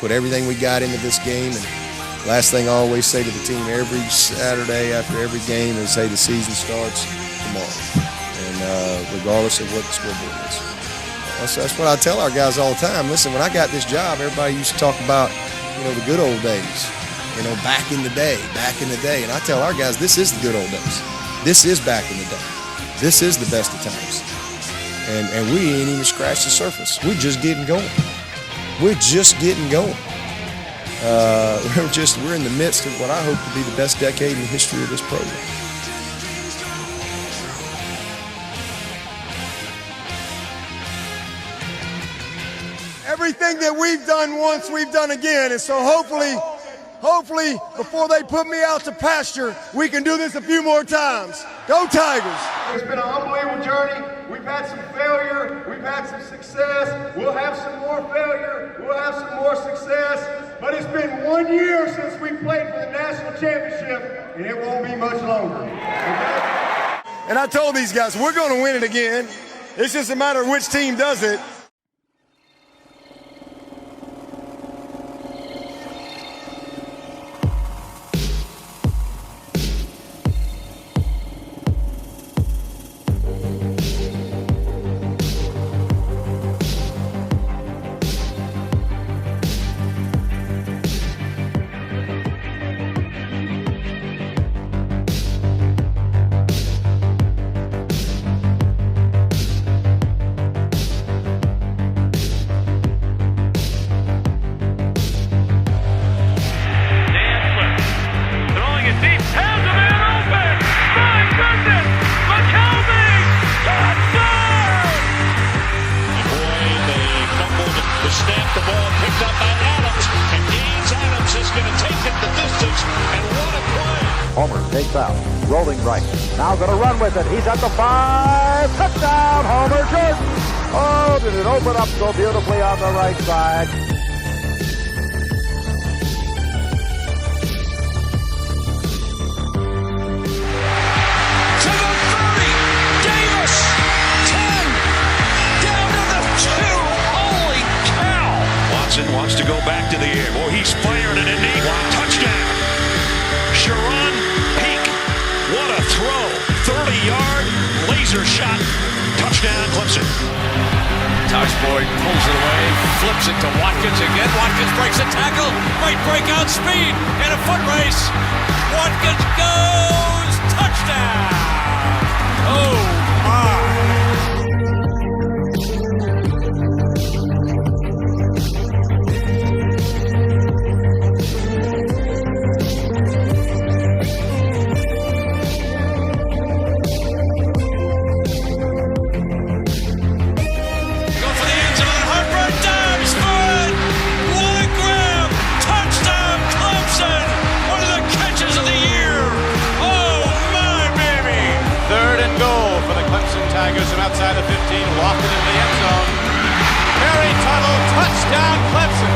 put everything we got into this game. And last thing I always say to the team every Saturday after every game is, hey, the season starts tomorrow. And regardless of what the scoreboard is. That's what I tell our guys all the time. Listen, when I got this job, everybody used to talk about, the good old days. Back in the day. And I tell our guys, this is the good old days. This is back in the day. This is the best of times. And we ain't even scratched the surface. We're just getting going. We're in the midst of what I hope to be the best decade in the history of this program. Everything that we've done once, we've done again. And so hopefully, before they put me out to pasture, we can do this a few more times. Go Tigers! It's been an unbelievable journey. We've had some failure. We've had some success. We'll have some more failure. We'll have some more success. But it's been 1 year since we played for the national championship, and it won't be much longer. Okay? And I told these guys, we're going to win it again. It's just a matter of which team does it. Homer takes out, rolling right. Now going to run with it. He's at the 5. Touchdown, Homer Jordan. Oh, did it open up so beautifully on the right side. To the 30. Davis. 10. Down to the 2. Holy cow. Watson wants to go back to the air. Boy, he's firing it in deep. Touchdown. Sharon Peak. What a throw. 30-yard laser shot. Touchdown, Clemson. Touchboy pulls it away, flips it to Watkins again. Watkins breaks a tackle. Great breakout speed and a foot race. Watkins goes. Touchdown. Oh, my. Tigers from outside the 15, lofted in the end zone. Harry Tuttle, touchdown, Clemson.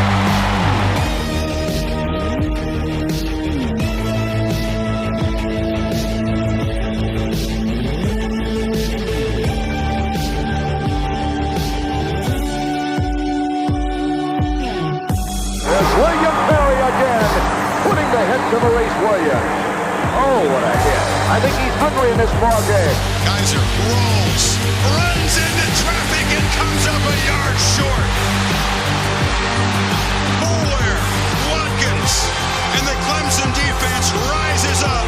There's William Perry again, putting the hit to Maurice Williams. Oh, what a hit. I think he's hungry in this ball game. Kaiser rolls, runs into traffic and comes up a yard short. Bowler, Watkins, and the Clemson defense rises up.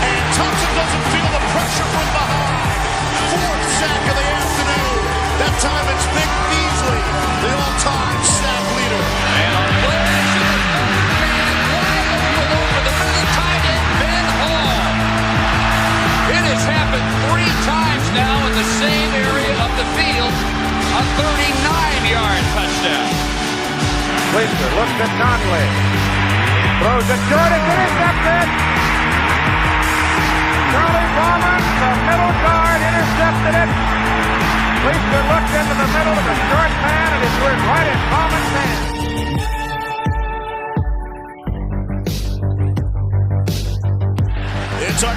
And Thompson doesn't feel the pressure from behind. 4th sack of the afternoon. That time it's Vic Beasley, the all-time sack leader. And a blitz. Man wide open over the middle, tight end Ben Hall. It has happened 3 times now in the same area of the field. A 39-yard touchdown. Glazer looks at Conley. Throws it short. It's intercepted. Charlie Bowman, the middle guard, intercepted it. Glazer looked into the middle of the short man, and it went right in Bowman's hand.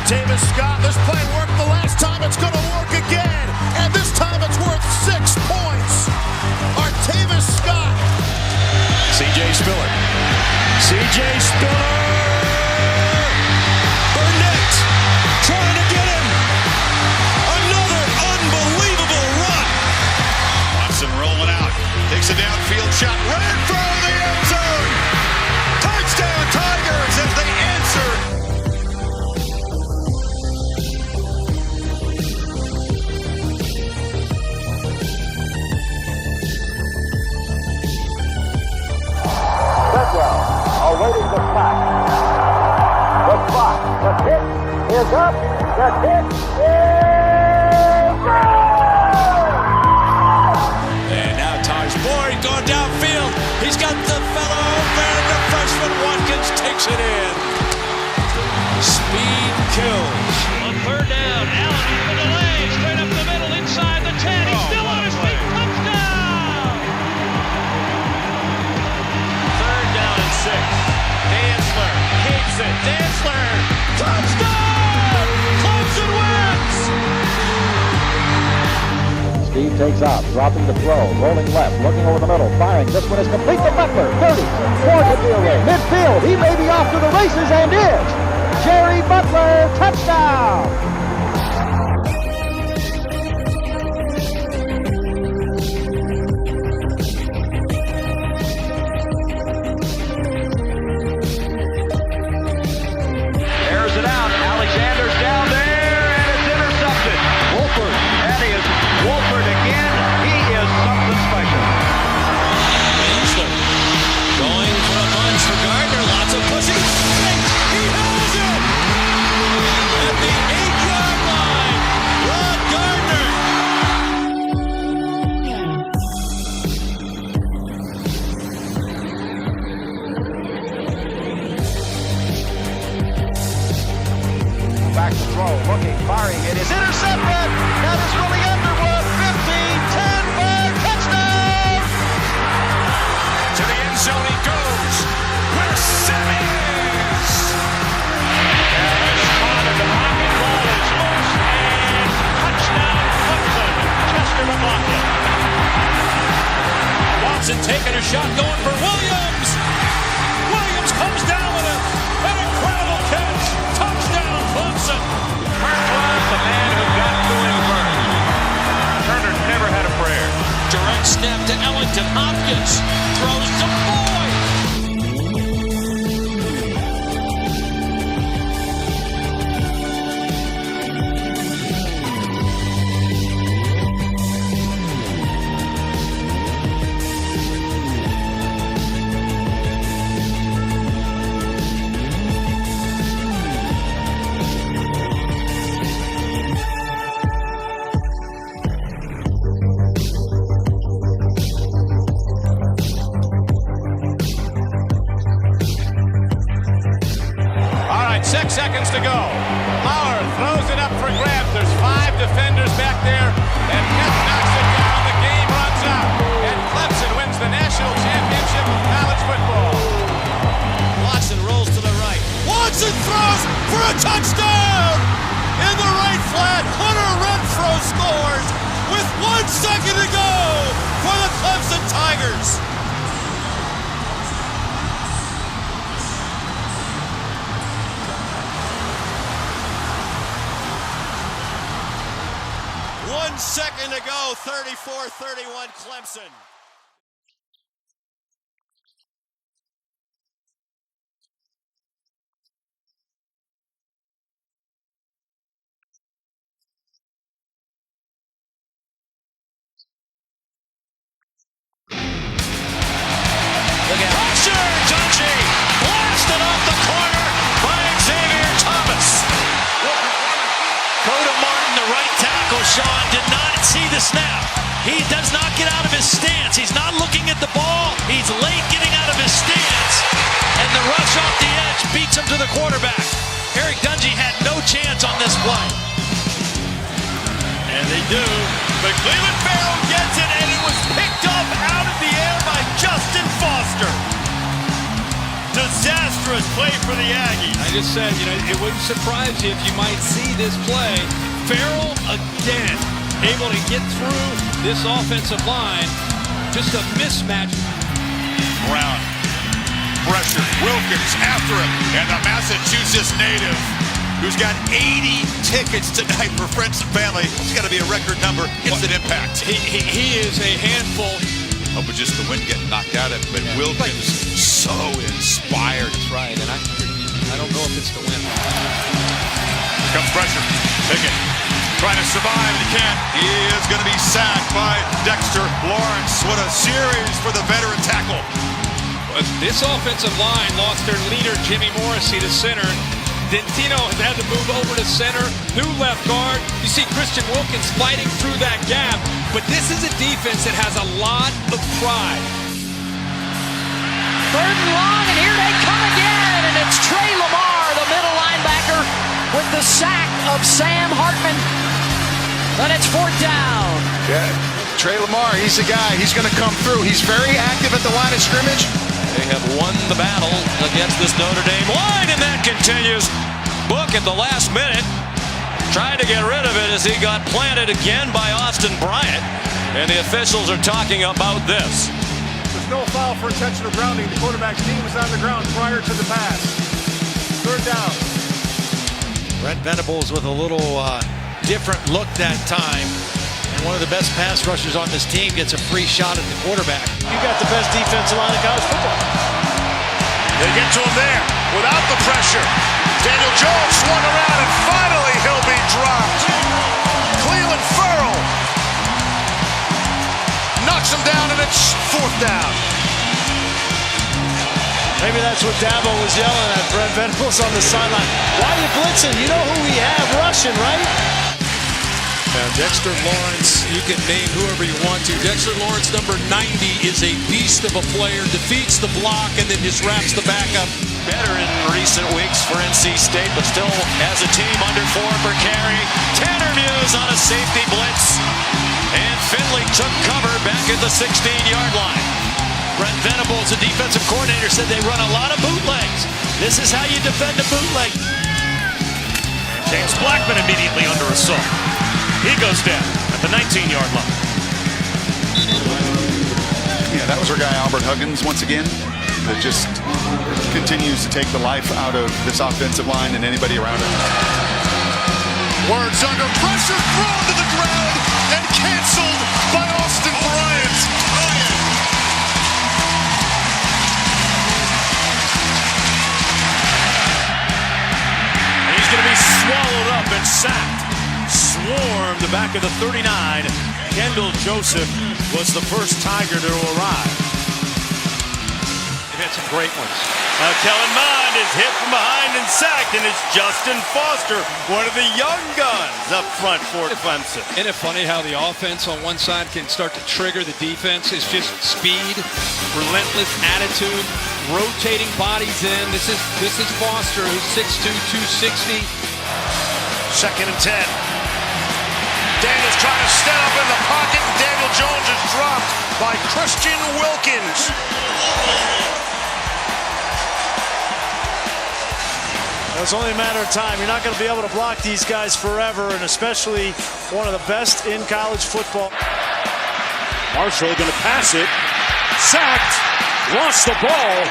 Artavis Scott, this play worked the last time, it's going to work again. And this time it's worth 6 points. Artavis Scott. C.J. Spiller. C.J. Spiller. Burnett trying to get him. Another unbelievable run. Watson rolling out. Takes a downfield shot right in front of the end zone. Touchdown Tigers as they answered. Awaiting the spot. The spot. The hit is up. The hit is good! And now Taj Boyd going downfield. He's got the fellow open. The freshman Watkins takes it in. Speed kills. On third down, Allen over the lane, straight up the middle, inside the 10. He's still on his feet. Touchdown! Third down and 6. Dantzler keeps it. Dantzler, touchdown! Clemson wins! Steve takes off, dropping the throw, rolling left, looking over the middle, firing. This one is complete to Butler. 30, 4 to the away. Midfield, he may be off to the races and is. Jerry Butler, touchdown! Back to throw, looking, firing, it is intercepted! That is Willie Underwood, 15, 10, 5, touchdown! To the end zone he goes. Where Simmons. Harris caught in the pocket, ball is loose, and touchdown Clemson. Chester McLaughlin. Watson taking a shot, going for Williams. Williams comes down with an incredible catch. Touchdown Clemson. Kirkland, the man who got to him first. Turner never had a prayer. Direct snap to Ellington. Hopkins throws to Boyd. All right, 6 seconds to go. Lauer throws it up for grabs. There's 5 defenders back there, and Kemp knocks it down. The game runs out, and Clemson wins the national championship of college football. Watson rolls to the right. Watson throws for a touchdown! In the right flat, Hunter Renfro scores with 1 second to go for the Clemson Tigers. Second to go, 34-31 Clemson. Look at pressure, Dungy blasted off the corner by Xavier Thomas. Coda Martin, the right tackle, Sean, did not see the snap. He does not get out of his stance. He's not looking at the ball. He's late getting out of his stance. And the rush off the edge beats him to the quarterback. Eric Dungy had no chance on this play. And they do. But Cleveland Farrell gets it, and it was picked up out of the air by Justin Foster. Disastrous play for the Aggies. I just said, it wouldn't surprise you if you might see this play. Farrell again, able to get through this offensive line. Just a mismatch. Brown, pressure, Wilkins after him, and the Massachusetts native, who's got 80 tickets tonight for friends and family. It's got to be a record number. Instant impact. He is a handful. Hope it's just the wind getting knocked out of it, but Wilkins so inspired. That's right, and I don't know if it's the wind. Here comes pressure. Pickett trying to survive, and he can't. He is going to be sacked by Dexter Lawrence. What a series for the veteran tackle. This offensive line lost their leader, Jimmy Morrissey, to center. Dentino has had to move over to center, new left guard. You see Christian Wilkins fighting through that gap, but this is a defense that has a lot of pride. Third and long, and here they come again, and it's Trey Lamar, the middle linebacker, with the sack of Sam Hartman. But it's fourth down. Yeah, Trey Lamar, he's the guy. He's going to come through. He's very active at the line of scrimmage. They have won the battle against this Notre Dame line, and that continues. Book at the last minute tried to get rid of it as he got planted again by Austin Bryant, and the officials are talking about this. There's no foul for intentional grounding. The quarterback's knee was on the ground prior to the pass. Third down. Brent Venables with a little different look that time. And one of the best pass rushers on this team gets a free shot at the quarterback. You got the best defensive line in college football. They get to him there without the pressure. Daniel Jones swung around, and finally he'll be dropped. Cleveland Farrell knocks him down, and it's fourth down. Maybe that's what Dabo was yelling at Brent Venables on the sideline. Why are you blitzing? You know who we have rushing, right? Dexter Lawrence, you can name whoever you want to. Dexter Lawrence, number 90, is a beast of a player, defeats the block, and then just wraps the back up. Better in recent weeks for NC State, but still as a team under 4 per carry. Tanner Muse on a safety blitz, and Finley took cover back at the 16-yard line. Brent Venables, the defensive coordinator, said they run a lot of bootlegs. This is how you defend a bootleg. James Blackman immediately under assault. He goes down at the 19-yard line. Yeah, that was our guy Albert Huggins once again, that just continues to take the life out of this offensive line and anybody around it. Words under pressure, thrown to the ground and canceled by Austin Bryant. And he's going to be swallowed up and sacked. Swarmed the back of the 39. Kendall Joseph was the first Tiger to arrive. They've had some great ones. Now Kellen Mond is hit from behind and sacked, and it's Justin Foster, one of the young guns up front for Clemson. Isn't it funny how the offense on one side can start to trigger the defense? It's just speed, relentless attitude, rotating bodies in. This is Foster, who's 6'2", 260. Second and 10. Daniels trying to stand up in the pocket, and Daniel Jones is dropped by Christian Wilkins. It's only a matter of time. You're not going to be able to block these guys forever, and especially one of the best in college football. Marshall going to pass it. Sacked. Lost the ball.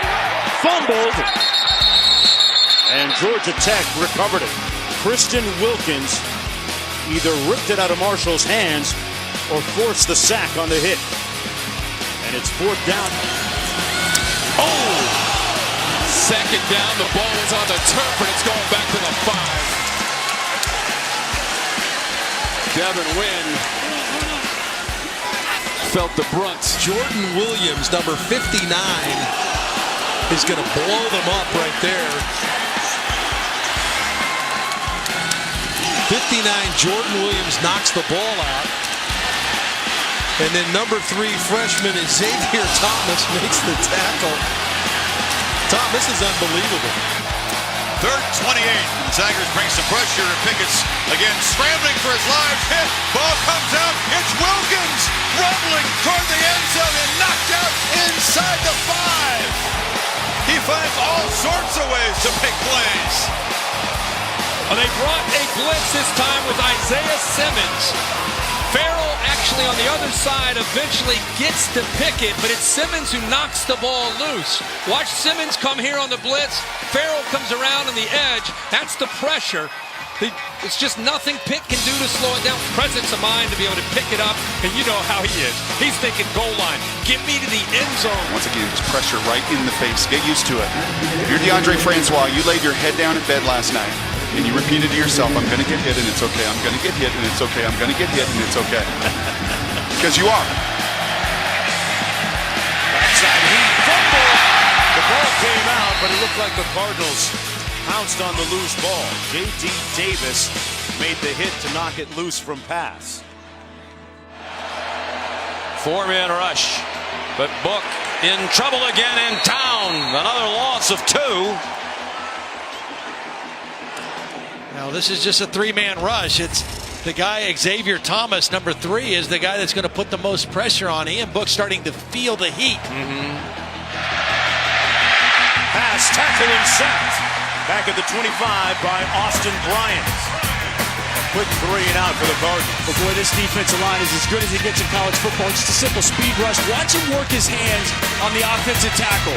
Fumbled. And Georgia Tech recovered it. Christian Wilkins either ripped it out of Marshall's hands or forced the sack on the hit. And it's fourth down. Oh! Second down, the ball is on the turf, and it's going back to the 5. Devin Wynn felt the brunt. Jordan Williams, number 59, is going to blow them up right there. 59, Jordan Williams knocks the ball out. And then number 3 freshman Xavier Thomas makes the tackle. Thomas is unbelievable. Third 28. Tigers bring some pressure, and Pickett's again scrambling for his life. Hit. Ball comes out. It's Wilkins rumbling toward the end zone and knocked out inside the 5. He finds all sorts of ways to make plays. They brought a blitz this time with Isaiah Simmons. Farrell actually on the other side eventually gets to Pickett, but it's Simmons who knocks the ball loose. Watch Simmons come here on the blitz. Farrell comes around on the edge. That's the pressure. It's just nothing Pitt can do to slow it down. Presence of mind to be able to pick it up, and you know how he is. He's thinking goal line. Get me to the end zone. Once again, just pressure right in the face. Get used to it. If you're DeAndre Francois, you laid your head down in bed last night, and you repeated to yourself, I'm going to get hit, and it's okay. I'm going to get hit, and it's okay. I'm going to get hit, and it's okay. Because you are. Backside heat, fumble. The ball came out, but it looked like the Cardinals pounced on the loose ball. J.D. Davis made the hit to knock it loose from pass. Four-man rush, but Book in trouble again and down. Another loss of 2. Now this is just a 3-man rush. It's the guy, Xavier Thomas, number 3, is the guy that's going to put the most pressure on. Ian Book starting to feel the heat. Pass, tackle, and sacked. Back at the 25 by Austin Bryant. Quick 3 and out for the Cardinals. But boy, this defensive line is as good as it gets in college football. Just a simple speed rush. Watch him work his hands on the offensive tackle.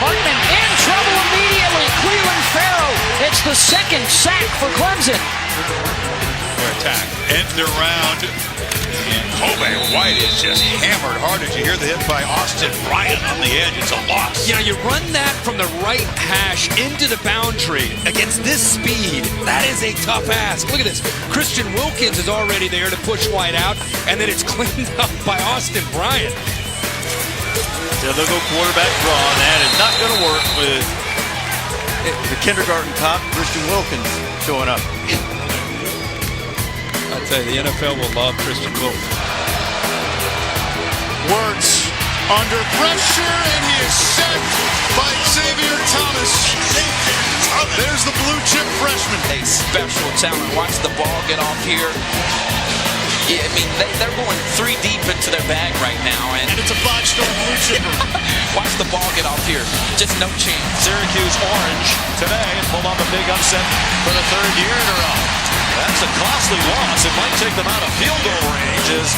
Hartman in trouble immediately. Cleveland Farrell. It's the second sack for Clemson. Their attack ends around. And Kobe White is just hammered hard. Did you hear the hit by Austin Bryant on the edge? It's a loss. You know, you run that from the right hash into the boundary against this speed. That is a tough ask. Look at this. Christian Wilkins is already there to push White out, and then it's cleaned up by Austin Bryant. Typical quarterback draw, and that is not going to work with the kindergarten cop, Christian Wilkins, showing up. I tell you, the NFL will love Christian Wilkins. Wirtz under pressure, and he is sacked by Xavier Thomas. There's the blue chip freshman. A special talent. Watch the ball get off here. Yeah, I mean, they're going 3 deep into their bag right now. And it's a 5-star blue chipper. Watch the ball get off here. Just no chance. Syracuse orange today and pulled off a big upset for the 3rd year in a row. That's a costly loss. It might take them out of field goal range as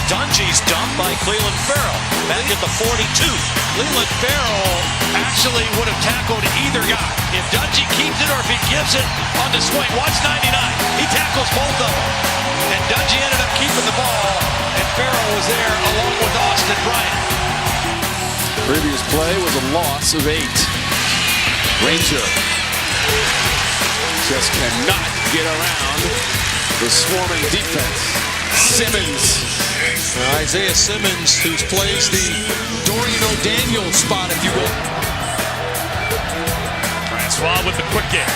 Dungy's dumped by Cleveland Farrell back at the 42. Cleveland Farrell actually would have tackled either guy. If Dungy keeps it or if he gives it on the swing. Watch 99. He tackles both of them. And Dungy ended up keeping the ball, and Farrell was there along with Austin Bryant. Previous play was a loss of 8. Ranger just cannot get around the swarming defense. Simmons. Isaiah Simmons, who plays the Dorian O'Daniel spot, if you will. Francois with the quick game.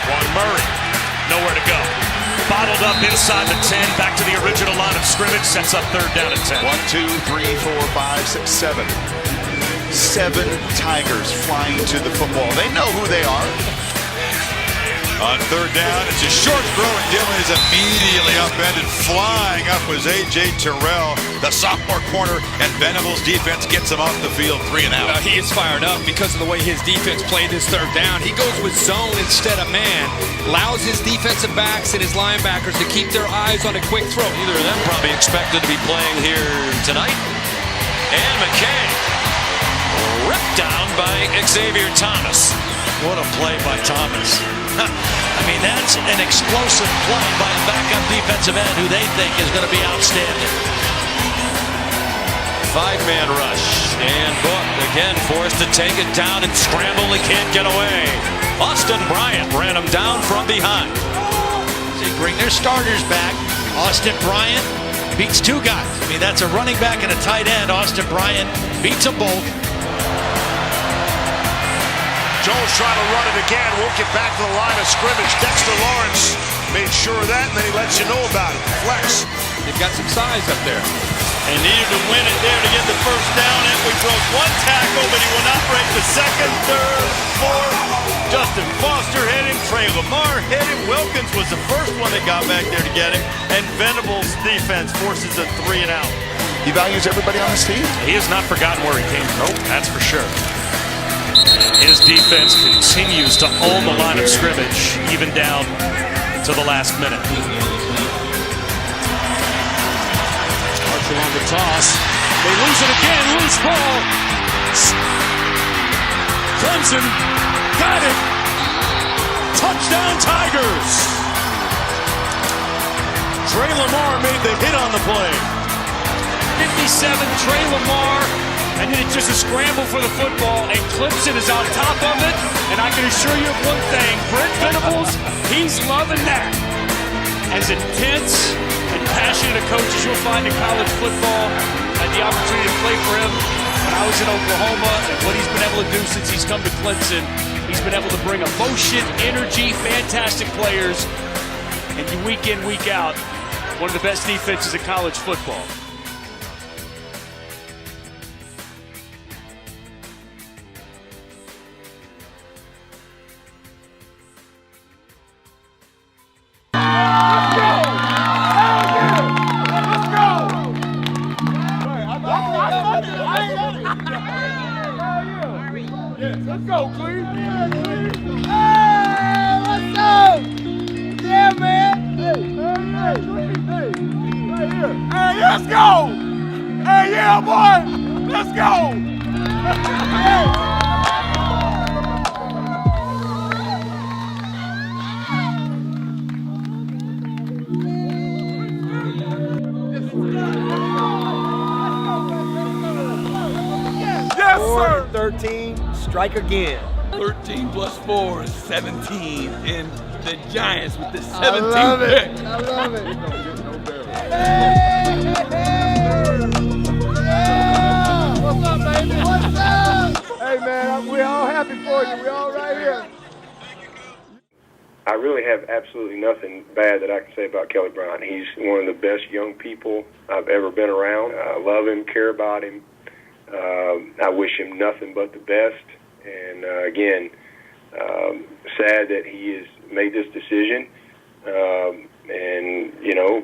Juan Murray, nowhere to go. Bottled up inside the 10, back to the original line of scrimmage, sets up 3rd down and 10. 1, 2, 3, 4, 5, 6, 7. 7 Tigers flying to the football. They know who they are. On 3rd down, it's a short throw, and Dillon is immediately upended. Flying up was A.J. Terrell, the sophomore corner, and Venables' defense gets him off the field 3 and out. He is fired up because of the way his defense played this 3rd down. He goes with zone instead of man, allows his defensive backs and his linebackers to keep their eyes on a quick throw. Either of them probably expected to be playing here tonight. And McKay ripped down by Xavier Thomas. What a play by Thomas. I mean, that's an explosive play by a backup defensive end who they think is going to be outstanding. 5-man rush, and Book again forced to take it down and scramble. He can't get away. Austin Bryant ran him down from behind. They bring their starters back. Austin Bryant beats 2 guys. I mean, that's a running back and a tight end. Austin Bryant beats them both. Jones trying to run it again. Won't get back to the line of scrimmage. Dexter Lawrence made sure of that, and then he lets you know about it. Flex. They've got some size up there. And needed to win it there to get the 1st down. And we broke 1 tackle, but he will not break the 2nd, 3rd, 4th. Justin Foster hit him. Trey Lamar hit him. Wilkins was the first one that got back there to get him. And Venables' defense forces a 3 and out. He values everybody on his team. He has not forgotten where he came from. Nope, that's for sure. His defense continues to own the line of scrimmage, even down to the last minute. Archer on the toss. They lose it again. Loose ball. Clemson got it. Touchdown Tigers. Trey Lamar made the hit on the play. 57, Trey Lamar, and then it's just a scramble for the football, and Clemson is on top of it, and I can assure you of one thing, Brent Venables, he's loving that. As intense and passionate a coach as you'll find in college football, I had the opportunity to play for him when I was in Oklahoma, and what he's been able to do since he's come to Clemson, he's been able to bring emotion, energy, fantastic players, and week in, week out, one of the best defenses in college football. Let's go, Cleveland! Hey, let's go! Yeah, man! Hey, right here. Hey, let's go! Hey, yeah, boy! Let's go! Hey. Yes, sir! 13, strike again. 13 plus 4 is 17, and the Giants with the 17th I love it. pick. I love it. What's up, baby? What's up? Hey, man, we're all happy for you. We're all right here. I really have absolutely nothing bad that I can say about Kelly Bryant. He's one of the best young people I've ever been around. I love him, care about him. I wish him nothing but the best. And again, sad that he has made this decision. And you know,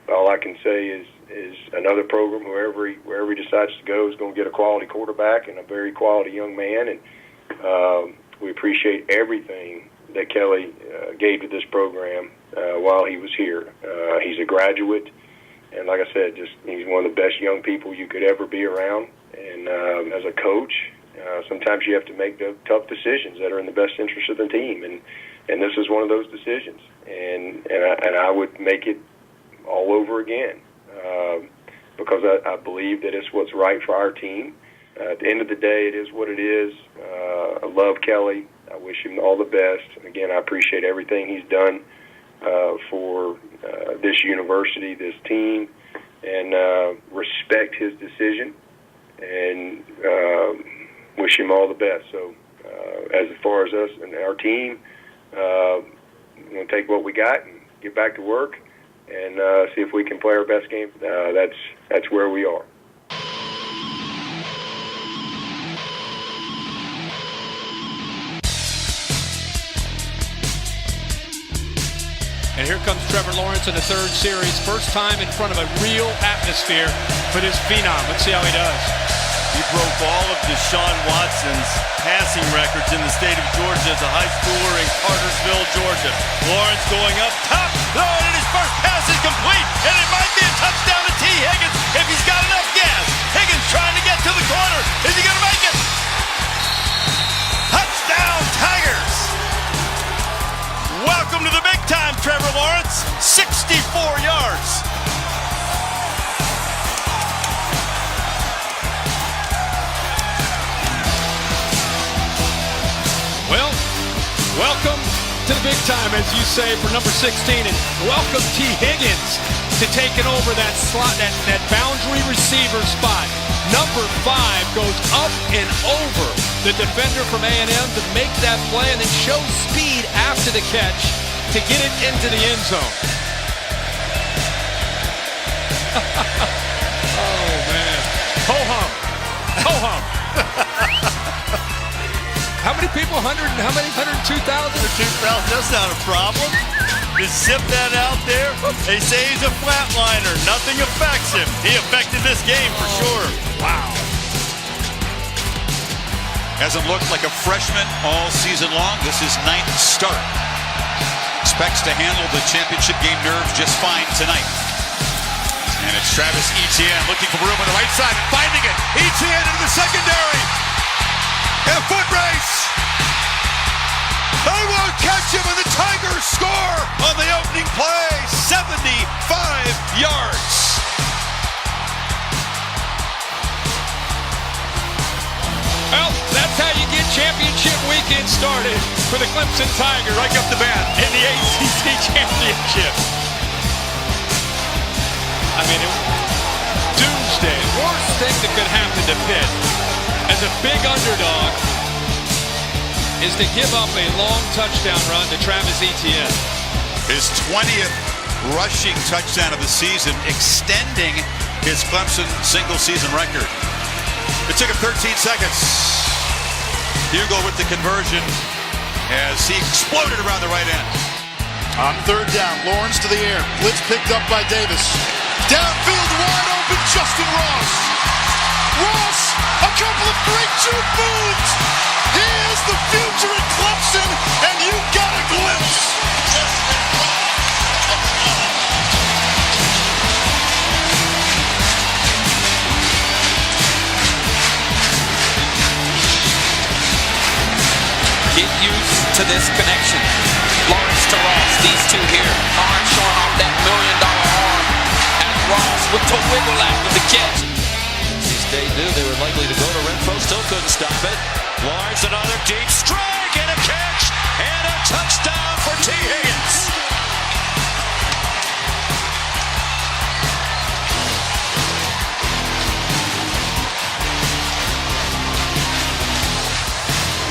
all I can say is another program, wherever he decides to go, is going to get a quality quarterback and a very quality young man. And we appreciate everything that Kelly gave to this program while he was here. He's a graduate, and like I said, he's one of the best young people you could ever be around. And as a coach, sometimes you have to make the tough decisions that are in the best interest of the team, and this is one of those decisions. And I would make it all over again because I believe that it's what's right for our team. At the end of the day, it is what it is. I love Kelly. I wish him all the best. And again, I appreciate everything he's done for this university, this team, and respect his decision. And wish him all the best. So as far as us and our team, we're going to take what we got and get back to work and see if we can play our best game. That's where we are. And here comes Trevor Lawrence in the third series. First time in front of a real atmosphere for this phenom. Let's see how he does. He broke all of Deshaun Watson's passing records in the state of Georgia as a high schooler in Cartersville, Georgia. Lawrence going up top, throwing it, his first pass is complete, and it might be a touchdown to T. Higgins if he's got enough gas. Higgins trying to get to the corner. Is he going to make it? Touchdown, Tigers! Welcome to the big time, Trevor Lawrence. 64 yards. Well, welcome to the big time, as you say, for number 16, and welcome T. Higgins to taking over that slot, that boundary receiver spot. Number 5 goes up and over the defender from A&M to make that play, and then shows speed after the catch to get it into the end zone. Oh, man. Ho-hum. Ho-hum. How many people? 100? How many? 102,000? 102,000. That's not a problem. Just zip that out there. They say he's a flatliner. Nothing affects him. He affected this game for sure. Wow. Hasn't looked like a freshman all season long. This is 9th start. Expects to handle the championship game nerves just fine tonight. And it's Travis Etienne looking for room on the right side and finding it. Etienne into the secondary. And a foot race. They won't catch him, and the Tigers score on the opening play. 75 yards. Well, that's how you get championship weekend started for the Clemson Tigers. Right up the bat in the ACC championship. I mean, doomsday. Worst thing that could happen to Pitt as a big underdog is to give up a long touchdown run to Travis Etienne. His 20th rushing touchdown of the season, extending his Clemson single-season record. It took him 13 seconds. Hugo with the conversion as he exploded around the right end. On third down, Lawrence to the air. Blitz picked up by Davis. Downfield, wide open, Justin Ross. Ross, a couple of great juke moves. He is the future at Clemson, and you got a glimpse. Get used to this connection. Lawrence to Ross, these two here. Arm showing off that $1 million arm. And Ross with the wiggle after the catch. As they knew they were likely to go to Renfro, still couldn't stop it. Lawrence another deep strike and a catch and a touchdown for T. Higgins.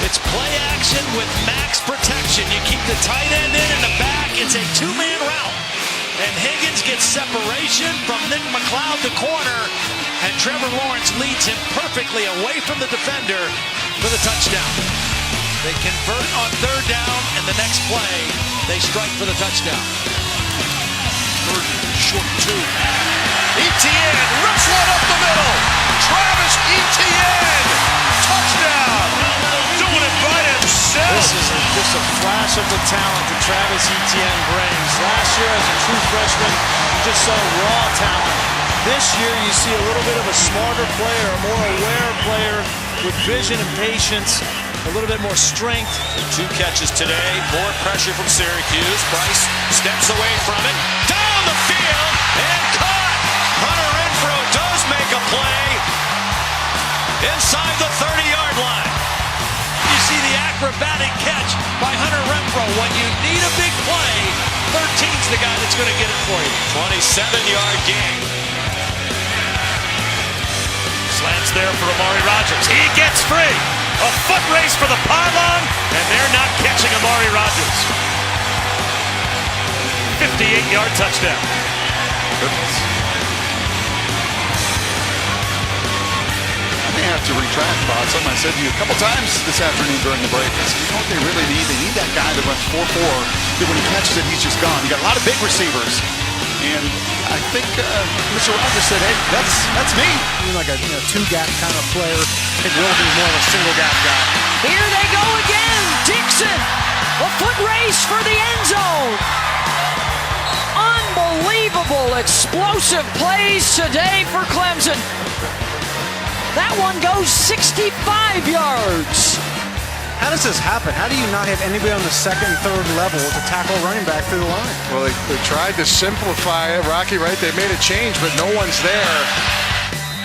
It's play action with max protection. You keep the tight end in the back. It's a two-man route. And Higgins gets separation from Nick McLeod, the corner. And Trevor Lawrence leads him perfectly away from the defender for the touchdown. They convert on third down, and the next play, they strike for the touchdown. Third short two. Etienne rips one up the middle. Travis Etienne, touchdown. Doing it by himself. This is just a flash of the talent that Travis Etienne brings. Last year as a true freshman, you just saw raw talent. This year you see a little bit of a smarter player, a more aware player with vision and patience, a little bit more strength. 2 catches today, more pressure from Syracuse. Bryce steps away from it, down the field, and caught. Hunter Renfro does make a play inside the 30-yard line. You see the acrobatic catch by Hunter Renfro. When you need a big play, 13's the guy that's going to get it for you. 27-yard gain. Slants there for Amari Rodgers. He gets free. A foot race for the pylon, and they're not catching Amari Rodgers. 58-yard touchdown. Goodness. I may have to retract, Bob. Something I said to you a couple times this afternoon during the break. I said, you know what they really need? They need that guy that runs 4-4. That when he catches it, he's just gone. You got a lot of big receivers. And I think Mr. Rogers said, hey, that's me. Like a two-gap kind of player. I think Will be more of a single-gap guy. Here they go again. Dixon, a foot race for the end zone. Unbelievable explosive plays today for Clemson. That one goes 65 yards. How does this happen? How do you not have anybody on the second and third level to tackle running back through the line? Well, they tried to simplify it, Rocky, right? They made a change, but no one's there.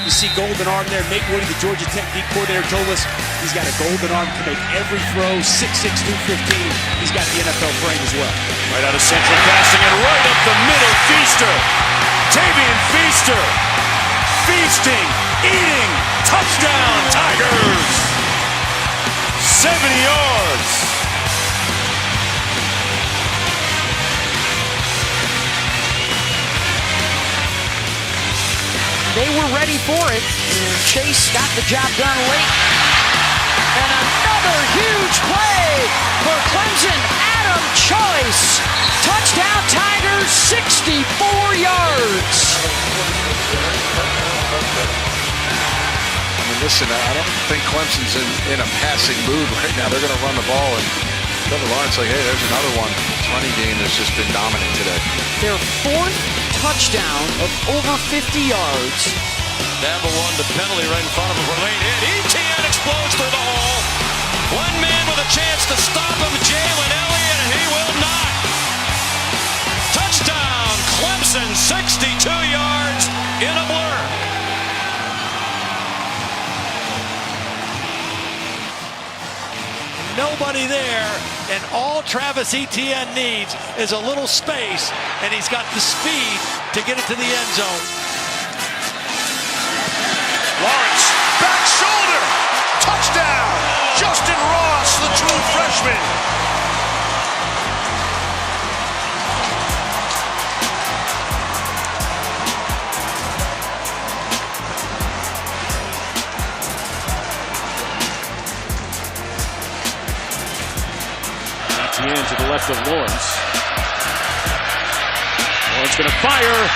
You see golden arm there. Nate Woody, the Georgia Tech D coordinator, told us he's got a golden arm to make every throw. 6'6", 215. He's got the NFL frame as well. Right out of central casting and right up the middle. Feaster. Tavian Feaster. Feasting. Eating. Touchdown, Tigers. 70 yards. They were ready for it, and Chase got the job done late. And another huge play for Clemson Adam Choice. Touchdown Tigers, 64 yards. I mean, listen, I don't think Clemson's in a passing mood right now. They're going to run the ball, and Trevor Lawrence like, hey, there's another one. This running game has just been dominant today. Their fourth touchdown of over 50 yards. Dabo won the penalty right in front of him for late hit. ETN explodes through the hole. One man with a chance to stop him, Jalen Elliott, and he will not. Touchdown, Clemson, 62 yards in a blur. Nobody there, and all Travis Etienne needs is a little space, and he's got the speed to get it to the end zone. Lawrence, back shoulder, touchdown, Justin Ross, the true freshman. Etienne to the left of Lawrence. Lawrence going to fire.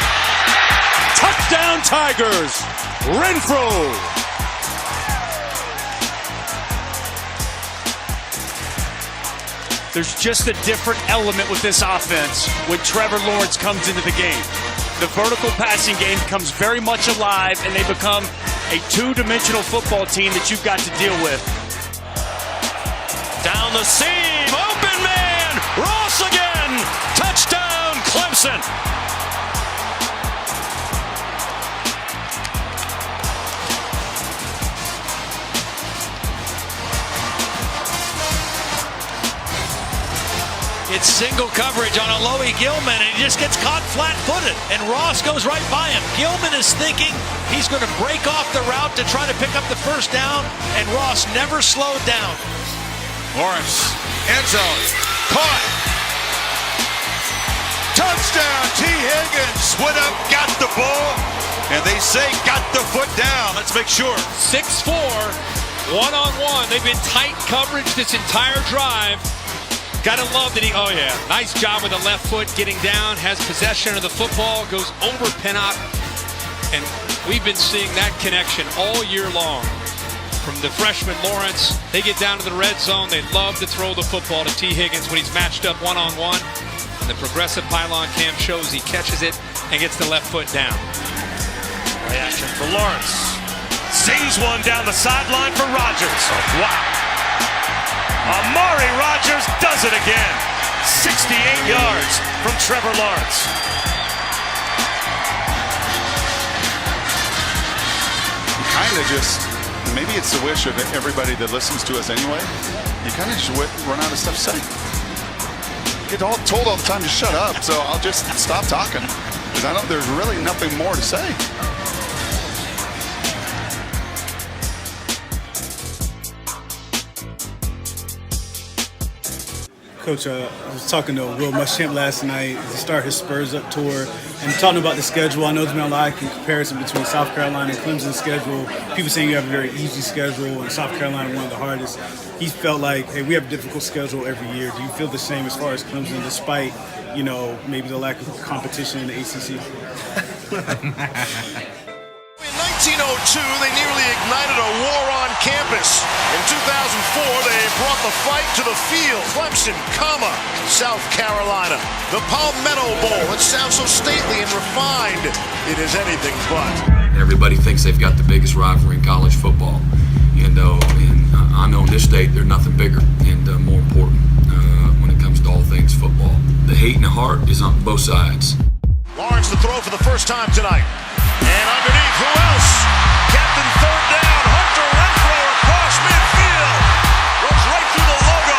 Touchdown Tigers. Renfro. There's just a different element with this offense when Trevor Lawrence comes into the game. The vertical passing game becomes very much alive, and they become a two-dimensional football team that you've got to deal with. Down the seam, open man, Ross again, touchdown Clemson. It's single coverage on a Lowy Gilman, and he just gets caught flat-footed, and Ross goes right by him. Gilman is thinking he's going to break off the route to try to pick up the first down, and Ross never slowed down. Lawrence, end zone, caught. Touchdown, T. Higgins went up, got the ball, and they say got the foot down. Let's make sure. 6'4", one-on-one. They've been tight coverage this entire drive. Gotta love that oh yeah, nice job with the left foot getting down, has possession of the football, goes over Pinnock, and we've been seeing that connection all year long. From the freshman Lawrence, they get down to the red zone, they love to throw the football to T. Higgins when he's matched up one-on-one. And the progressive pylon cam shows he catches it and gets the left foot down. Play action for Lawrence. Sees one down the sideline for Rodgers. Wow. Amari Rodgers does it again. 68 yards from Trevor Lawrence. Kind of just, maybe it's the wish of everybody that listens to us anyway. You kind of just run out of stuff to say. You get told all the time to shut up, so I'll just stop talking because I know there's really nothing more to say. Coach, I was talking to Will Muschamp last night to start his Spurs Up tour and talking about the schedule. I know there's been a lot of comparison between South Carolina and Clemson's schedule. People saying you have a very easy schedule and South Carolina one of the hardest. He felt like, hey, we have a difficult schedule every year. Do you feel the same as far as Clemson, despite, you know, maybe the lack of competition in the ACC? In 1902, they nearly ignited a war on campus. In 2004, they brought the fight to the field. Clemson, South Carolina. The Palmetto Bowl. It sounds so stately and refined. It is anything but. Everybody thinks they've got the biggest rivalry in college football. And I know in this state, they're nothing bigger and more important when it comes to all things football. The hate and the heart is on both sides. Lawrence to throw for the first time tonight. And underneath, who else? Captain third down, Hunter Renfro across midfield. Runs right through the logo.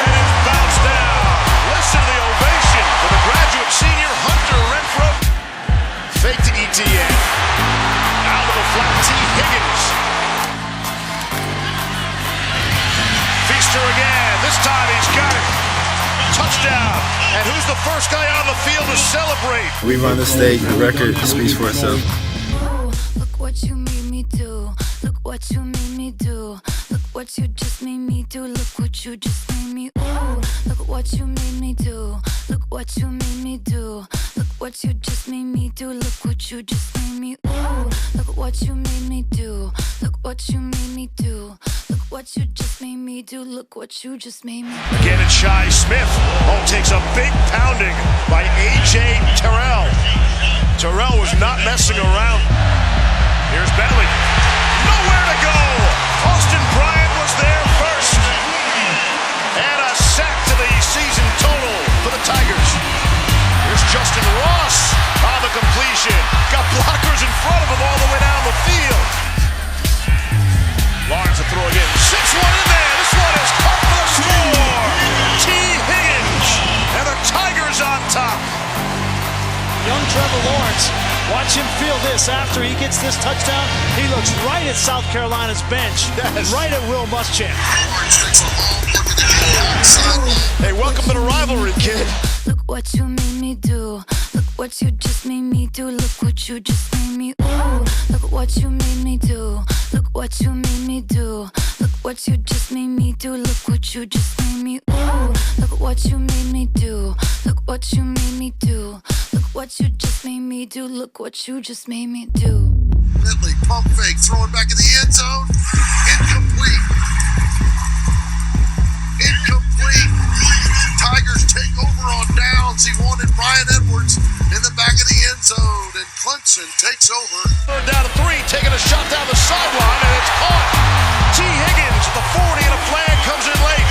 And it's bounced down. Listen to the ovation for the graduate senior Hunter Renfro. Fake to ETN. Out of the flat T. Higgins. Feaster again. This time he's got it. Touchdown. And who's the first guy on the field to celebrate? We run the state. The record speaks for itself. what you made me do. Look what you made me do. Look what you just made me do. Look what you just made me. Ooh, look what you made me do. Look what you made me do. Look what you just made me do. Look what you just made me. Ooh, look what you made me do. Look what you made me do. Look what you just made me do. Look what you just made me do. Again, it's Shy Smith. Takes a big pounding by A.J. Terrell. Terrell was not messing around. Here's Bentley. Nowhere to go. Austin Bryant was there first. And a sack to the season total for the Tigers. Here's Justin Ross on the completion. Got blockers in front of him all the way down the field. Lawrence to throw again. 6-1 in there. This one is caught for the score. T. Higgins. And the Tigers on top. Young Trevor Lawrence, watch him feel this after he gets this touchdown. He looks right at South Carolina's bench, right at Will Muschamp. Hey, welcome to the rivalry, kid. Look what you made me do. Look what you just made me do. Look what you just made me. Ooh, look what you made me do. Look what you made me do. Look what you just made me do. Look what you just made me. Ooh, look what you made me do. Look what you made me do. Look what you just made me do. Look what you just made me do. Bentley pump fake, throwing back in the end zone. Incomplete. Incomplete. Tigers take over on downs. He wanted Brian Edwards in the back of the end zone, and Clemson takes over. Third down to 3, taking a shot down the sideline, and it's caught. T. Higgins at the 40, and a flag comes in late.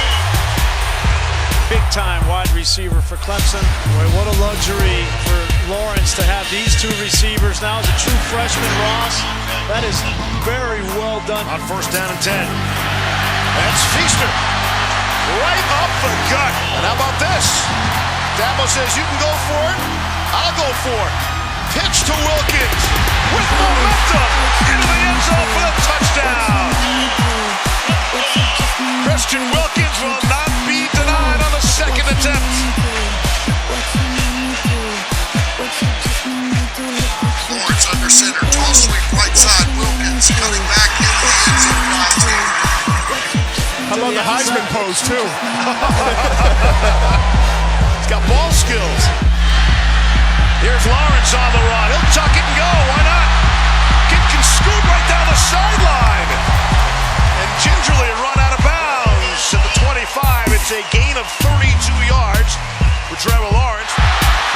Big-time wide receiver for Clemson. Boy, what a luxury for Lawrence to have these two receivers. Now as a true freshman, Ross. That is very well done. On first down and 10. That's Feaster. Right up the gut. And how about this? Dabo says you can go for it. I'll go for it. Pitch to Wilkins. With momentum. Into the end zone for the touchdown. Christian Wilkins will not be denied on the second attempt. Lawrence under center. Tall sweep right side. Wilkins cutting back into the end zone. I love the Heisman pose, too. He's got ball skills. Here's Lawrence on the run. He'll tuck it and go. Why not? Kid can scoot right down the sideline. And gingerly run out of bounds at the 25. It's a gain of 32 yards for Trevor Lawrence.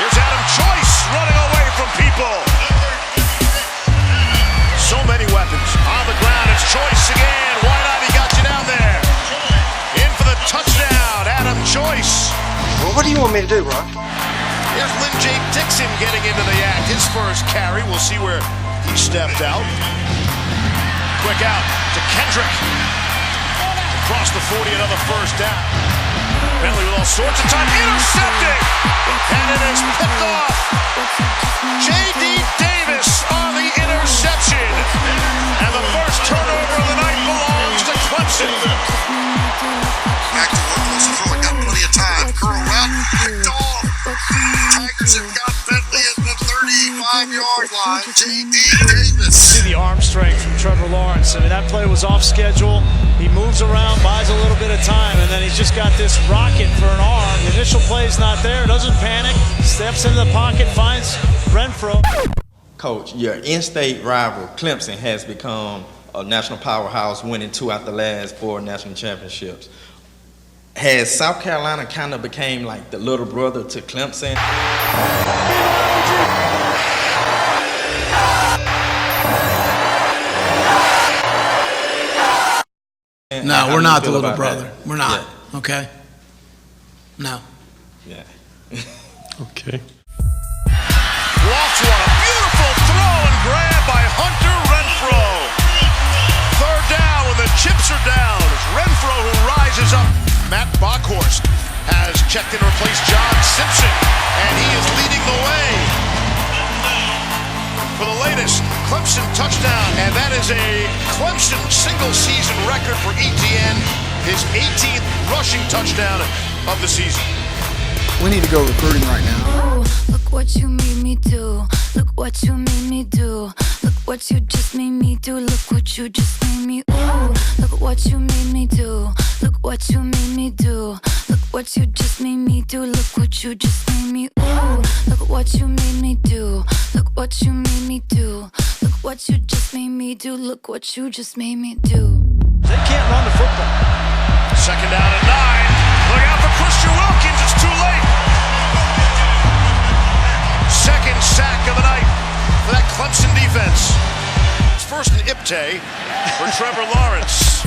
Here's Adam Choice running away from people. So many weapons. On the ground, it's Choice again. Why not? He got you down there. In for the touchdown, Adam Choice. Well, what do you want me to do, Rock? Here's Lynn J. Dixon getting into the act. His first carry. We'll see where he stepped out. Quick out to Kendrick. Across the 40, another first down. Bentley with all sorts of time. Intercepting! And it is picked off. J.D. Davis on the interception. And the first turnover of the night belongs to Clemson. Back to Wilkins throwing, got plenty of time. Curl route, picked off. Tigers have got Bentley at the 35-yard line. J.D. Davis. See the arm strength from Trevor Lawrence. I mean, that play was off schedule. He moves around, buys a little bit of time, and then he's just got this rocket for an arm. The initial play's not there, doesn't panic, steps into the pocket, finds Renfro. Coach, your in-state rival, Clemson, has become a national powerhouse, winning 2 out of the last 4 national championships. Has South Carolina kind of became like the little brother to Clemson? No, we're not the little brother. That? We're not. Yeah. Okay? No. Yeah. Okay. Lofts one. A beautiful throw and grab by Hunter Renfro. Third down when the chips are down. It's Renfro who rises up. Matt Bockhorst has checked in to replace John Simpson, and he is leading the way for the latest Clemson touchdown, and that is a Clemson single-season record for Etienne, his 18th rushing touchdown of the season. We need to go recruiting right now. Ooh, look what you made me do. Look what you made me do. Look what you just made me do. Look what you just made me. Ooh, look what you made me do. Look what you made me do. Look what you just made me do. Look what you just made me. Ooh, look what you made me do. Look what you made me do. Look what you just made me do. Look what you just made me do. They can't run the football. Second down and 9. Look out for Christian Wilkins. It's too late. Second sack of the night for that Clemson defense. It's first and Ipte for Trevor Lawrence.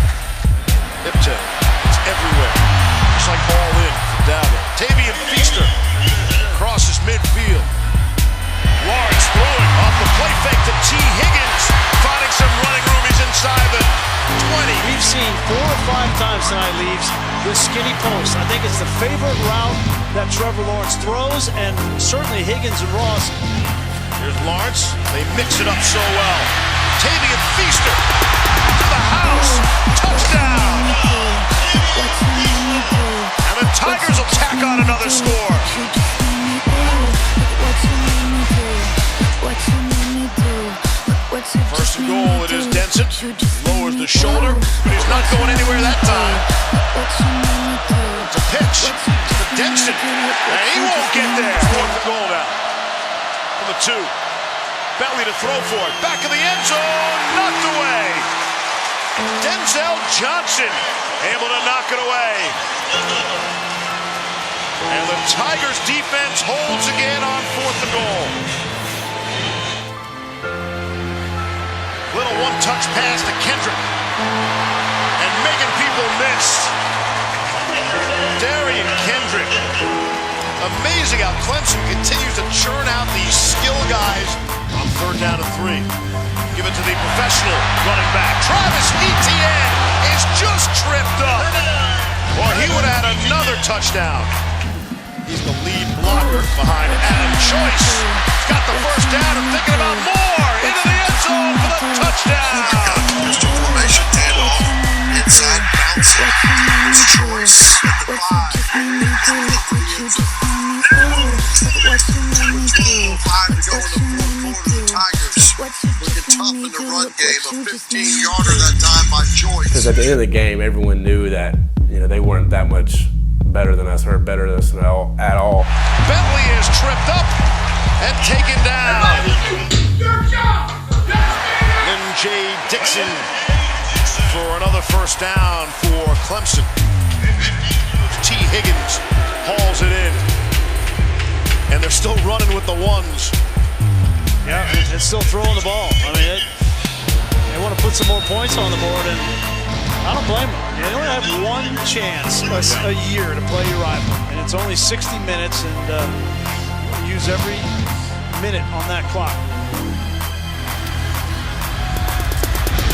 Ipte, it's everywhere. It's like ball in from Dabo. Tavian Feaster crosses midfield. Lawrence throwing off the play fake to T. Higgins, finding some running room. He's inside the 20. We've seen 4 or 5 times tonight, Leaves, the skinny post. I think it's the favorite route that Trevor Lawrence throws, and certainly Higgins and Ross. Here's Lawrence. They mix it up so well. Tavian Feaster to the house. Touchdown. And the Tigers will tack on another score. First and goal, it is Denson. Lowers the shoulder, but he's not going anywhere that time. It's a pitch to Denson, and he won't get there. Fourth and goal now from the 2. Bentley to throw for it. Back of the end zone, knocked away. Denzel Johnson able to knock it away. And the Tigers defense holds again on 4th and goal. Little one-touch pass to Kendrick. And making people miss. Darian Kendrick. Amazing how Clemson continues to churn out these skill guys on 3rd down and 3. Give it to the professional running back. Travis Etienne is just tripped up. Well, he would have had another touchdown. He's the lead blocker behind Adam Choice. He's got the first down and thinking about more. Into the end zone for the touchdown. Pistol formation, handoff, inside, bouncing. It's Choice at the 5. 5 to go in the 4th quarter. The Tigers looking tough in the run game. A 15-yarder that time by Choice. Because at the end of the game, everyone knew that they weren't that much better than us or better than us at all. Bentley is tripped up and taken down. Then Jay Dixon for another first down for Clemson. T. Higgins hauls it in. And they're still running with the ones. Yeah, it's still throwing the ball. I mean, they want to put some more points on the board, and I don't blame them. They only have one chance a year to play your rival, and it's only 60 minutes, and use every minute on that clock.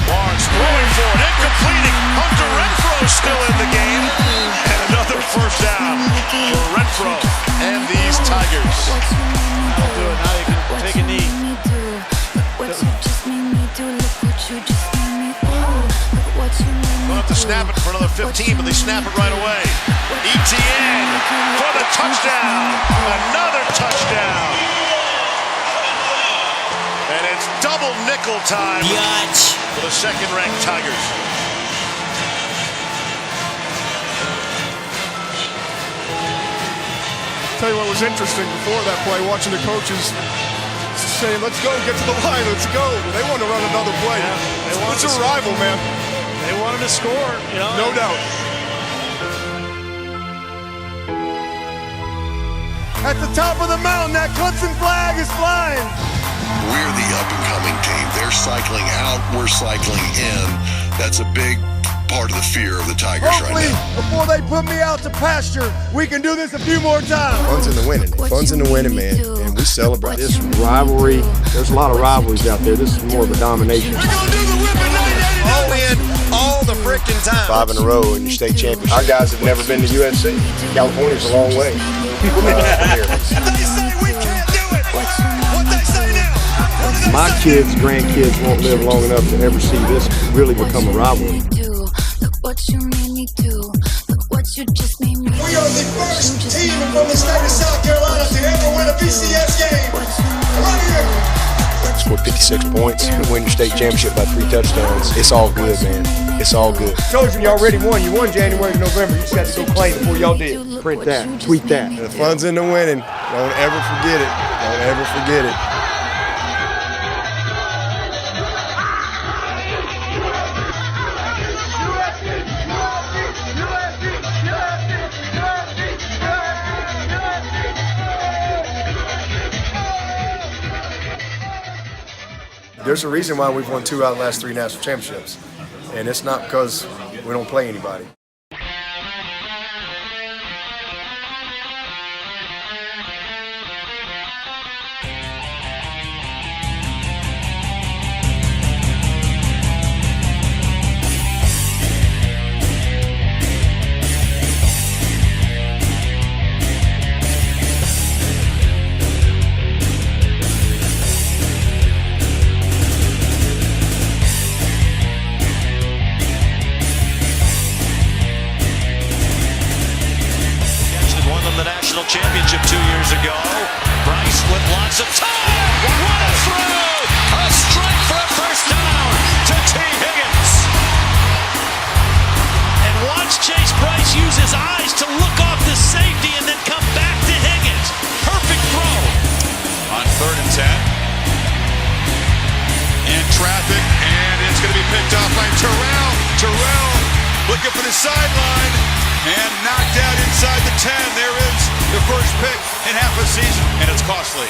Lawrence throwing for it, incomplete. Hunter Renfro still in the game, and another first down for Renfro and these Tigers. They'll do it. Now you can take a knee. They'll have to snap it for another 15, but they snap it right away. Etienne for the touchdown. Another touchdown. And it's double nickel time for the second-ranked Tigers. Tell you what was interesting before that play, watching the coaches saying, let's go, get to the line, let's go. They want to run another play. Yeah, it's a rival, man. They wanted to score, No doubt. At the top of the mountain, that Clemson flag is flying. We're the up-and-coming team. They're cycling out, we're cycling in. That's a big part of the fear of the Tigers Hopefully, right now. before they put me out to pasture, we can do this a few more times. Fun's in the winning. Fun's in the winning, man. And we celebrate this rivalry. There's a lot of rivalries out there. This is more of a domination. We're going to do the whipping 980. All in, all the freaking time. 5 in a row in your state championship. Our guys have never been to USC. California's a long way. They say we can't do it. What they say now? My kids, grandkids won't live long enough to ever see this really become a rivalry. What you made me do, look what you just made me do. We are the first team from the state of South Carolina to ever win a BCS game. Right here. scored 56 points, and win your state championship by 3 touchdowns. It's all good, man. It's all good. Trojan, you already won. You won January to November. You just had to go claim it before y'all did. Print that. Tweet that. The fun's in the winning. Don't ever forget it. Don't ever forget it. There's a reason why we've won 2 out of the last 3 national championships, and it's not because we don't play anybody. Championship 2 years ago. Bryce with lots of time. What a throw! A strike for a first down to T. Higgins. And watch Chase Bryce use his eyes to look off the safety and then come back to Higgins. Perfect throw. On 3rd and 10. In traffic, and it's going to be picked off by Terrell. Terrell looking for the sideline. And knocked out inside the 10. There is the first pick in half a season, and it's costly.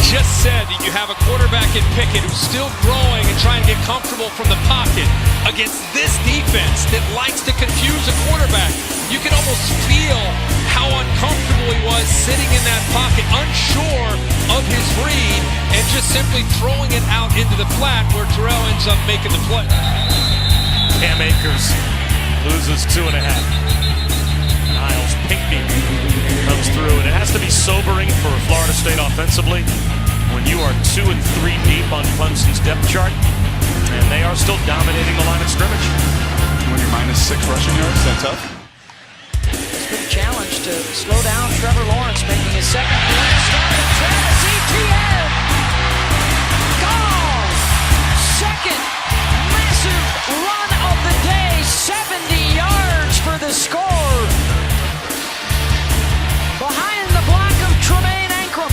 Just said that you have a quarterback in Pickett who's still growing and trying to get comfortable from the pocket against this defense that likes to confuse a quarterback. You can almost feel how uncomfortable he was sitting in that pocket, unsure of his read, and just simply throwing it out into the flat where Terrell ends up making the play. Cam Akers loses 2.5. Niles Pinckney comes through, and it has to be sobering for Florida State offensively when you are 2 and 3 deep on Clemson's depth chart, and they are still dominating the line of scrimmage. When you're -6 rushing yards, is that tough? It's been a challenge to slow down Trevor Lawrence, making his second career start at Travis Etienne. Gone! Second massive run of the day, 70 yards for the score. Behind the block of Tremaine Ankrum.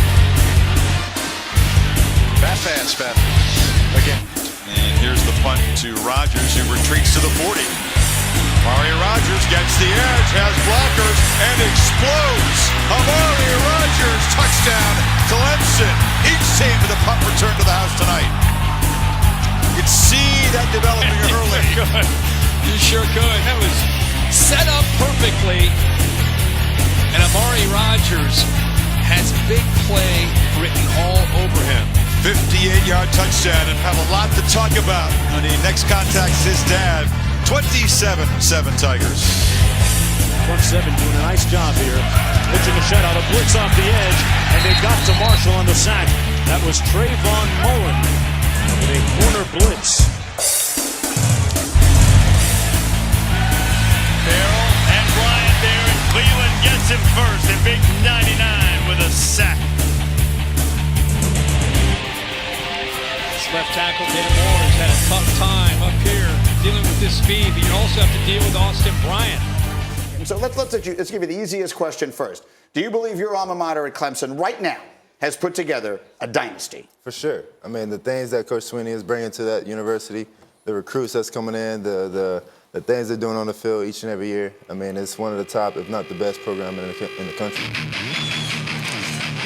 Fast. Again. And here's the punt to Rodgers, who retreats to the 40. Amari Rodgers gets the edge, has blockers, and explodes. Amari Rodgers, touchdown, Clemson. Each team with a punt return to the house tonight. You could see that developing early. You sure could. That was set up perfectly. And Amari Rodgers has big play written all over him. 58-yard touchdown, and have a lot to talk about when he next contacts his dad. 27-7 Tigers. Front 7 doing a nice job here. Pitching a shutout, a blitz off the edge, and they got to Marshall on the sack. That was Trayvon Mullen with a corner blitz. Farrell and Bryant there, and Cleveland gets him first. A big 99 with a sack. This left tackle, Dan Moore, has had a tough time up here dealing with this speed, but you also have to deal with Austin Bryant. So let's give you the easiest question first. Do you believe your alma mater at Clemson right now has put together a dynasty? For sure. I mean, the things that Coach Swinney is bringing to that university, the recruits that's coming in, the things they're doing on the field each and every year. I mean, it's one of the top, if not the best program in the country.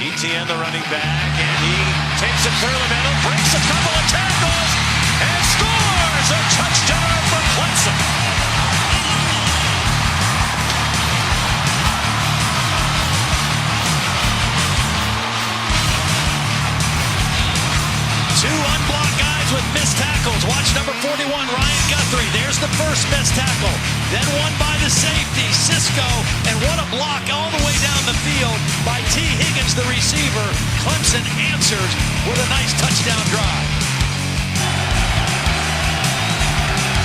Etienne, the running back, and he takes it through the middle, breaks a couple of tackles, and scores a touchdown for Clemson. Two unblocked guys with missed tackles. Watch number 41, Ryan Guthrie. There's the first missed tackle. Then one by the safety, Cisco. And what a block all the way down the field by T. Higgins, the receiver. Clemson answers with a nice touchdown drive.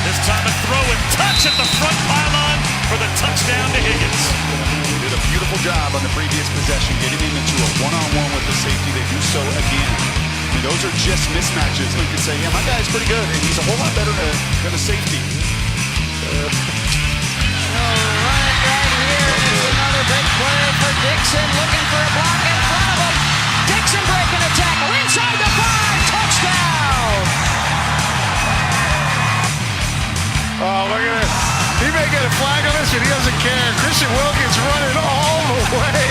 This time a throw and touch at the front pylon for the touchdown to Higgins. They did a beautiful job on the previous possession, getting him into a one-on-one with the safety. They do so again. mean, those are just mismatches. You can say, yeah, my guy's pretty good, and he's a whole lot better than a safety. Another big play for Dixon, looking for a block in front of him. Dixon breaking a tackle inside the 5, touchdown! Oh, look at it. He may get a flag on this, but he doesn't care. Christian Wilkins running all the way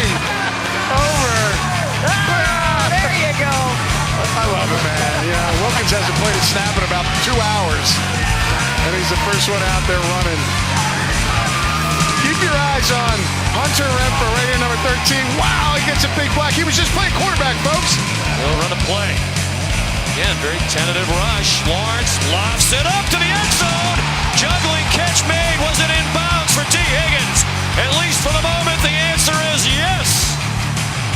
over. There you go. I love it, man. Yeah, Wilkins hasn't played a snap in about 2 hours, and he's the first one out there running. Keep your eyes on Hunter Renfrow, right here, number 13. Wow, he gets a big block. He was just playing quarterback, folks. He'll run a play. Again, very tentative rush. Lawrence lofts it up to the end zone. Juggling catch made. Was it in bounds for T. Higgins? At least for the moment, the answer is yes.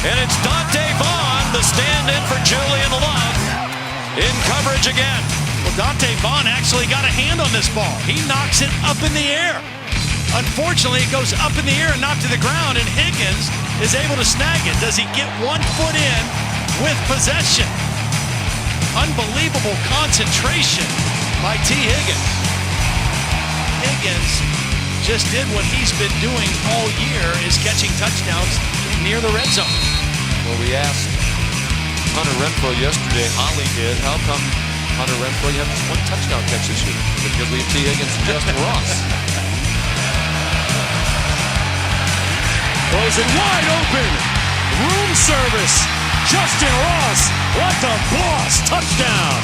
And it's Dante Vaughn, the stand-in for Julian Love, in coverage again. Well, Dante Vaughn actually got a hand on this ball. He knocks it up in the air. Unfortunately, it goes up in the air and not to the ground, and Higgins is able to snag it. Does he get 1 foot in with possession? Unbelievable concentration by T. Higgins. Higgins just did what he's been doing all year, is catching touchdowns near the red zone. Well, we asked Hunter Renfrow yesterday, Holly did, how come Hunter Renfrow, you have just 1 touchdown catch this year? Because we have T. Higgins and Justin Ross. Throws it wide open. Room service. Justin Ross, what the boss, touchdown.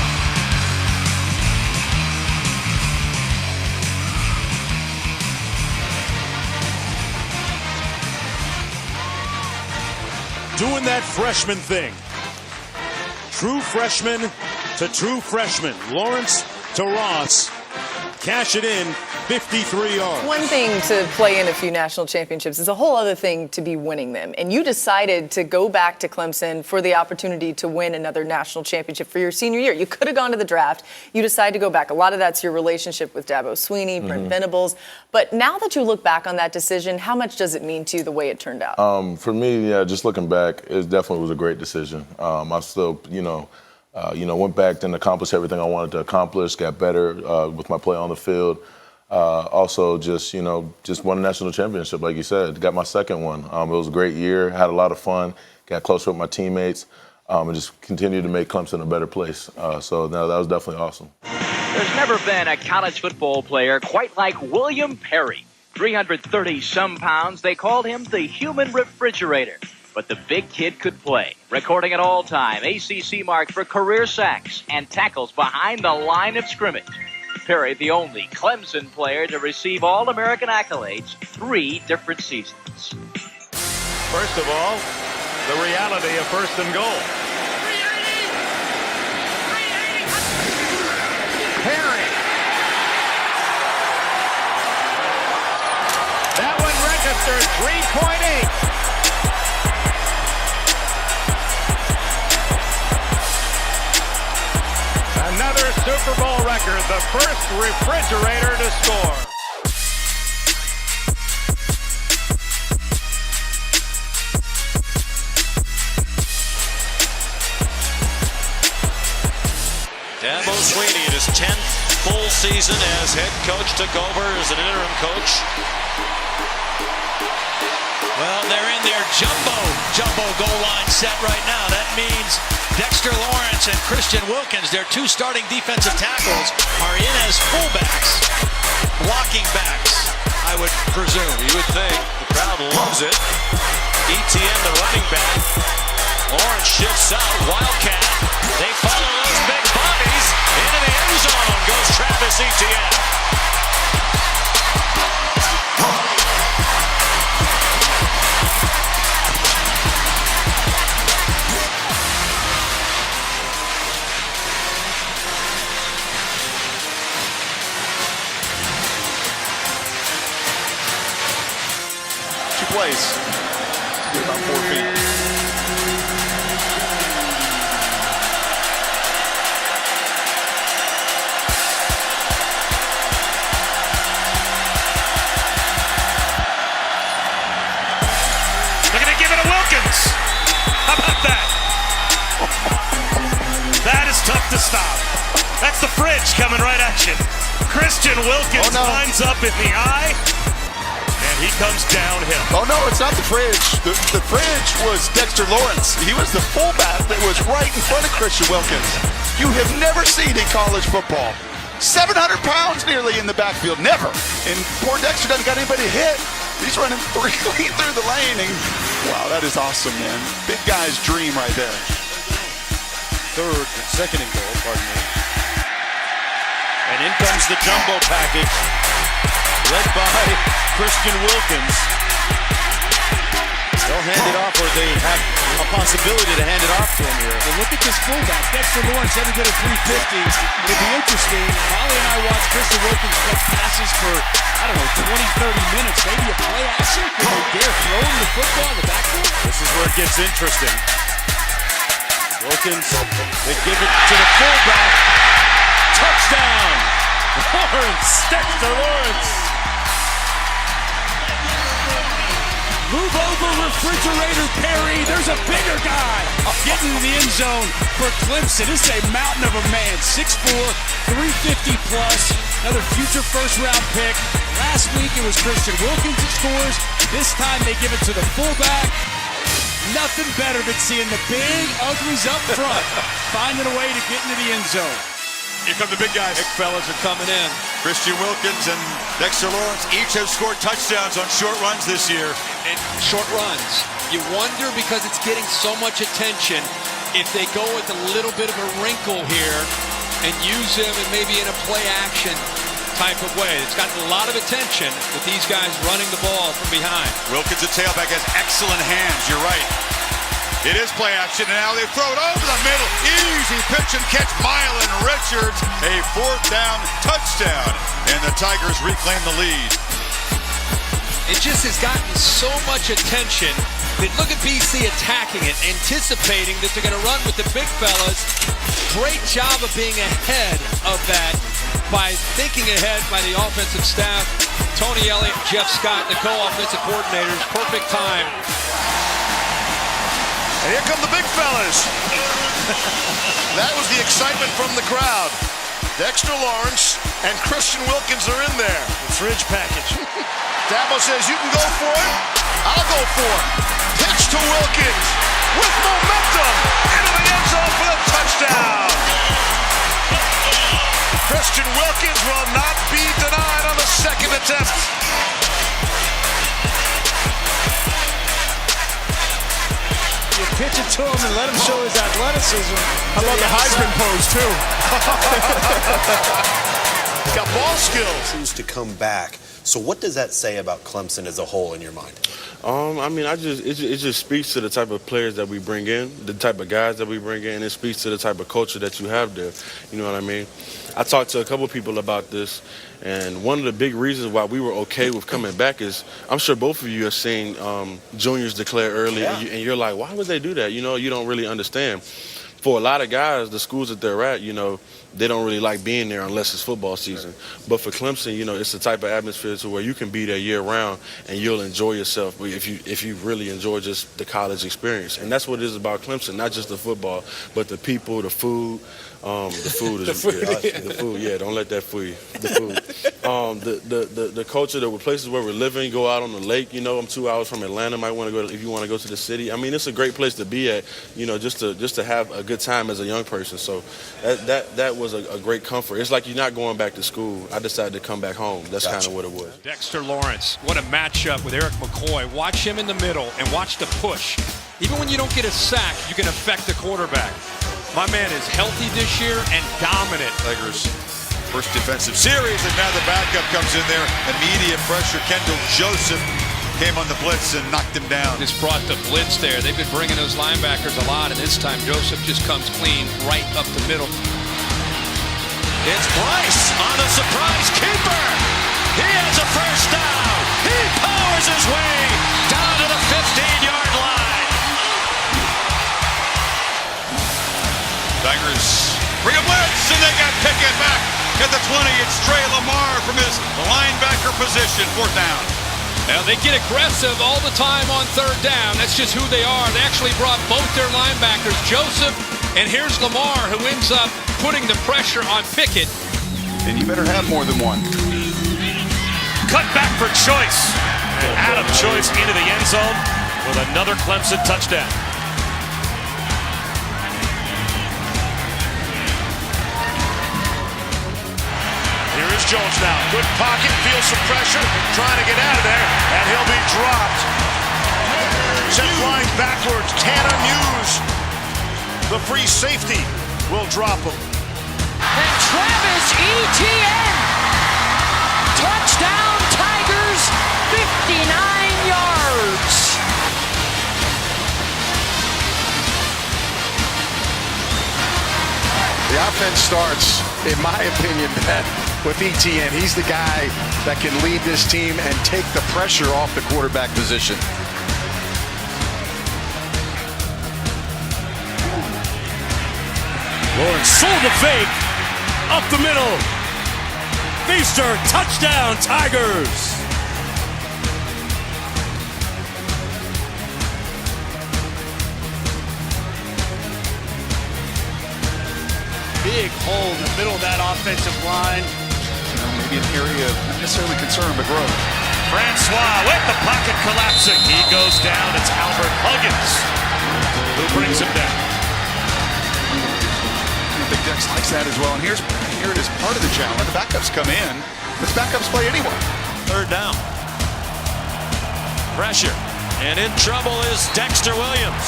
Doing that freshman thing. True freshman to true freshman. Lawrence to Ross. Cash it in, 53 yards. One thing to play in a few national championships is a whole other thing to be winning them. And you decided to go back to Clemson for the opportunity to win another national championship for your senior year. You could have gone to the draft. You decided to go back. A lot of that's your relationship with Dabo Swinney, Brent Venables. But now that you look back on that decision, how much does it mean to you the way it turned out? For me, yeah, just looking back, it definitely was a great decision. I still, went back and accomplished everything I wanted to accomplish, got better with my play on the field. Also, just won a national championship, like you said. Got my second one. It was a great year, had a lot of fun, got closer with my teammates, and just continued to make Clemson a better place. So that was definitely awesome. There's never been a college football player quite like William Perry. 330-some pounds, they called him the human refrigerator. But the big kid could play, recording an all-time ACC mark for career sacks and tackles behind the line of scrimmage. Perry, the only Clemson player to receive All-American accolades 3 different seasons. First of all, the reality of first and goal. Perry. That one registered 3.8. Another Super Bowl record, the first refrigerator to score. Dabo Swinney in his 10th full season as head coach, took over as an interim coach. Well, they're in their jumbo goal line set right now. That means Dexter Lawrence and Christian Wilkins, their 2 starting defensive tackles, are in as fullbacks, blocking backs, I would presume. You would think. The crowd loves it. ETN, the running back. Lawrence shifts out. Wildcat. They follow those big bodies. Into the end zone goes Travis Etienne. Plays. About 4 feet. They're going to give it to Wilkins. How about that? stop. That's the fridge coming right at you. Christian Wilkins lines up in the eye, and he comes downhill. Oh, no, it's not the fridge. The fridge was Dexter Lawrence. He was the fullback that was right in front of Christian Wilkins. You have never seen in college football 700 pounds nearly in the backfield. Never. And poor Dexter doesn't got anybody to hit. He's running clean through the lane. And, wow, that is awesome, man. Big guy's dream right there. Second and goal, pardon me. And in comes the jumbo package, led by Christian Wilkins. They'll hand it off, or they have a possibility to hand it off to him here. And look at this fullback, Dexter Lawrence, every bit of 350. It'll be interesting. Molly and I watched Christian Wilkins catch passes for, 20, 30 minutes, maybe a play action. Can they dare throw him the football in the backfield? This is where it gets interesting. Wilkins, they give it to the fullback. Touchdown! Lawrence, Dexter Lawrence. Move over, refrigerator Perry. There's a bigger guy getting in the end zone for Clemson. This is a mountain of a man. 6'4", 350 plus. Another future first-round pick. Last week it was Christian Wilkins that scores. This time they give it to the fullback. Nothing better than seeing the big uglies up front finding a way to get into the end zone. Here come the big guys. Big fellas are coming in. Christian Wilkins and Dexter Lawrence each have scored touchdowns on short runs this year. And short runs, you wonder, because it's getting so much attention, if they go with a little bit of a wrinkle here and use them and maybe in a play action type of way. It's gotten a lot of attention with these guys running the ball from behind. Wilkins, the tailback, has excellent hands. You're right. It is play action, and now they throw it over the middle. Easy pitch and catch. Mylan Richards, a 4th down touchdown, and the Tigers reclaim the lead. It just has gotten so much attention that look at BC attacking it, anticipating that they're going to run with the big fellas. Great job of being ahead of that by thinking ahead by the offensive staff. Tony Elliott, Jeff Scott, the co-offensive coordinators. Perfect time. And here come the big fellas. That was the excitement from the crowd. Dexter Lawrence and Christian Wilkins are in there. The fridge package. Dabo says, you can go for it. I'll go for it. Pitch to Wilkins with momentum into the end zone for the touchdown. Christian Wilkins will not be denied on the second attempt. You pitch it to him and let him show his athleticism. I love the Heisman pose, too. Got ball skills. Seems to come back. So what does that say about Clemson as a whole in your mind? It just speaks to the type of players that we bring in, the type of guys that we bring in. It speaks to the type of culture that you have there. You know what I mean? I talked to a couple people about this, and one of the big reasons why we were okay with coming back is, I'm sure both of you have seen juniors declare early, and you're like, why would they do that? You know, you don't really understand. For a lot of guys, the schools that they're at, they don't really like being there unless it's football season. But for Clemson, it's the type of atmosphere to where you can be there year round and you'll enjoy yourself if you really enjoy just the college experience. And that's what it is about Clemson, not just the football, but the people, the food. The food is the food. Yeah, don't let that fool you. The food. The culture, the places where we're living. Go out on the lake. I'm 2 hours from Atlanta. Might want to go if you want to go to the city. I mean, it's a great place to be at. Just to have a good time as a young person. So that was a great comfort. It's like you're not going back to school. I decided to come back home. That's kind of what it was. Dexter Lawrence, what a matchup with Eric McCoy. Watch him in the middle and watch the push. Even when you don't get a sack, you can affect the quarterback. My man is healthy this year and dominant. Tigers' first defensive series, and now the backup comes in there. Immediate pressure. Kendall Joseph came on the blitz and knocked him down. Just brought the blitz there. They've been bringing those linebackers a lot, and this time Joseph just comes clean right up the middle. It's Bryce on the surprise keeper. He has a first down. He powers his way down to the 15-yard line. Tigers bring a blitz, and they got Pickett back at the 20. It's Trey Lamar from his linebacker position, 4th down. Now they get aggressive all the time on 3rd down. That's just who they are. They actually brought both their linebackers, Joseph, and here's Lamar, who ends up putting the pressure on Pickett. And you better have more than one. Cut back for Choice. And Adam Choice into the end zone with another Clemson touchdown. Here is Jones now. Good pocket, feels some pressure, trying to get out of there, and he'll be dropped. Sent flying backwards. Tanner Muse, the free safety, will drop him. And Travis Etienne. Touchdown Tigers, 59 yards. The offense starts, in my opinion, with Etienne. He's the guy that can lead this team and take the pressure off the quarterback position. Lawrence sold the fake. Up the middle. Feaster, touchdown, Tigers. Big hole in the middle of that offensive line. Maybe an area of not necessarily concern, but growth. Francois with the pocket collapsing. He goes down. It's Albert Huggins who brings him down. I think Dex likes that as well. And here it is part of the challenge. The backups come in, but the backups play anyway. Third down. Pressure. And in trouble is Dexter Williams.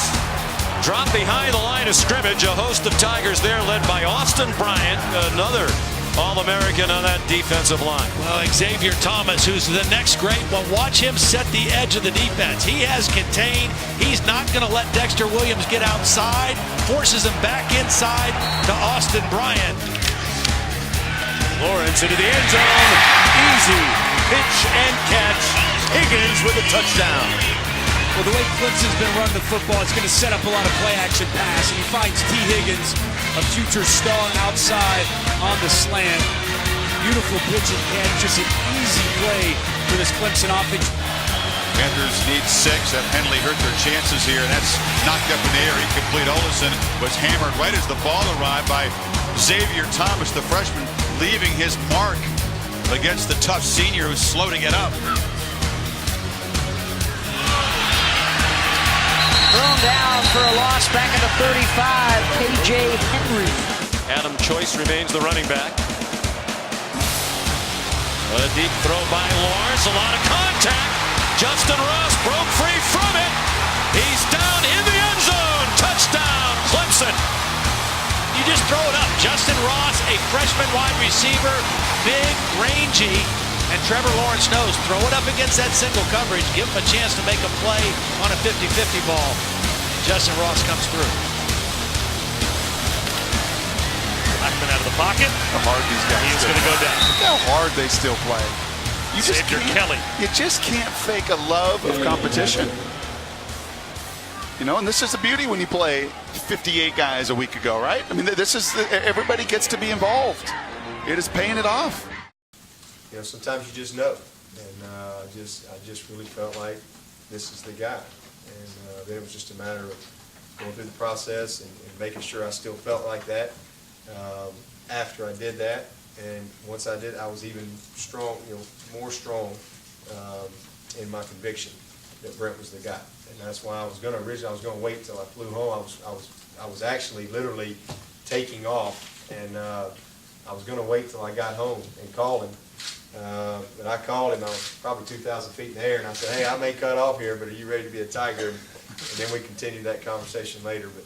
Drop behind the line of scrimmage. A host of Tigers there led by Austin Bryant, another All-American on that defensive line. Well, Xavier Thomas, who's the next great, but watch him set the edge of the defense. He has contained. He's not going to let Dexter Williams get outside. Forces him back inside to Austin Bryant. Lawrence into the end zone. Easy pitch and catch. Higgins with a touchdown. Well, the way Clemson's been running the football, it's going to set up a lot of play-action pass, and he finds T. Higgins, a future star outside on the slant. Beautiful pitch and catch, just an easy play for this Clemson offense. Panthers need 6. That penalty hurt their chances here, and that's knocked up in the air. Incomplete. Olsen was hammered right as the ball arrived by Xavier Thomas, the freshman, leaving his mark against the tough senior who's slow to get up. Thrown down for a loss back at the 35, K.J. Henry. Adam Choice remains the running back. A deep throw by Lawrence, a lot of contact. Justin Ross broke free from it. He's down in the end zone. Touchdown, Clemson. You just throw it up. Justin Ross, a freshman wide receiver, big, rangy. And Trevor Lawrence knows, throw it up against that single coverage, give him a chance to make a play on a 50-50 ball. Justin Ross comes through. Blackman out of the pocket. How hard these guys He's going to go down. Look how hard they still play. You just Kelly. You just can't fake a love of competition. You know, and this is the beauty when you play 58 guys a week ago, right? I mean, this is everybody gets to be involved. It is paying it off. You know, sometimes you just know, and I just really felt like this is the guy, and then it was just a matter of going through the process and making sure I still felt like that. After I did that, and once I did, I was even more strong in my conviction that Brent was the guy, and that's why I was going to wait until I flew home. I was actually literally taking off, and I was going to wait till I got home and call him. But I called him. I was probably 2,000 feet in the air, and I said, "Hey, I may cut off here, but are you ready to be a Tiger?" And then we continued that conversation later. But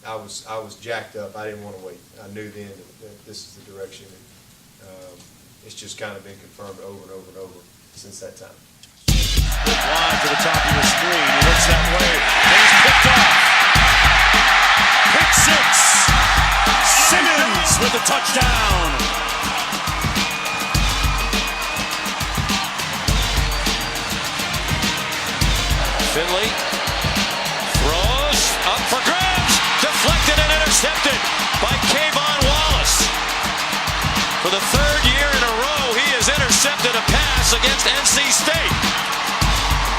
I was jacked up. I didn't want to wait. I knew then that this is the direction. And it's just kind of been confirmed over and over and over since that time. Line to the top of your screen. He looks that way. And he's picked off. Pick 6. Simmons with the touchdown. Finley throws up for grabs, deflected and intercepted by Kayvon Wallace. For the 3rd year in a row, he has intercepted a pass against NC State.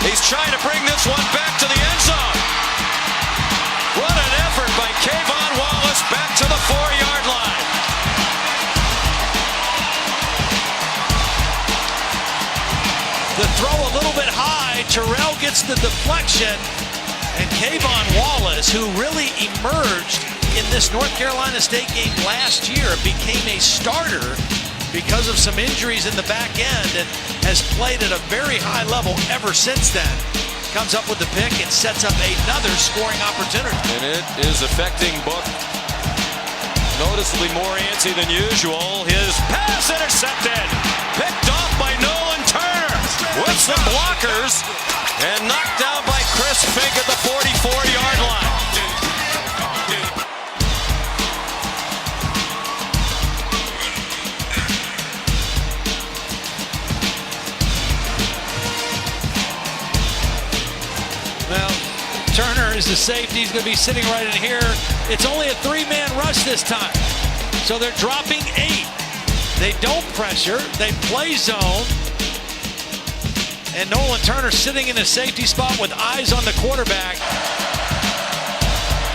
He's trying to bring this one back to the end zone. What an effort by Kayvon Wallace back to the 4-yard Terrell gets the deflection, and Kayvon Wallace, who really emerged in this North Carolina State game last year, became a starter because of some injuries in the back end and has played at a very high level ever since then. Comes up with the pick and sets up another scoring opportunity. And it is affecting Book noticeably more antsy than usual. His pass intercepted. Picked off by Nolan Turner with some blockers and knocked down by Chris Fink at the 44-yard line. Now, Turner is the safety. He's going to be sitting right in here. It's only a three-man rush this time. So they're dropping 8. They don't pressure. They play zone. And Nolan Turner sitting in a safety spot with eyes on the quarterback.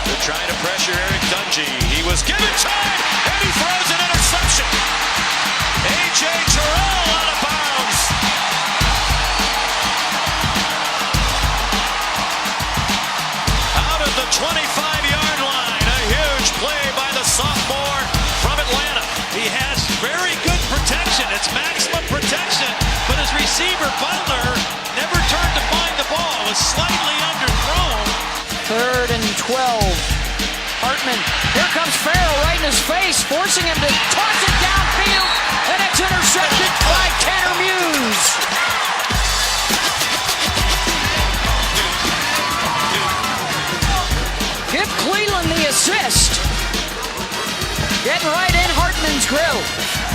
They're trying to pressure Eric Dungy. He was given time, and he throws an interception. A.J. Terrell out of bounds. Out at the 25-yard line. A huge play by the sophomore from Atlanta. He has very good protection. It's maximum protection. But his receiver, Butler, never turned to find the ball. It was slightly underthrown. 3rd and 12. Hartman, here comes Farrell right in his face, forcing him to toss it downfield, and it's intercepted by Tanner Muse. Give Cleveland the assist. Getting right in Hartman's grill.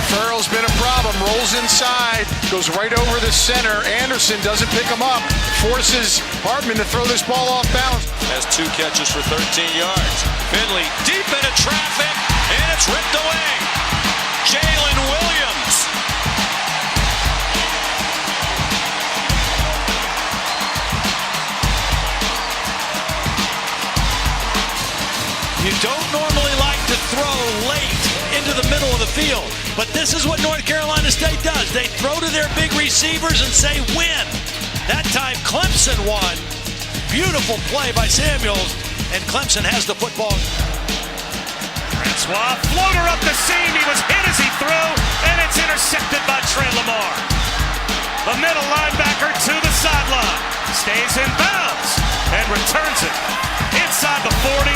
Farrell's been a problem. Rolls inside, goes right over the center. Anderson doesn't pick him up, forces Hartman to throw this ball off bounds. Has 2 catches for 13 yards. Finley deep into traffic, and it's ripped away. Jalen Williams. You don't normally like to throw late into the middle of the field, but this is what North Carolina State does. They throw to their big receivers and say, win. That time Clemson won. Beautiful play by Samuels, and Clemson has the football. Francois, floater up the seam. He was hit as he threw, and it's intercepted by Trey Lamar. The middle linebacker to the sideline. Stays in bounds and returns it inside the 40.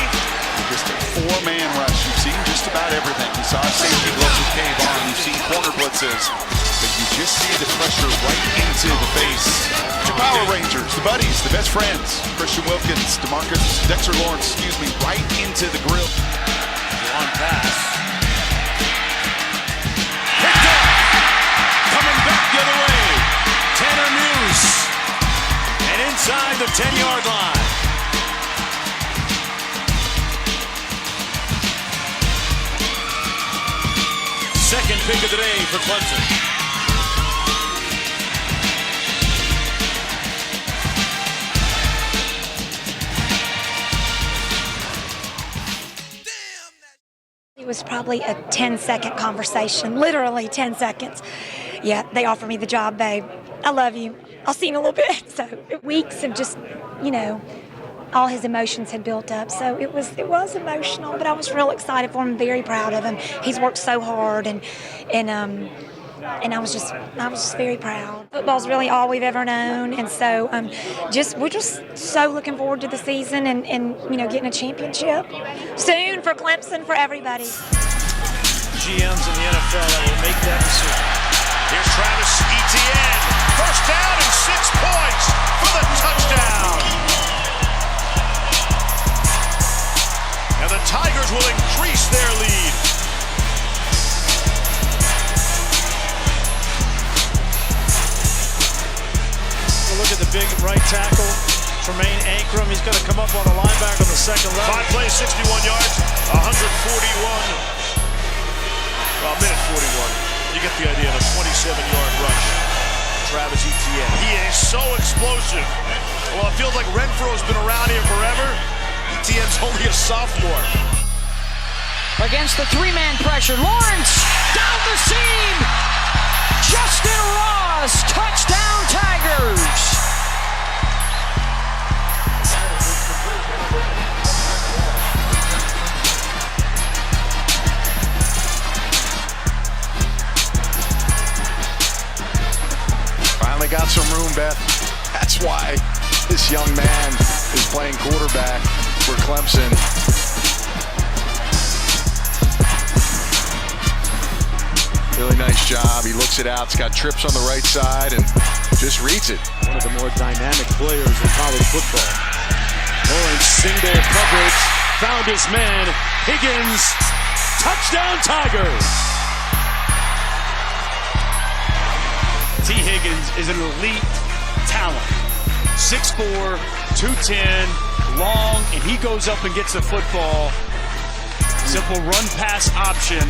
Just a 4-man rush. You've seen just about everything. You saw safety blitz with Kayvon. You've seen corner blitzes. But you just see the pressure right into the face. Two Power Rangers, the buddies, the best friends. Christian Wilkins, Dexter Lawrence, right into the grill. Long pass. Picked up. Coming back the other way. Tanner Muse. And inside the 10-yard line. Second pick of the day for Clemson. It was probably a 10-second conversation, literally 10 seconds. Yeah, they offered me the job, babe. I love you. I'll see you in a little bit. So weeks of just, all his emotions had built up. So it was emotional, but I was real excited for him, very proud of him. He's worked so hard, and I was just very proud. Football's really all we've ever known, and so we're just so looking forward to the season and getting a championship soon for Clemson, for everybody. GMs in the NFL that will make that decision. Here's Travis Etienne. First down and 6 points for the touchdown. And the Tigers will increase their lead. Look at the big right tackle, Tremaine Ankrum. He's going to come up on the linebacker on the second level. 5 plays, 61 yards, 141. Well, minute 41. You get the idea of a 27-yard rush. Travis Etienne. He is so explosive. Well, it feels like Renfro's been around here forever. Etienne's only a sophomore. Against the 3-man pressure, Lawrence down the seam. Justin Ross, touchdown Tigers. got some room, Beth. That's why this young man is playing quarterback for Clemson. Really nice job. He looks it out. It's got trips on the right side and just reads it. One of the more dynamic players in college football. Lawrence single coverage, found his man. Higgins, touchdown Tigers. T. Higgins is an elite talent. 6'4", 210, long, and he goes up and gets the football. Simple run-pass option.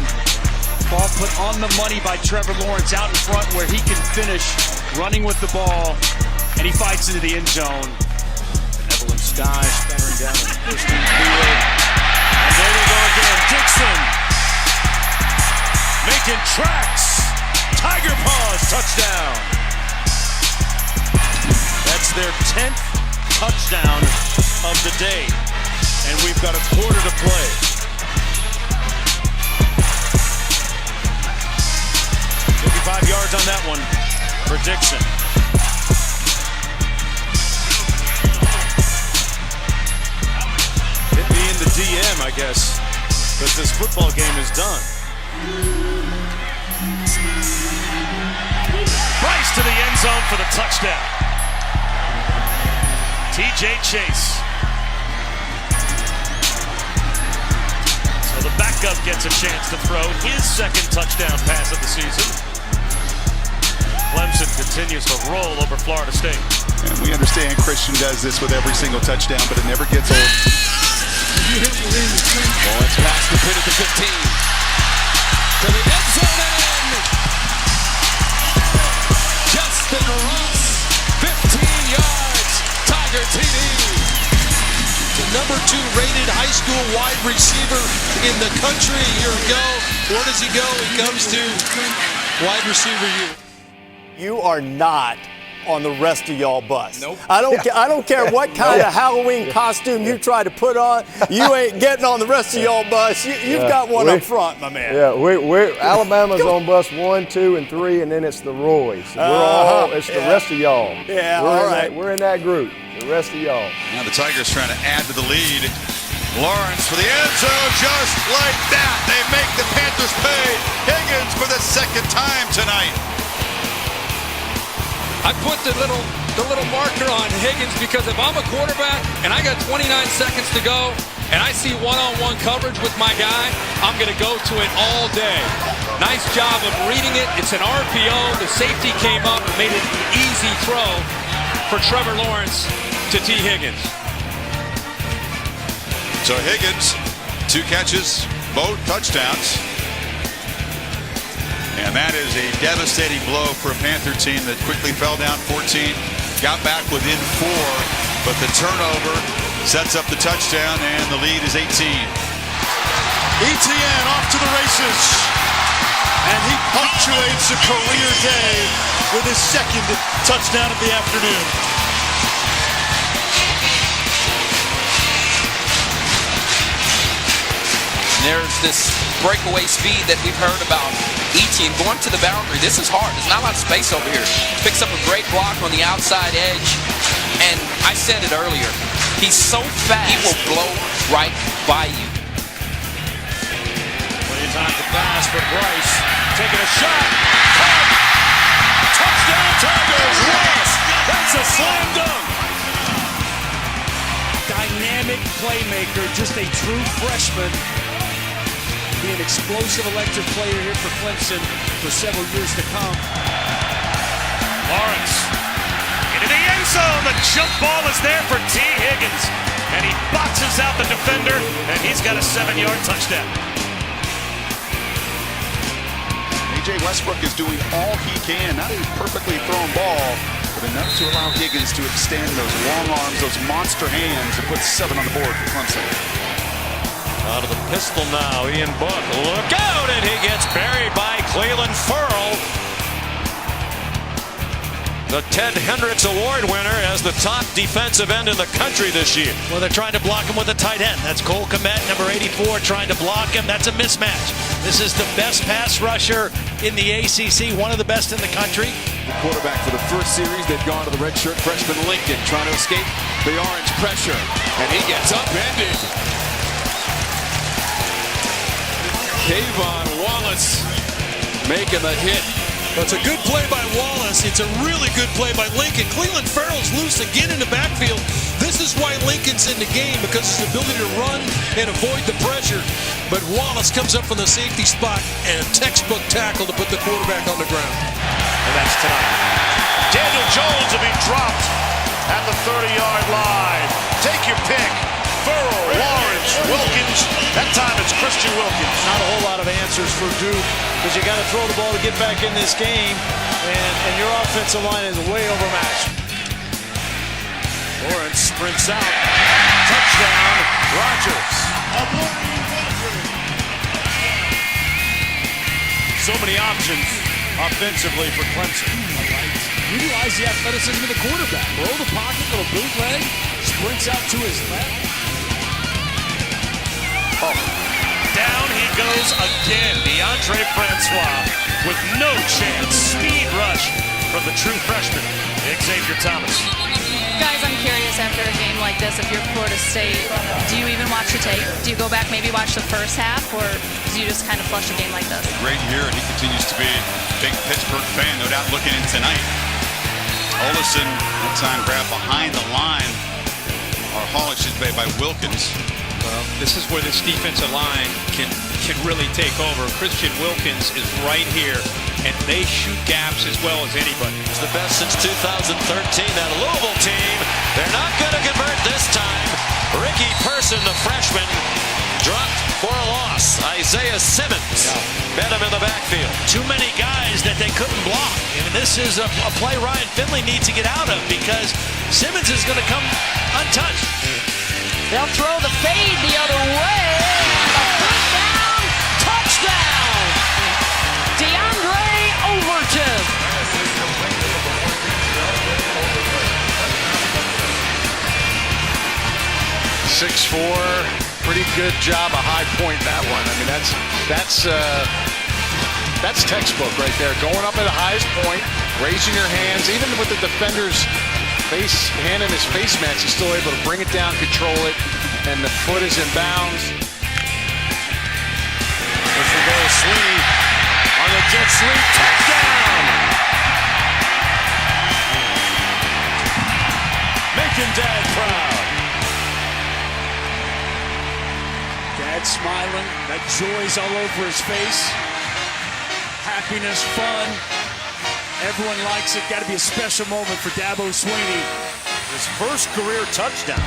Ball put on the money by Trevor Lawrence out in front where he can finish running with the ball, and he fights into the end zone. Benevolent Sky staring down on the first field. And there they go again. Dixon making tracks. Tiger Paws touchdown. That's their 10th touchdown of the day. And we've got a quarter to play. $55 yards on that one for Dixon. Hit me in the DM, I guess, because this football game is done. Bryce to the end zone for the touchdown. TJ Chase. So the backup gets a chance to throw his second touchdown pass of the season. Clemson continues to roll over Florida State. And we understand Christian does this with every single touchdown, but it never gets old. Lawrence past the pit at the 15. To the end zone and in. Justin Ross, 15 yards. Tiger TD. The number 2 rated high school wide receiver in the country a year ago. Where does he go? He comes to wide receiver year. You are not on the rest of y'all bus. Nope. I don't care what kind of Halloween costume you try to put on. You ain't getting on the rest of y'all bus. You've got one up front, my man. Yeah, we're Alabama's on bus 1, 2, and 3, and then it's the Roys. It's the rest of y'all. Yeah, all right. We're in that group. The rest of y'all. Now the Tigers trying to add to the lead. Lawrence for the end zone, just like that. They make the Panthers pay. Higgins for the second time tonight. I put the little marker on Higgins because if I'm a quarterback and I got 29 seconds to go and I see one-on-one coverage with my guy, I'm going to go to it all day. Nice job of reading it. It's an RPO. The safety came up and made it an easy throw for Trevor Lawrence to T. Higgins. So Higgins, 2 catches, both touchdowns. And that is a devastating blow for a Panther team that quickly fell down 14, got back within 4, but the turnover sets up the touchdown, and the lead is 18. ETN off to the races, and he punctuates a career day with his second touchdown of the afternoon. There's this breakaway speed that we've heard about. ETN going to the boundary. This is hard. There's not a lot of space over here. Picks up a great block on the outside edge. And I said it earlier. He's so fast. He will blow right by you. Plenty of time to pass for Bryce. Taking a shot. Touchdown Tigers. Yes. That's a slam dunk. Dynamic playmaker. Just a true freshman. Be an explosive electric player here for Clemson for several years to come. Lawrence into the end zone. The jump ball is there for T. Higgins. And he boxes out the defender, and he's got a 7-yard touchdown. A.J. Westbrook is doing all he can. Not a perfectly thrown ball, but enough to allow Higgins to extend those long arms, those monster hands, and put 7 on the board for Clemson. Out of the pistol now, Ian Book. Look out, and he gets buried by Cleveland Furl. The Ted Hendricks Award winner as the top defensive end in the country this year. Well, they're trying to block him with a tight end. That's Cole Kmet, number 84, trying to block him. That's a mismatch. This is the best pass rusher in the ACC, one of the best in the country. The quarterback for the first series, they've gone to the redshirt freshman Lincoln, trying to escape the orange pressure. And he gets upended. Kayvon Wallace making the hit. It's a good play by Wallace. It's a really good play by Lincoln. Cleveland Farrell's loose again in the backfield. This is why Lincoln's in the game, because his ability to run and avoid the pressure. But Wallace comes up from the safety spot and a textbook tackle to put the quarterback on the ground. And that's tonight. Daniel Jones will be dropped at the 30-yard line. Take your pick. Burrow, Lawrence, Wilkins. That time it's Christian Wilkins. Not a whole lot of answers for Duke, because you got to throw the ball to get back in this game, and your offensive line is way overmatched. Lawrence sprints out. Touchdown, Rodgers. So many options offensively for Clemson. Utilize the athleticism of the quarterback. Roll the pocket, little bootleg, sprints out to his left. Down he goes again. DeAndre Francois with no chance. Speed rush from the true freshman, Xavier Thomas. Guys, I'm curious after a game like this, if you're Florida State, do you even watch the tape? Do you go back, maybe watch the first half, or do you just kind of flush a game like this? Great year, and he continues to be a big Pittsburgh fan, no doubt looking in tonight. Olison, that time grabbed behind the line. Our haulage is made by Wilkins. Well, this is where this defensive line can really take over. Christian Wilkins is right here, and they shoot gaps as well as anybody. It's the best since 2013. That Louisville team, they're not going to convert this time. Ricky Person, the freshman, dropped for a loss. Isaiah Simmons met him in the backfield. Too many guys that they couldn't block. I mean, this is a play Ryan Finley needs to get out of, because Simmons is going to come untouched. They'll throw the fade the other way. A first down, touchdown. DeAndre Overton. 6'4", pretty good job, a high point that one. I mean, that's textbook right there. Going up at the highest point, raising your hands, even with the defender's hand in his face mask, he's still able to bring it down, control it, and the foot is in bounds. This will go Swinney on the jet sweep, touchdown! Making Dad proud. Dad smiling, that joy's all over his face. Happiness, fun. Everyone likes it. Got to be a special moment for Dabo Swinney. His first career touchdown.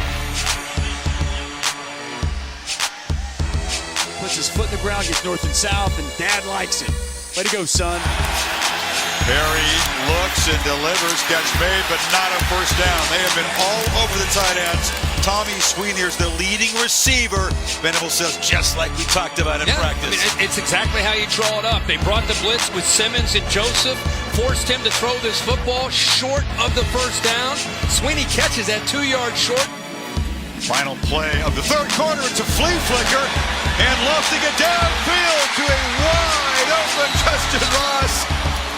Puts his foot in the ground, gets north and south, and Dad likes it. Way to go, son. Perry looks and delivers, catch made, but not a first down. They have been all over the tight ends. Tommy Swinney is the leading receiver. Venable says, just like we talked about in practice. I mean, it's exactly how you draw it up. They brought the blitz with Simmons and Joseph, forced him to throw this football short of the first down. Swinney catches that 2-yard short. Final play of the third quarter. It's a flea flicker, and lofting it downfield to a wide open Justin Ross,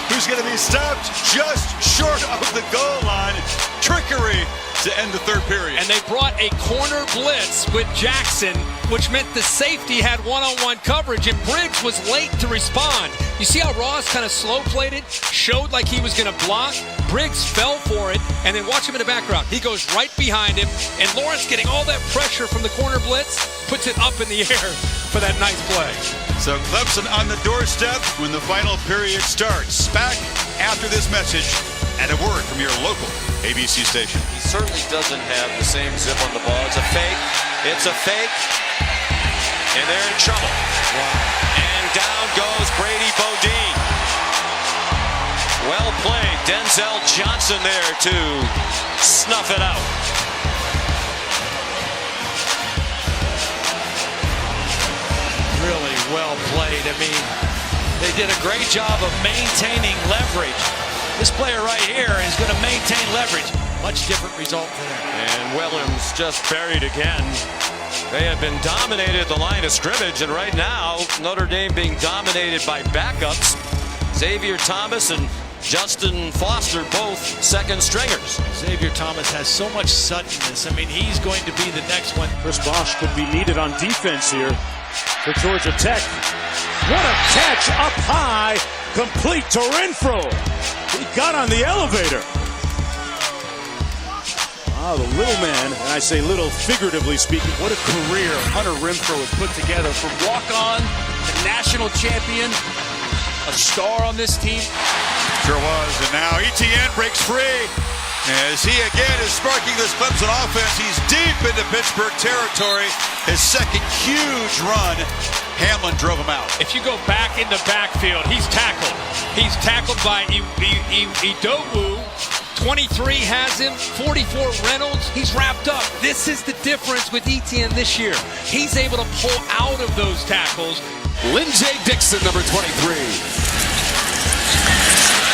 who's going to be stopped just short of the goal line. Trickery to end the third period. And they brought a corner blitz with Jackson, which meant the safety had one-on-one coverage, and Briggs was late to respond. You see how Ross kind of slow-played it, showed like he was going to block? Briggs fell for it, and then watch him in the background. He goes right behind him, and Lawrence, getting all that pressure from the corner blitz, puts it up in the air for that nice play. So Clemson on the doorstep when the final period starts. Back after this message and a word from your local ABC station. He certainly doesn't have the same zip on the ball. It's a fake. It's a fake. And they're in trouble. Wow. And down goes Brady Bodine. Well played. Denzel Johnson there to snuff it out. Really well played. I mean, they did a great job of maintaining leverage. This player right here is going to maintain leverage. Much different result for them. And Williams just buried again. They have been dominated at the line of scrimmage, and right now, Notre Dame being dominated by backups. Xavier Thomas and Justin Foster, both second stringers. Xavier Thomas has so much suddenness. I mean, he's going to be the next one. Chris Bosch could be needed on defense here for Georgia Tech. What a catch up high, complete to Renfro. He got on the elevator. Ah, the little man, and I say little figuratively speaking. What a career Hunter Renfro has put together, from walk-on to national champion, a star on this team. Sure was, and now Etienne breaks free as he again is sparking this Clemson offense. He's deep into Pittsburgh territory. His second huge run. Hamlin drove him out. If you go back in the backfield, he's tackled. He's tackled by Idowu. 23 has him, 44 Reynolds. He's wrapped up. This is the difference with Etienne this year. He's able to pull out of those tackles. Lynn-J Dixon, number 23.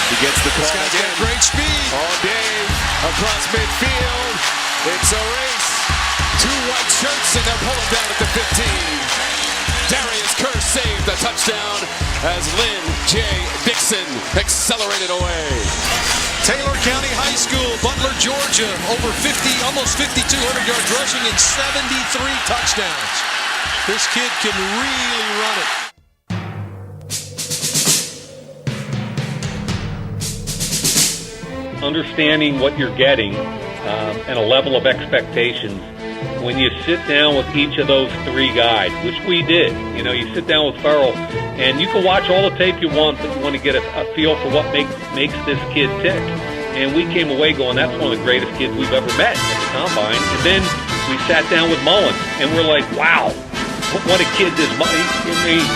He gets the call again. Great speed all day across midfield. It's a race. 2 white shirts, and they'll pull him down at the 15. Darius Kerr saved the touchdown as Lynn-J Dixon accelerated away. Taylor County High School, Butler, Georgia, over 50, almost 5,200 yards rushing and 73 touchdowns. This kid can really run it. Understanding what you're getting and a level of expectations. When you sit down with each of those 3 guys, which we did, you sit down with Farrell, and you can watch all the tape you want, but you want to get a feel for what makes this kid tick. And we came away going, that's one of the greatest kids we've ever met at the Combine. And then we sat down with Mullen, and we're like, wow, what a kid this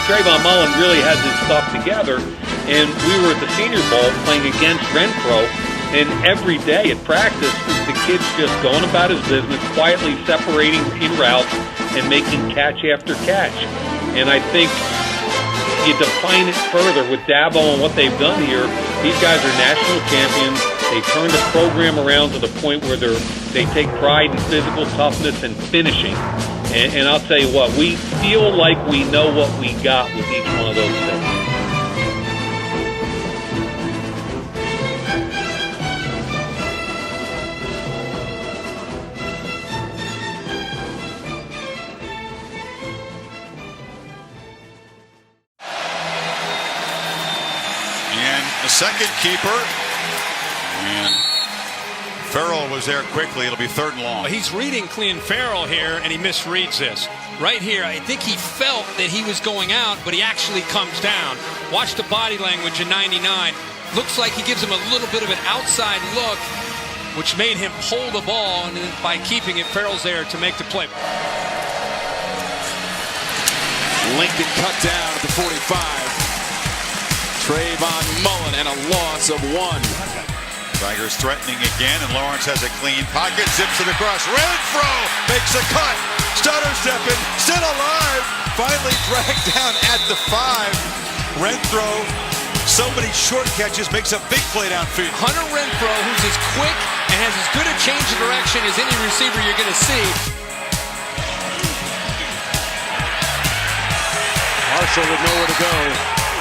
Trayvon Mullen really has his stuff together. And we were at the Senior Bowl playing against Renfro, and every day at practice, the kid's just going about his business, quietly separating in routes and making catch after catch. And I think you define it further with Dabo and what they've done here. These guys are national champions. They turned the program around to the point where they take pride in physical toughness and finishing. And I'll tell you what, we feel like we know what we got with each one of those things. The second keeper, and Farrell was there quickly. It'll be 3rd and long. He's reading Clean Farrell here, and he misreads this. Right here, I think he felt that he was going out, but he actually comes down. Watch the body language in 99. Looks like he gives him a little bit of an outside look, which made him pull the ball, and by keeping it, Farrell's there to make the play. Lincoln cut down at the 45. Trayvon Mullen and a loss of 1. Tigers threatening again, and Lawrence has a clean pocket, zips it across. Renfro makes a cut. Stutter stepping, still alive. Finally dragged down at the 5. Renfro, so many short catches, makes a big play downfield. Hunter Renfro, who's as quick and has as good a change of direction as any receiver you're going to see. Marshall would know where to go.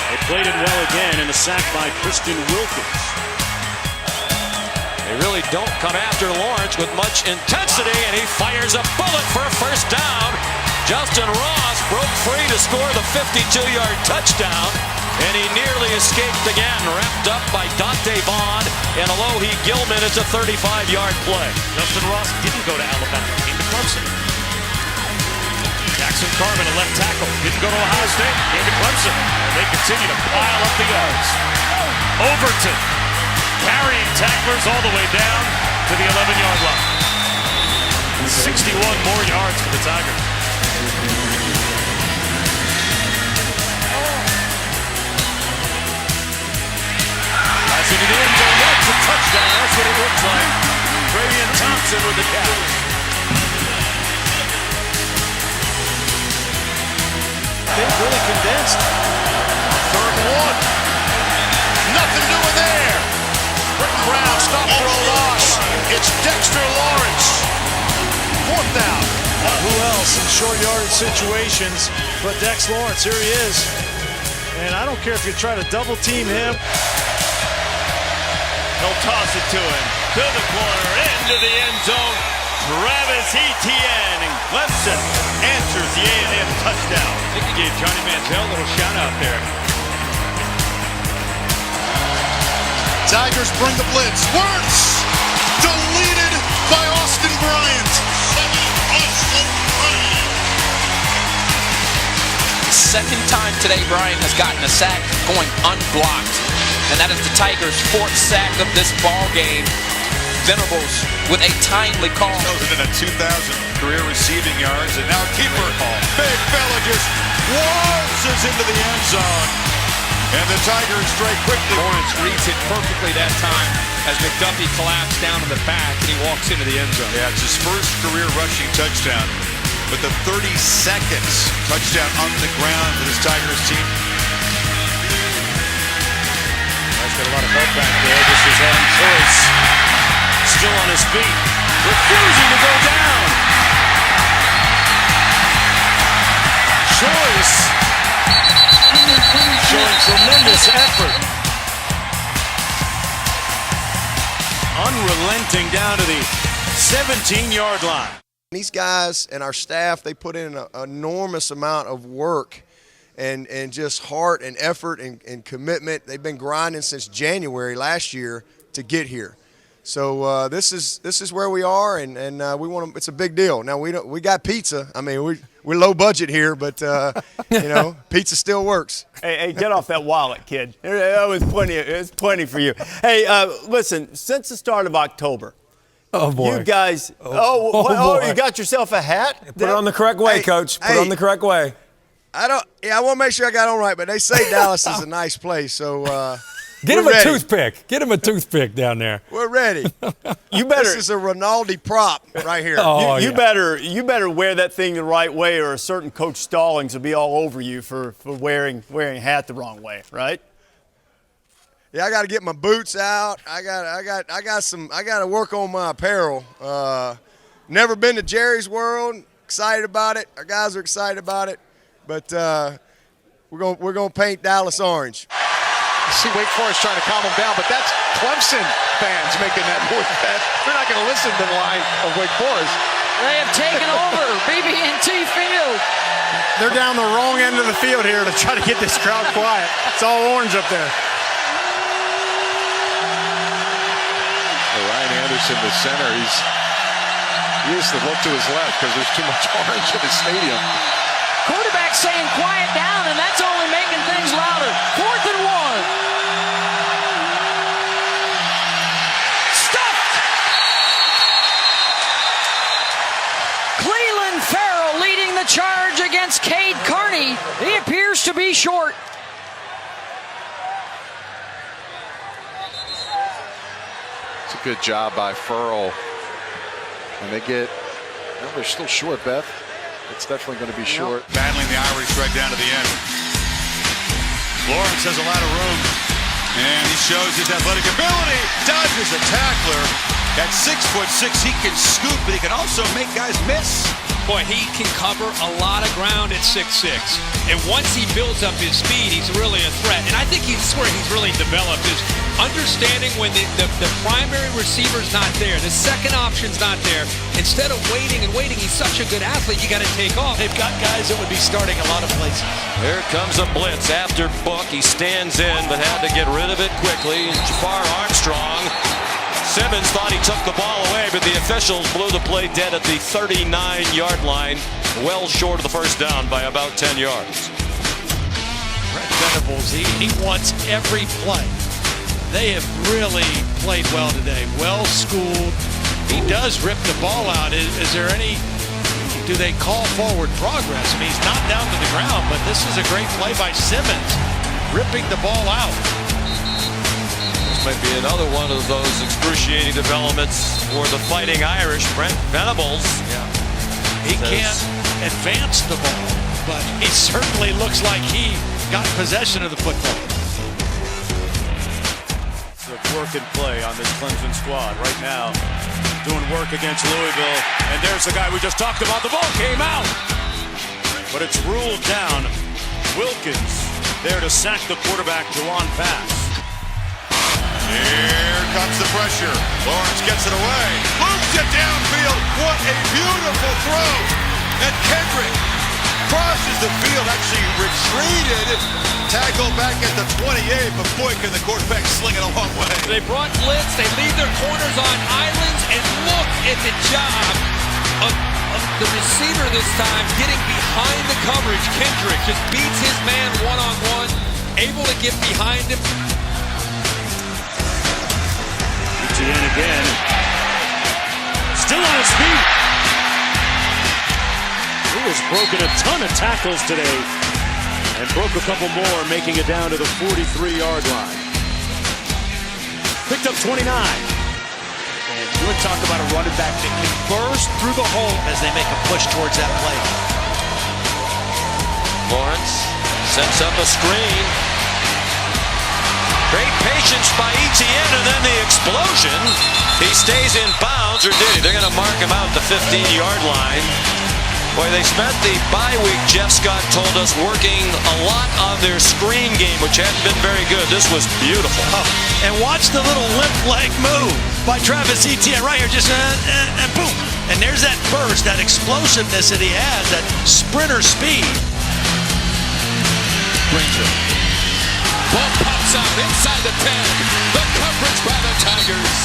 They played it well again, and a sack by Christian Wilkins. They really don't come after Lawrence with much intensity, and he fires a bullet for a first down. Justin Ross broke free to score the 52-yard touchdown, and he nearly escaped again, wrapped up by Dante Vaughn, and Alohi Gilman. It's a 35-yard play. Justin Ross didn't go to Alabama, he came to Clemson. Jackson Carman, a left tackle, didn't go to Ohio State, came to Clemson. And they continue to pile up the yards. Overton carrying tacklers all the way down to the 11-yard line. 61 more yards for the Tigers. Passing to the end zone, that's a touchdown. That's what it looks like. Travian Thompson with the catch. They've really condensed. 3rd and 1. Nothing doing there. Britton Brown stopped for a loss. It's Dexter Lawrence. 4th down. Who else in short yardage situations but Dex Lawrence? Here he is. And I don't care if you try to double team him. He'll toss it to him. To the corner, into the end zone. Travis Etienne, and Clemson answers the A&M touchdown. I think he gave Johnny Manziel a little shout out there. Tigers bring the blitz. Wirtz deleted by Austin Bryant. Second time today Bryant has gotten a sack going unblocked. And that is the Tigers' 4th sack of this ball game. Venables with a timely call. Chosen in a 2,000 career receiving yards, and now keeper. Big fella just waltzes into the end zone. And the Tigers stray quickly. Lawrence reads it perfectly that time as McDuffie collapsed down in the back and he walks into the end zone. Yeah, it's his first career rushing touchdown. But the 30 seconds touchdown on the ground for this Tigers team. That's got a lot of help back there. This is Adam Choice. Still on his feet, refusing to go down. Choice showing tremendous effort. Unrelenting down to the 17-yard line. These guys and our staff, they put in an enormous amount of work and just heart and effort and commitment. They've been grinding since January last year to get here. So this is where we are, and we want to. It's a big deal. Now we got pizza. I mean we're low budget here, but you know pizza still works. Hey, get off that wallet, kid. That was plenty. It's plenty for you. Hey, listen. Since the start of October, oh boy, you guys. You got yourself a hat. Put it on the correct way, Coach. Put it on the correct way. I want to make sure I got it on right, but they say Dallas is a nice place, so. Get him a toothpick. Get him a toothpick down there. We're ready. This is a Rinaldi prop right here. You better wear that thing the right way, or a certain Coach Stallings will be all over you for wearing a hat the wrong way, right? Yeah, I got to get my boots out. I got to work on my apparel. Never been to Jerry's World. Excited about it. Our guys are excited about it. But we're gonna paint Dallas orange. See Wake Forest trying to calm them down, but that's Clemson fans making that move. They're not going to listen to the line of Wake Forest. They have taken over BB&T Field. They're down the wrong end of the field here to try to get this crowd quiet. It's all orange up there. So Ryan Anderson, the center, he has to look to his left because there's too much orange in the stadium. Quarterback saying quiet down, and that's only making things louder. 4th and 1. Stuffed! Cleveland Farrell leading the charge against Cade Carney. He appears to be short. It's a good job by Farrell. And they get, they're still short, Beth. It's definitely going to be short. Battling the Irish right down to the end. Lawrence has a lot of room, and he shows his athletic ability. Dodges a tackler. At 6'6", he can scoop, but he can also make guys miss. Boy, he can cover a lot of ground at 6'6". And once he builds up his speed, he's really a threat. And I think he's where he's really developed is understanding when the primary receiver's not there, the second option's not there. Instead of waiting, he's such a good athlete, you got to take off. They've got guys that would be starting a lot of places. Here comes a blitz after Book. He stands in, but had to get rid of it quickly. Jafar Armstrong. Simmons thought he took the ball away, but the officials blew the play dead at the 39-yard line, well short of the first down by about 10 yards. Brett Venables, he wants every play. They have really played well today, well schooled. He does rip the ball out. Is there any, do they call forward progress? I mean, he's not down to the ground, but this is a great play by Simmons, ripping the ball out. Might be another one of those excruciating developments for the Fighting Irish. Brent Venables. Yeah. He can't advance the ball, but he certainly looks like he got possession of the football. The work and play on this Clemson squad right now. Doing work against Louisville. And there's the guy we just talked about. The ball came out. But it's ruled down. Wilkins there to sack the quarterback, Juwan Pass. Here comes pressure. Lawrence gets it away. Loops it downfield. What a beautiful throw. And Kendrick crosses the field, actually retreated. Tackle back at the 28, but boy, can the quarterback sling it a long way. They brought blitz. They leave their corners on islands, and look at the job of the receiver this time getting behind the coverage. Kendrick just beats his man one-on-one, able to get behind him. Etienne again. Still on his feet. He has broken a ton of tackles today and broke a couple more, making it down to the 43-yard line. Picked up 29. And you would talk about a running back that can burst through the hole as they make a push towards that play. Lawrence sets up a screen. Great patience by Etienne, and then the explosion. He stays in bounds, or did he? They're going to mark him out at the 15-yard line. Boy, they spent the bye week, Jeff Scott told us, working a lot on their screen game, which hadn't been very good. This was beautiful. And watch the little limp leg move by Travis Etienne right here, just and boom. And there's that burst, that explosiveness that he has, that sprinter speed. Granger. Ball pops out inside the 10. The coverage by the Tigers.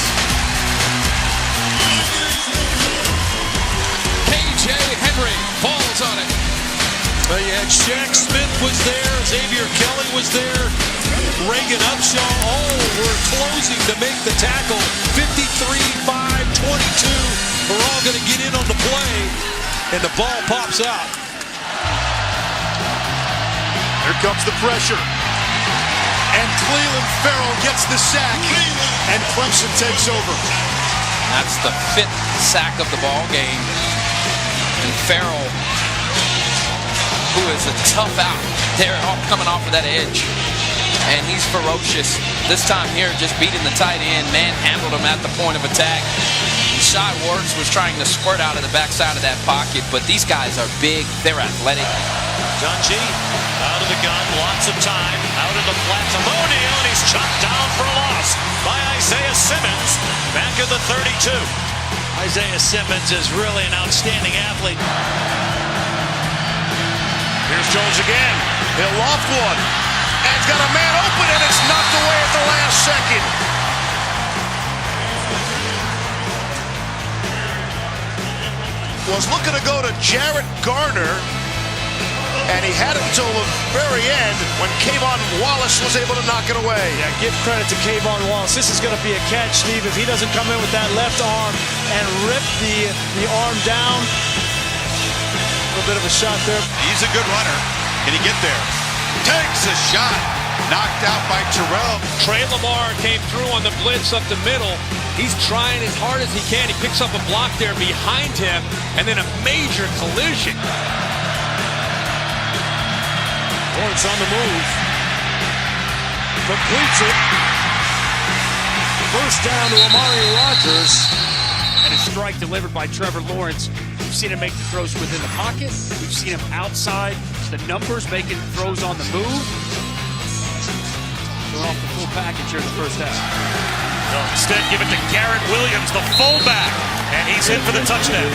KJ Henry falls on it. Well, you had Shaq Smith was there, Xavier Kelly was there, Reagan Upshaw, all were closing to make the tackle. 53, 5, 22 are all going to get in on the play, and the ball pops out. Here comes the pressure. And Clelin Ferrell gets the sack, and Clemson takes over. That's the 5th sack of the ball game. And Ferrell, who is a tough out, they're all coming off of that edge. And he's ferocious. This time here, just beating the tight end, manhandled him at the point of attack. Shai Werts was trying to squirt out of the backside of that pocket, but these guys are big, they're athletic. Dungy out of the gun, lots of time, out in the flat to Monio, and he's chopped down for a loss by Isaiah Simmons, back at the 32. Isaiah Simmons is really an outstanding athlete. Here's Jones again. He'll loft one. And he's got a man open, and it's knocked away at the last second. Was looking to go to Jarrett Garner, and he had it until the very end when Kayvon Wallace was able to knock it away. Yeah, give credit to Kayvon Wallace. This is going to be a catch, Steve, if he doesn't come in with that left arm and rip the arm down. A little bit of a shot there. He's a good runner. Can he get there? Takes a shot. Knocked out by Terrell. Trey Lamar came through on the blitz up the middle. He's trying as hard as he can. He picks up a block there behind him, and then a major collision. Lawrence on the move. Completes it. First down to Amari Rodgers. And a strike delivered by Trevor Lawrence. We've seen him make the throws within the pocket. We've seen him outside the numbers, making throws on the move. Going off the full package here in the first half. They'll instead give it to Garrett Williams, the fullback. And he's in for the touchdown.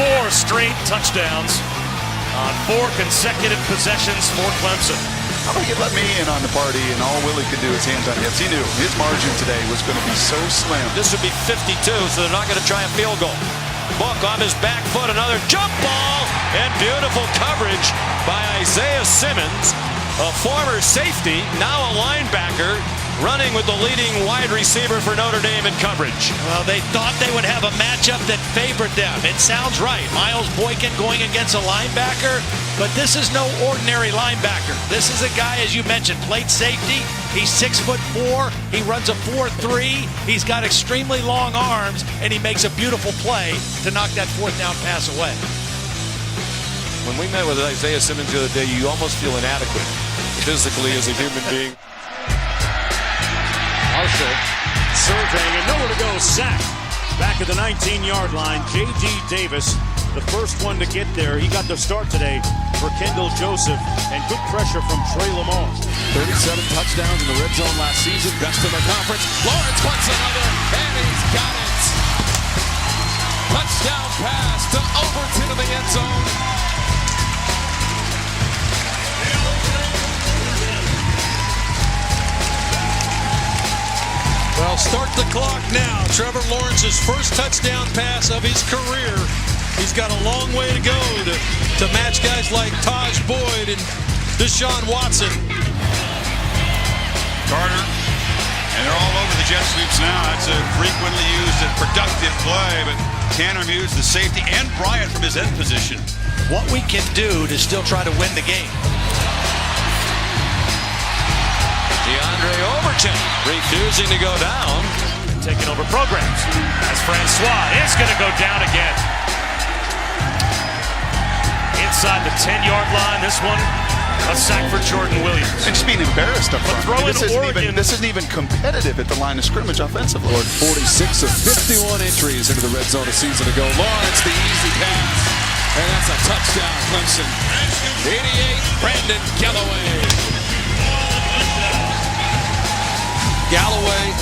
4 straight touchdowns on 4 consecutive possessions for Clemson. How about you let me in on the party, and all Willie could do is hands on hips. He knew his margin today was going to be so slim. This would be 52, so they're not going to try a field goal. Book on his back foot, another jump ball, and beautiful coverage by Isaiah Simmons, a former safety, now a linebacker, running with the leading wide receiver for Notre Dame in coverage. Well, they thought they would have a matchup that favored them. It sounds right. Miles Boykin going against a linebacker, but this is no ordinary linebacker. This is a guy, as you mentioned, played safety. He's 6'4". He runs a 4.3. He's got extremely long arms, and he makes a beautiful play to knock that 4th down pass away. When we met with Isaiah Simmons the other day, you almost feel inadequate physically as a human being. Marshall surveying, and nowhere to go. Sack back at the 19-yard line. J.D. Davis, the first one to get there. He got the start today for Kendall Joseph, and good pressure from Trey Lamar. 37 touchdowns in the red zone last season, best in the conference. Lawrence wants another, and he's got it. Touchdown pass to Overton in the end zone. Well, start the clock now. Trevor Lawrence's first touchdown pass of his career. He's got a long way to go to match guys like Taj Boyd and Deshaun Watson. Carter, and they're all over the jet sweeps now. That's a frequently used and productive play, but Tanner Muse, the safety, and Bryant from his end position. What we can do to still try to win the game. DeAndre Overton refusing to go down. Taking over programs as Francois is going to go down again. Inside the 10-yard line, this one, a sack for Jordan Williams. And just being embarrassed up front. This isn't even competitive at the line of scrimmage offensively. Lord, 46 of 51 entries into the red zone a season ago. Lawrence, the easy pass. And that's a touchdown, Clemson. 88, Brandon Galloway. Galloway,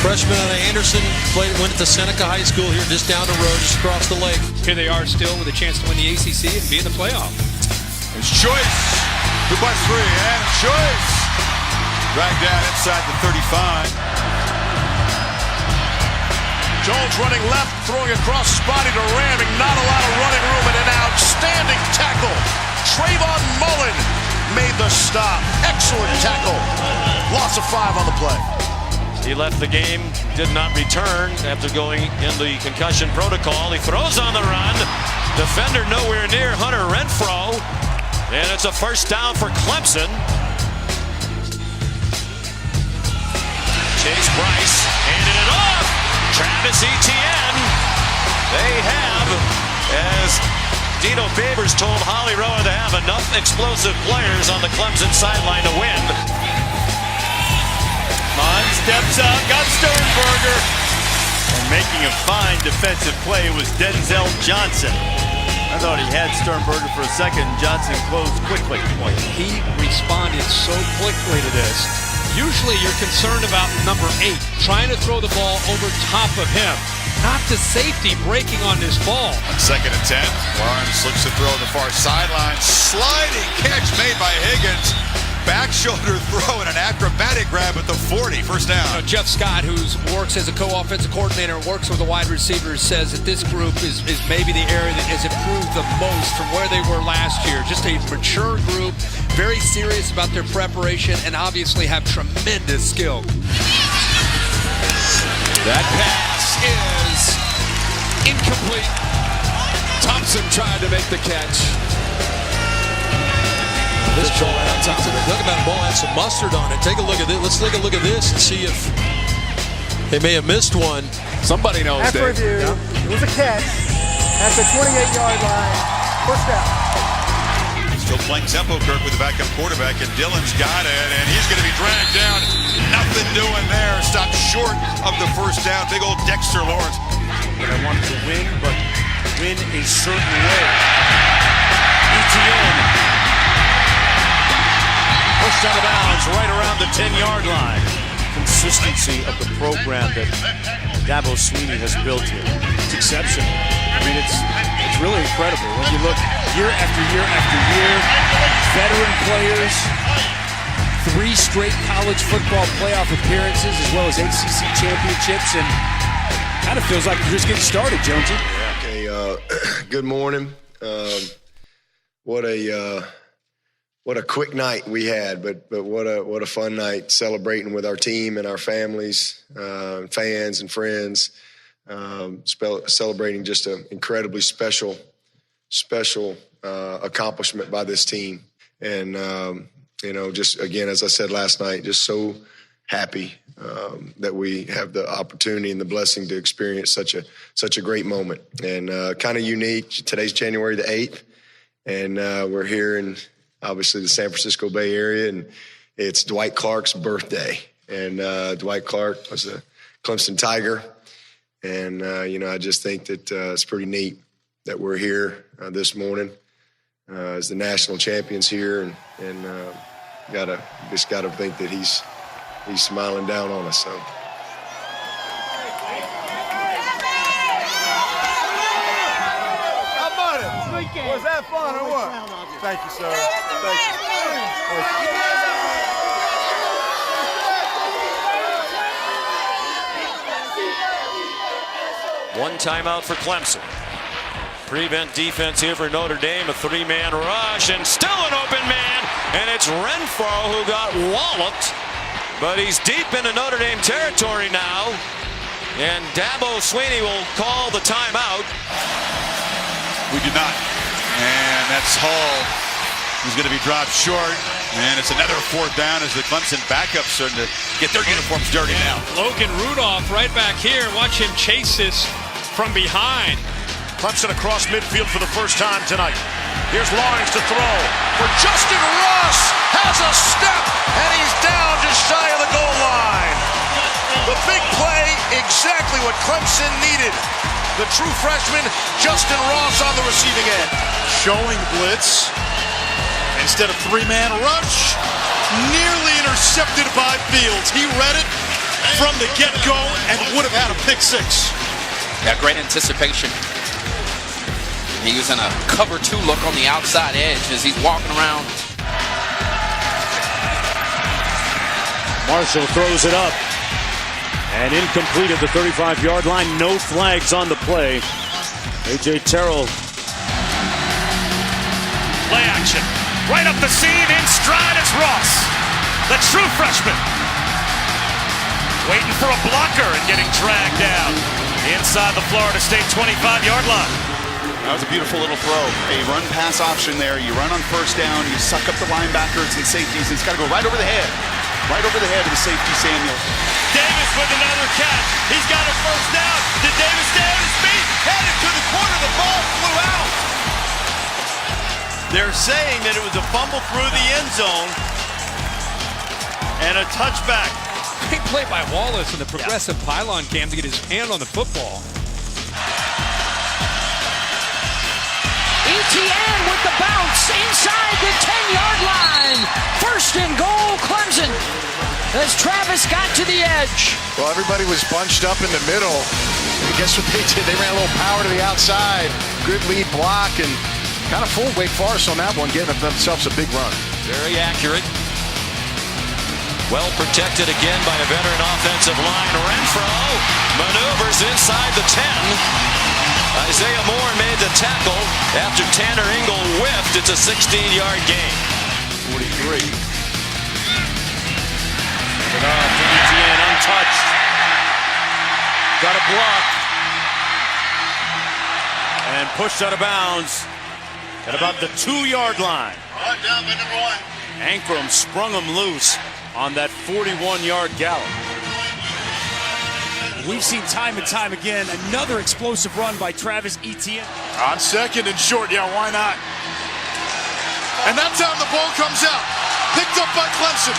freshman out of Anderson, went to Seneca High School here just down the road, just across the lake. Here they are still with a chance to win the ACC and be in the playoff. It's Choice, 2 by 3, and Choice dragged down inside the 35. Jones running left, throwing across his body to Ramming. Not a lot of running room, and an outstanding tackle. Trayvon Mullen made the stop. Excellent tackle. Loss of 5 on the play. He left the game, did not return after going in the concussion protocol. He throws on the run. Defender nowhere near Hunter Renfro. And it's a first down for Clemson. Chase Bryce handed it off. Travis Etienne. They have, as Dino Babers told Holly Rowe, to have enough explosive players on the Clemson sideline to win. Mon steps up, got Sternberger. And making a fine defensive play was Denzel Johnson. I thought he had Sternberger for a second. Johnson closed quickly. He responded so quickly to this. Usually you're concerned about number 8, trying to throw the ball over top of him. Not the safety breaking on this ball. On 2nd and 10, Lawrence looks to throw the far sideline. Sliding catch made by Higgins. Back shoulder throw and an acrobatic grab at the 40. First down. You know, Jeff Scott, who works as a co-offensive coordinator and works with the wide receivers, says that this group is maybe the area that has improved the most from where they were last year. Just a mature group, very serious about their preparation, and obviously have tremendous skill. That pass is incomplete. Thompson tried to make the catch. This ball right on top of it. Talk about a ball had some mustard on it. Take a look at this. Let's take a look at this and see if they may have missed one. Somebody knows. After review, it was a catch at the 28-yard line. First down. Still playing tempo, Kirk, with the backup quarterback, and Dillon's got it, and he's going to be dragged down. Nothing doing there. Stopped short of the first down. Big old Dexter Lawrence. But I wanted to win, but win a certain way. Etienne. Pushed out of bounds right around the 10-yard line. Consistency of the program that Dabo Swinney has built here. It's exceptional. I mean, it's really incredible. When you look year after year after year, veteran players, 3 straight college football playoff appearances, as well as ACC championships, and kind of feels like you're just getting started, Jonesy. Okay, good morning. What a quick night we had, but what a fun night celebrating with our team and our families, fans and friends, celebrating just an incredibly special accomplishment by this team. And, just again, as I said last night, just so happy that we have the opportunity and the blessing to experience such a great moment. And kind of unique. Today's January the 8th, and we're here in obviously the San Francisco Bay Area, and it's Dwight Clark's birthday. And Dwight Clark was a Clemson Tiger. And, I just think that it's pretty neat that we're here this morning as the national champions here. And just gotta think that he's smiling down on us. So. How about it? Was that fun or what? Thank you, sir. Thank you. One timeout for Clemson. Prevent defense here for Notre Dame. A three-man rush and still an open man. And it's Renfro who got walloped. But he's deep into Notre Dame territory now. And Dabo Swinney will call the timeout. We do not. And that's Hall, who's going to be dropped short. And it's another fourth down as the Clemson backups starting to get their uniforms dirty now. Logan Rudolph right back here. Watch him chase this from behind. Clemson across midfield for the first time tonight. Here's Lawrence to throw for Justin Ross. Has a step, and he's down just shy of the goal line. The big play, exactly what Clemson needed. The true freshman, Justin Ross on the receiving end. Showing blitz. Instead of three-man rush, nearly intercepted by Fields. He read it from the get-go and would have had a pick six. Yeah, great anticipation. He was in a cover two look on the outside edge as he's walking around. Marshall throws it up. And incomplete at the 35-yard line. No flags on the play. A.J. Terrell. Play action. Right up the seam, in stride is Ross, the true freshman. Waiting for a blocker and getting dragged down inside the Florida State 25-yard line. That was a beautiful little throw. A run-pass option there. You run on first down, you suck up the linebackers and safeties, and it's got to go right over the head. Right over the head of the safety, Samuels. Davis with another catch. He's got a first down. Did Davis stay on his feet? Headed to the corner. The ball flew out. They're saying that it was a fumble through the end zone and a touchback. Great play by Wallace in the progressive pylon cam to get his hand on the football. ETN with the bounce inside the 10-yard line. First and goal, Clemson, as Travis got to the edge. Well, everybody was bunched up in the middle. And guess what they did? They ran a little power to the outside. Good lead block and kind of fooled Wake Forest on that one, getting themselves a big run. Very accurate. Well protected again by a veteran offensive line. Renfro maneuvers inside the 10. Isaiah Moore made the tackle after Tanner Ingle whiffed. It's a 16-yard gain. 43. Hand it off to ETN, untouched. Got a block. And pushed out of bounds at about the 2-yard line. Down by number 1. Ankrum sprung him loose on that 41-yard gallop. We've seen time and time again another explosive run by Travis Etienne. On second and short, yeah, why not? And that's how the ball comes out. Picked up by Clemson.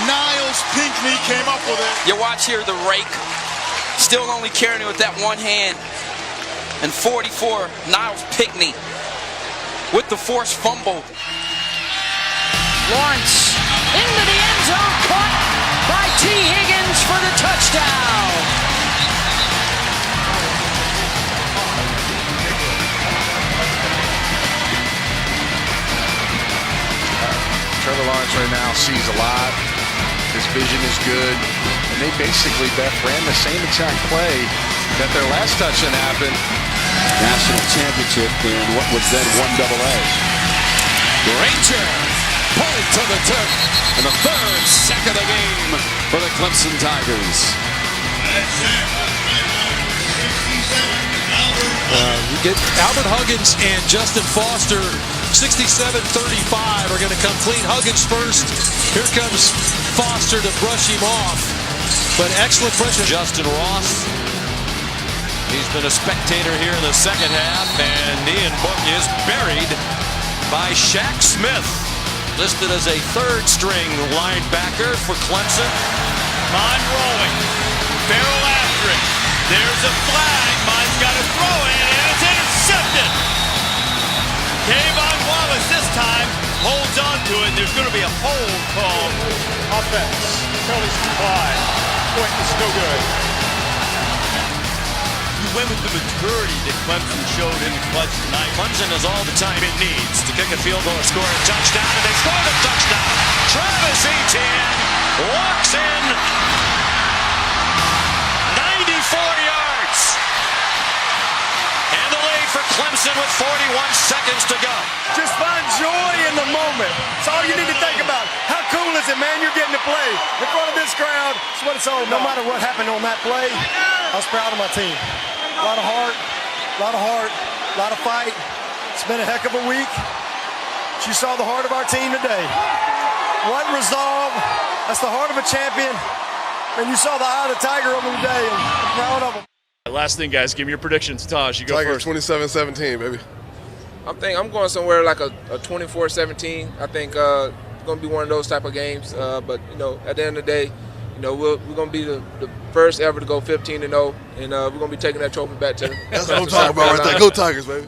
Niles Pinckney came up with it. You watch here the rake, still only carrying it with that one hand. And 44, Niles Pinckney with the forced fumble. Lawrence into the end zone, caught by T. Higgins for the touchdown. Trevor Lawrence right now sees a lot. His vision is good. And they basically, Beth, ran the same exact play that their last touchdown happened. National championship in what was then 1AA. Granger pulling to the turf. And the third sack of the game for the Clemson Tigers. You get Albert Huggins and Justin Foster, 67-35, are going to come clean. Huggins first. Here comes Foster to brush him off. But excellent pressure. Justin Ross. He's been a spectator here in the second half. And Ian Book is buried by Shaq Smith. Listed as a third-string linebacker for Clemson. Mine rolling. Farrell after it. There's a flag. Mine's got to throw it, and it's intercepted. Kayvon Wallace this time holds on to it, and there's going to be a hold called. Offense. Penalties complied. Point is still good. You went with the maturity that Clemson showed in the clutch tonight. Clemson has all the time it needs to kick a field goal or score a touchdown, and they score the touchdown. Travis Etienne walks in 94 yards. And the lead for Clemson with 41 seconds to go. Just find joy in the moment. That's all you need to think about. How cool is it, man? You're getting to play in front of this crowd. That's what it's all about. No matter what happened on that play, I was proud of my team. A lot of heart, a lot of fight. It's been a heck of a week. But you saw the heart of our team today. What resolve. That's the heart of a champion. And you saw the eye of the Tiger over today. And I'm proud of them. Last thing, guys, give me your predictions. Taj, you go Tigers first. 27-17, baby. I'm going somewhere like a 24-17. I think it's going to be one of those type of games. But, at the end of the day, we're going to be the first ever to go 15-0, and we're going to be taking that trophy back to. That's what I'm talking about right there. Go Tigers, baby.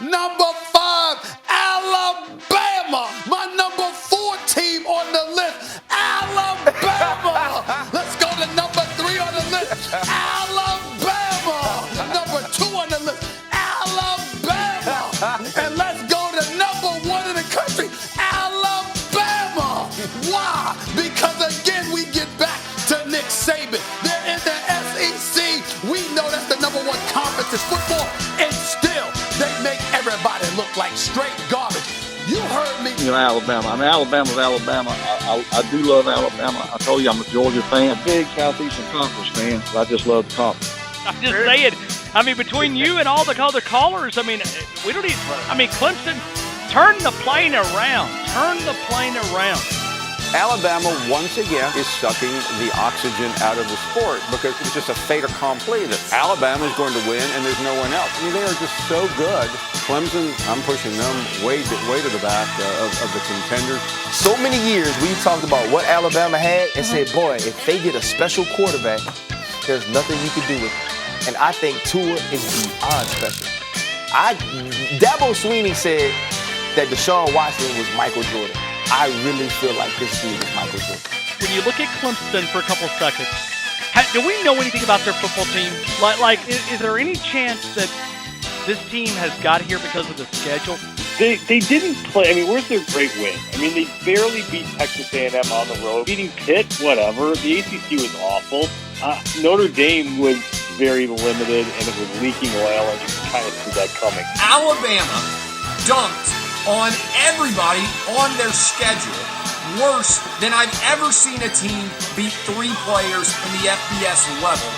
Number 5, Alabama. My number 4 team on the list, Alabama. Let's go to number 3 on the list, Alabama. Number 2 on the list, Alabama. And let's go to number 1 in the country, Alabama. Why? Because again, we get back to Nick Saban. They're in the SEC. We know that's the number 1 conference in football, and still they make everybody look like straight garbage. You heard me. Alabama. I mean, Alabama's Alabama. I do love Alabama. I told you I'm a Georgia fan. Big Southeastern Conference fan. I just love the conference. I'm just saying. I mean, between you and all the other callers, I mean, we don't even. I mean, Clemson, turn the plane around. Turn the plane around. Alabama, once again, is sucking the oxygen out of the sport because it's just a fait accompli that Alabama is going to win and there's no one else. I mean, they are just so good. Clemson, I'm pushing them way to the back of the contenders. So many years we talked about what Alabama had and said, boy, if they get a special quarterback, there's nothing you can do with it. And I think Tua is beyond special. Dabo Swinney said that Deshaun Watson was Michael Jordan. I really feel like this dude is Michael Jordan. When you look at Clemson for a couple of seconds, do we know anything about their football team? Is there any chance that this team has got here because of the schedule? They didn't play. I mean, where's their great win? I mean, they barely beat Texas A&M on the road. Beating Pitt, whatever. The ACC was awful. Notre Dame was very limited, and it was leaking oil, and you can kind of see that coming. Alabama dunked on everybody on their schedule worse than I've ever seen a team beat 3 players in the FBS level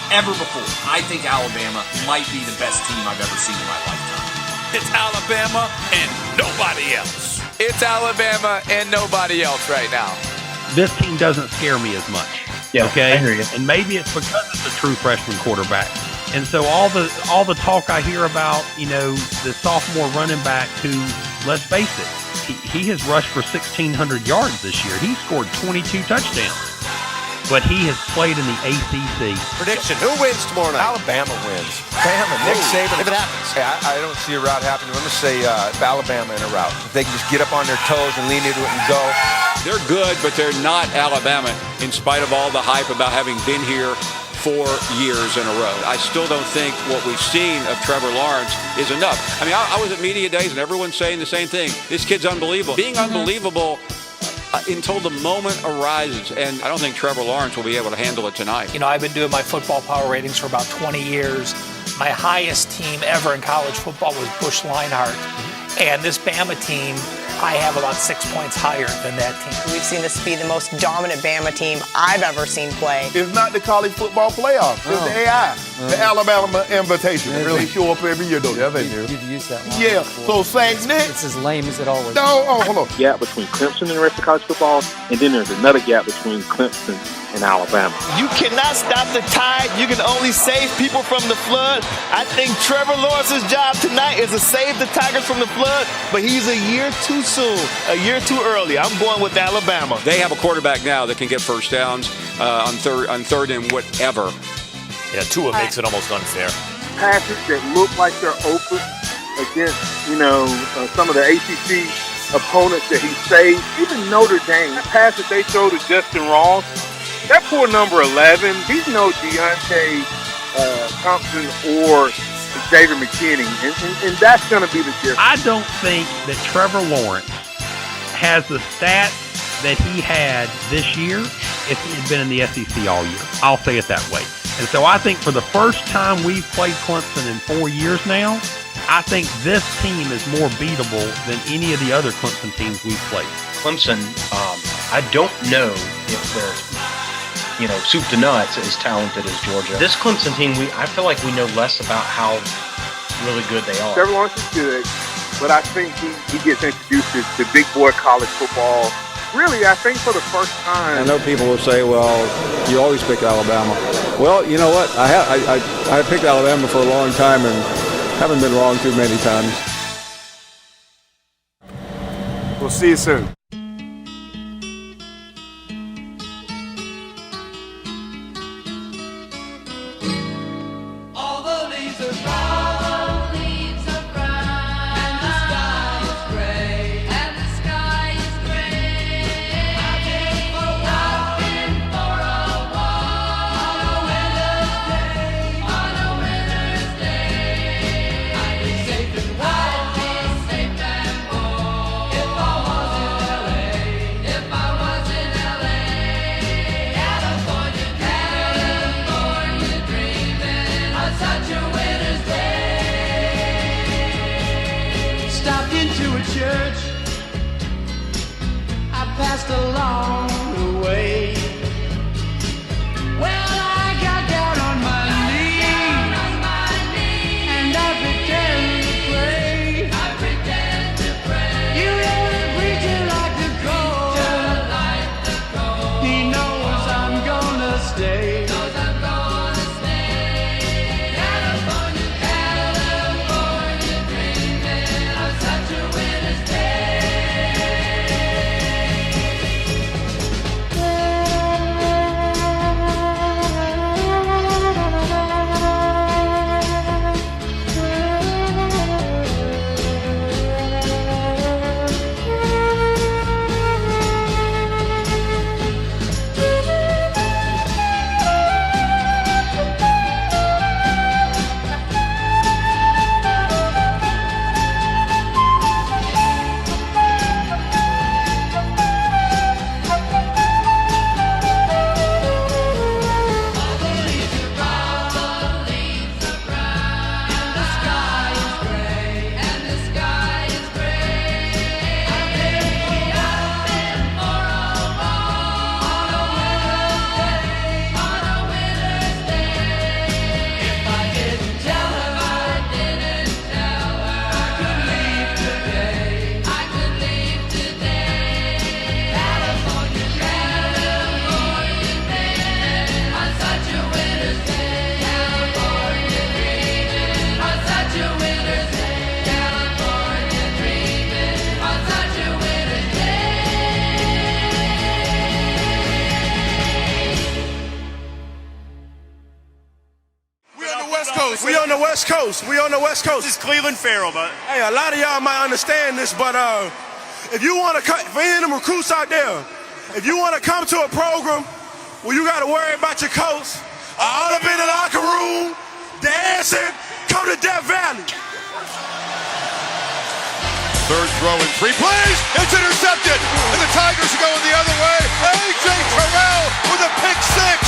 ever before. I think Alabama might be the best team I've ever seen in my lifetime. It's Alabama and nobody else. It's Alabama and nobody else right now. This team doesn't scare me as much. Yeah, okay? I hear you. And maybe it's because it's a true freshman quarterback. And so all the talk I hear about, the sophomore running back who, let's face it, he has rushed for 1,600 yards this year. He scored 22 touchdowns. But he has played in the ACC. Prediction, who wins tomorrow night? Alabama wins. Bama, Nick Saban. If it happens. Hey, I don't see a route happening. I'm going to say Alabama in a route. If they can just get up on their toes and lean into it and go. They're good, but they're not Alabama in spite of all the hype about having been here 4 years in a row. I still don't think what we've seen of Trevor Lawrence is enough. I mean, I was at media days and everyone's saying the same thing. This kid's unbelievable. Being unbelievable until the moment arises, and I don't think Trevor Lawrence will be able to handle it tonight. I've been doing my football power ratings for about 20 years. My highest team ever in college football was Bush Linehart. And this Bama team, I have about 6 points higher than that team. We've seen this be the most dominant Bama team I've ever seen play. It's not the college football playoff. It's the AI, the Alabama Invitation. They really show up every year, don't Yeah, they do. You've used that line Yeah, before. so St. Nick. It's as lame as it always hold on. Gap between Clemson and the rest of college football, and then there's another gap between Clemson and Alabama. You cannot stop the tide. You can only save people from the flood. I think Trevor Lawrence's job tonight is to save the Tigers from the flood, but he's a year too soon, a year too early. I'm going with Alabama. They have a quarterback now that can get first downs on third and whatever. Yeah, Tua makes it almost unfair. passes that look like they're open against, some of the ACC opponents that he saved. Even Notre Dame, that pass that they throw to Justin Ross, that poor number 11, he's no Deontay Thompson or Xavier McKinney, and that's going to be the difference. I don't think that Trevor Lawrence has the stats that he had this year if he had been in the SEC all year. I'll say it that way. And so I think for the first time we've played Clemson in 4 years now, I think this team is more beatable than any of the other Clemson teams we've played. Clemson, I don't know if they're, soup to nuts as talented as Georgia. This Clemson team, I feel like we know less about how really good they are. Trevor Lawrence is good, but I think he gets introduced to big boy college football. Really, I think for the first time. I know people will say, well, you always pick Alabama. Well, you know what? I picked Alabama for a long time and haven't been wrong too many times. We'll see you soon. Along the way, well, I got down on my knees, and I pretend to pray. You hear the preacher like the cold. He knows I'm gonna stay. California, dreaming of such a winter's day. We on the West Coast. This is Cleveland Farrell, but hey, a lot of y'all might understand this, but if you want to cut for any of them recruits out there, if you want to come to a program where you got to worry about your coach, all up in the locker room, dancing, come to Death Valley. Third throw in 3 plays. It's intercepted, and the Tigers are going the other way. A.J. Terrell with a pick six.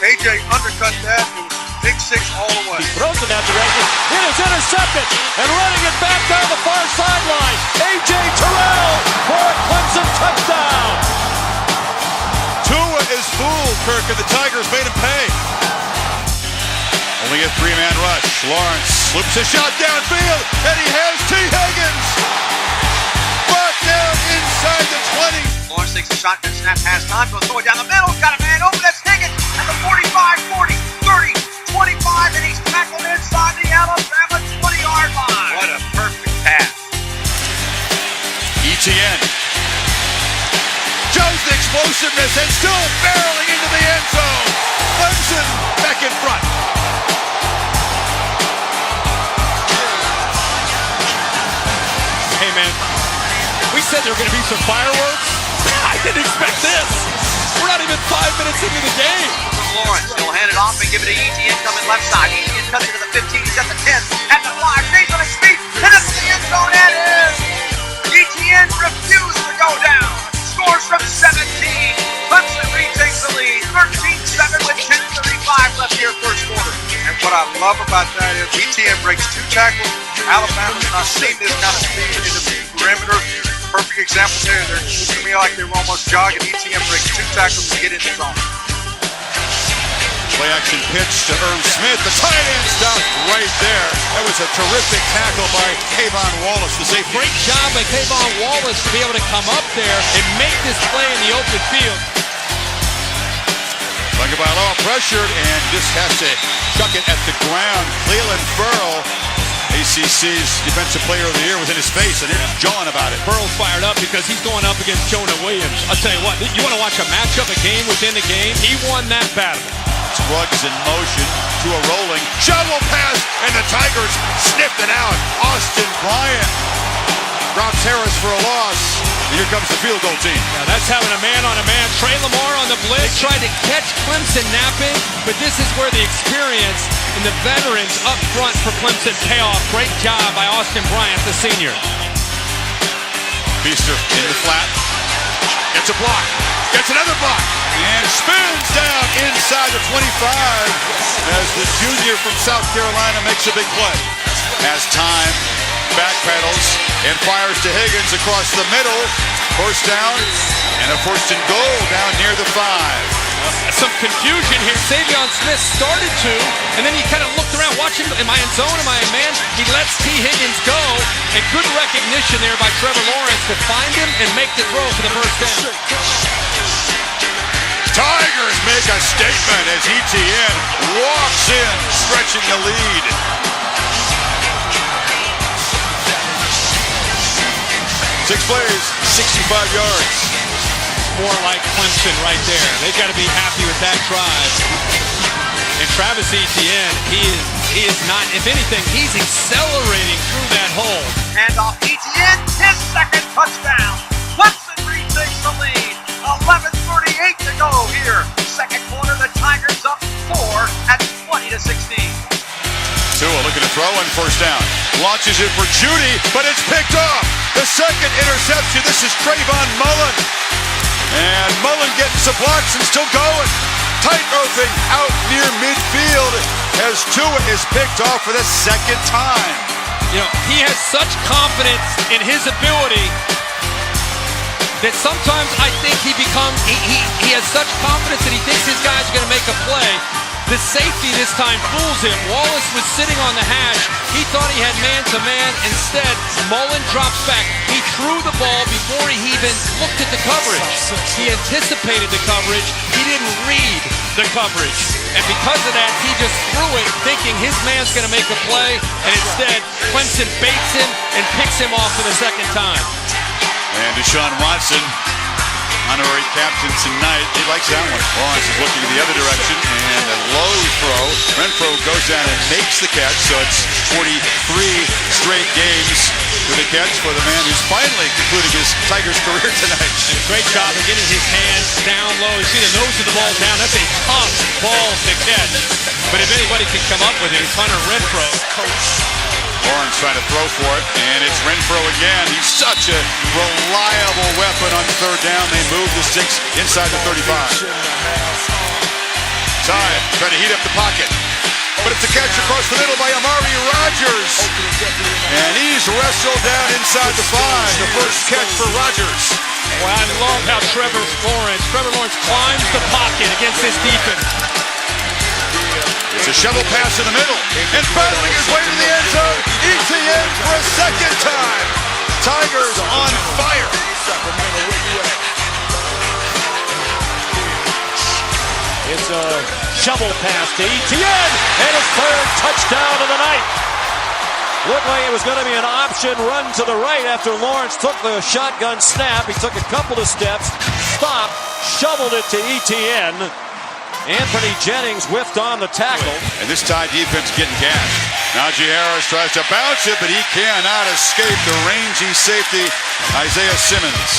A.J. undercut that and big six all the way. He throws in that direction. It is intercepted and running it back down the far sideline. A.J. Terrell for a Clemson touchdown. Tua is fooled, Kirk, and the Tigers made him pay. Only a three-man rush. Lawrence loops a shot downfield, and he has T. Higgins. Brought down inside the 20. Lawrence takes a shotgun snap, pass time, goes forward down the middle, got a man open, that's Higgins at the 45, 40, 30, 25, and he's tackled inside the Alabama 20-yard line. What a perfect pass. ETN shows the explosiveness and still barreling into the end zone. Clemson back in front. Hey man, we said there were going to be some fireworks. I didn't expect this. We're not even 5 minutes into the game. Lawrence, he'll hand it off and give it to ETN coming left side. ETN cuts it to the 15, he's at the 10, at the 5, stays on his feet, hit it to the end zone, and is ETN refused to go down. Scores from 17. Clemson retakes the lead, 13-7 with 10:35 left here first quarter. And what I love about that is ETN breaks 2 tackles. Alabama's not seen this kind of speed in the perimeter. Perfect example there. They're looking to me like they were almost jogging. ETN breaks 2 tackles to get in the zone. Play action pitch to Irv Smith. The tight end stopped right there. That was a terrific tackle by Kayvon Wallace, the safety. Great job by Kayvon Wallace to be able to come up there and make this play in the open field. Tagovailoa pressured and just has to chuck it at the ground. Cleveland Ferrell, ACC's Defensive Player of the Year, was in his face, and it's jawing about it. Burrow's fired up because he's going up against Jonah Williams. I'll tell you what, you want to watch a matchup, a game within a game? He won that battle. Scruggs in motion to a rolling shovel pass, and the Tigers sniffed it out. Austin Bryant drops Harris for a loss. And here comes the field goal team. Now that's having a man-on-a-man. Trey Lamar on the blitz. They tried to catch Clemson napping, but this is where the experience and the veterans up front for Clemson pay off. Great job by Austin Bryant, the senior. Feaster in the flat. Gets a block. Gets another block. And spins down inside the 25 as the junior from South Carolina makes a big play. Has time, backpedals, and fires to Higgins across the middle. First down, and a first and goal down near the 5. Some confusion here. Savion Smith started to, and then he kind of looked around, watching, am I in zone, am I in man? He lets T. Higgins go, and good recognition there by Trevor Lawrence to find him and make the throw for the first down. Tigers make a statement as ETN walks in, stretching the lead. Six plays, 65 yards. More like Clemson right there. They've got to be happy with that drive. And Travis Etienne, he is not, if anything, he's accelerating through that hole. Hand off Etienne, his second touchdown. Clemson retakes the lead. 11:38 to go here. Second quarter, the Tigers up 4 at 20-16. Tua looking to throw and first down. Launches it for Judy, but it's picked off. The second interception. This is Trayvon Mullen. And Mullen getting some blocks and still going. Tight-roping out near midfield as Tua is picked off for the second time. You know, he has such confidence in his ability that sometimes I think he has such confidence that he thinks his guys are going to make a play. The safety this time fools him. Wallace was sitting on the hash. He thought he had man-to-man. Instead, Mullen drops back. He threw the ball before he even looked at the coverage. He anticipated the coverage. He didn't read the coverage. And because of that, he just threw it thinking his man's going to make a play. And instead, Clemson baits him and picks him off for the second time. And Deshaun Watson, honorary captain tonight. He likes that one. Lawrence is looking in the other direction, and a low throw. Renfro goes down and makes the catch, so it's 43 straight games with a catch for the man who's finally concluding his Tigers career tonight. And great job of getting his hands down low. You see the nose of the ball down. That's a tough ball to catch. But if anybody can come up with it, it's Hunter Renfro. Lawrence trying to throw for it, and it's Renfro again. He's such a reliable weapon on third down. They move the 6 inside the 35. Time, trying to heat up the pocket. But it's a catch across the middle by Amari Rogers. And he's wrestled down inside the 5. The first catch for Rogers. Well, I love how Trevor Lawrence climbs the pocket against this defense. It's a shovel pass in the middle. And battling his way to the end zone. ETN for a second time. Tigers on fire. It's a shovel pass to ETN, and his third touchdown of the night. Looked like it was going to be an option run to the right after Lawrence took the shotgun snap. He took a couple of steps, stopped, shoveled it to ETN. Anthony Jennings whiffed on the tackle. And this Tide defense getting gashed. Najee Harris tries to bounce it, but he cannot escape the rangy safety, Isaiah Simmons.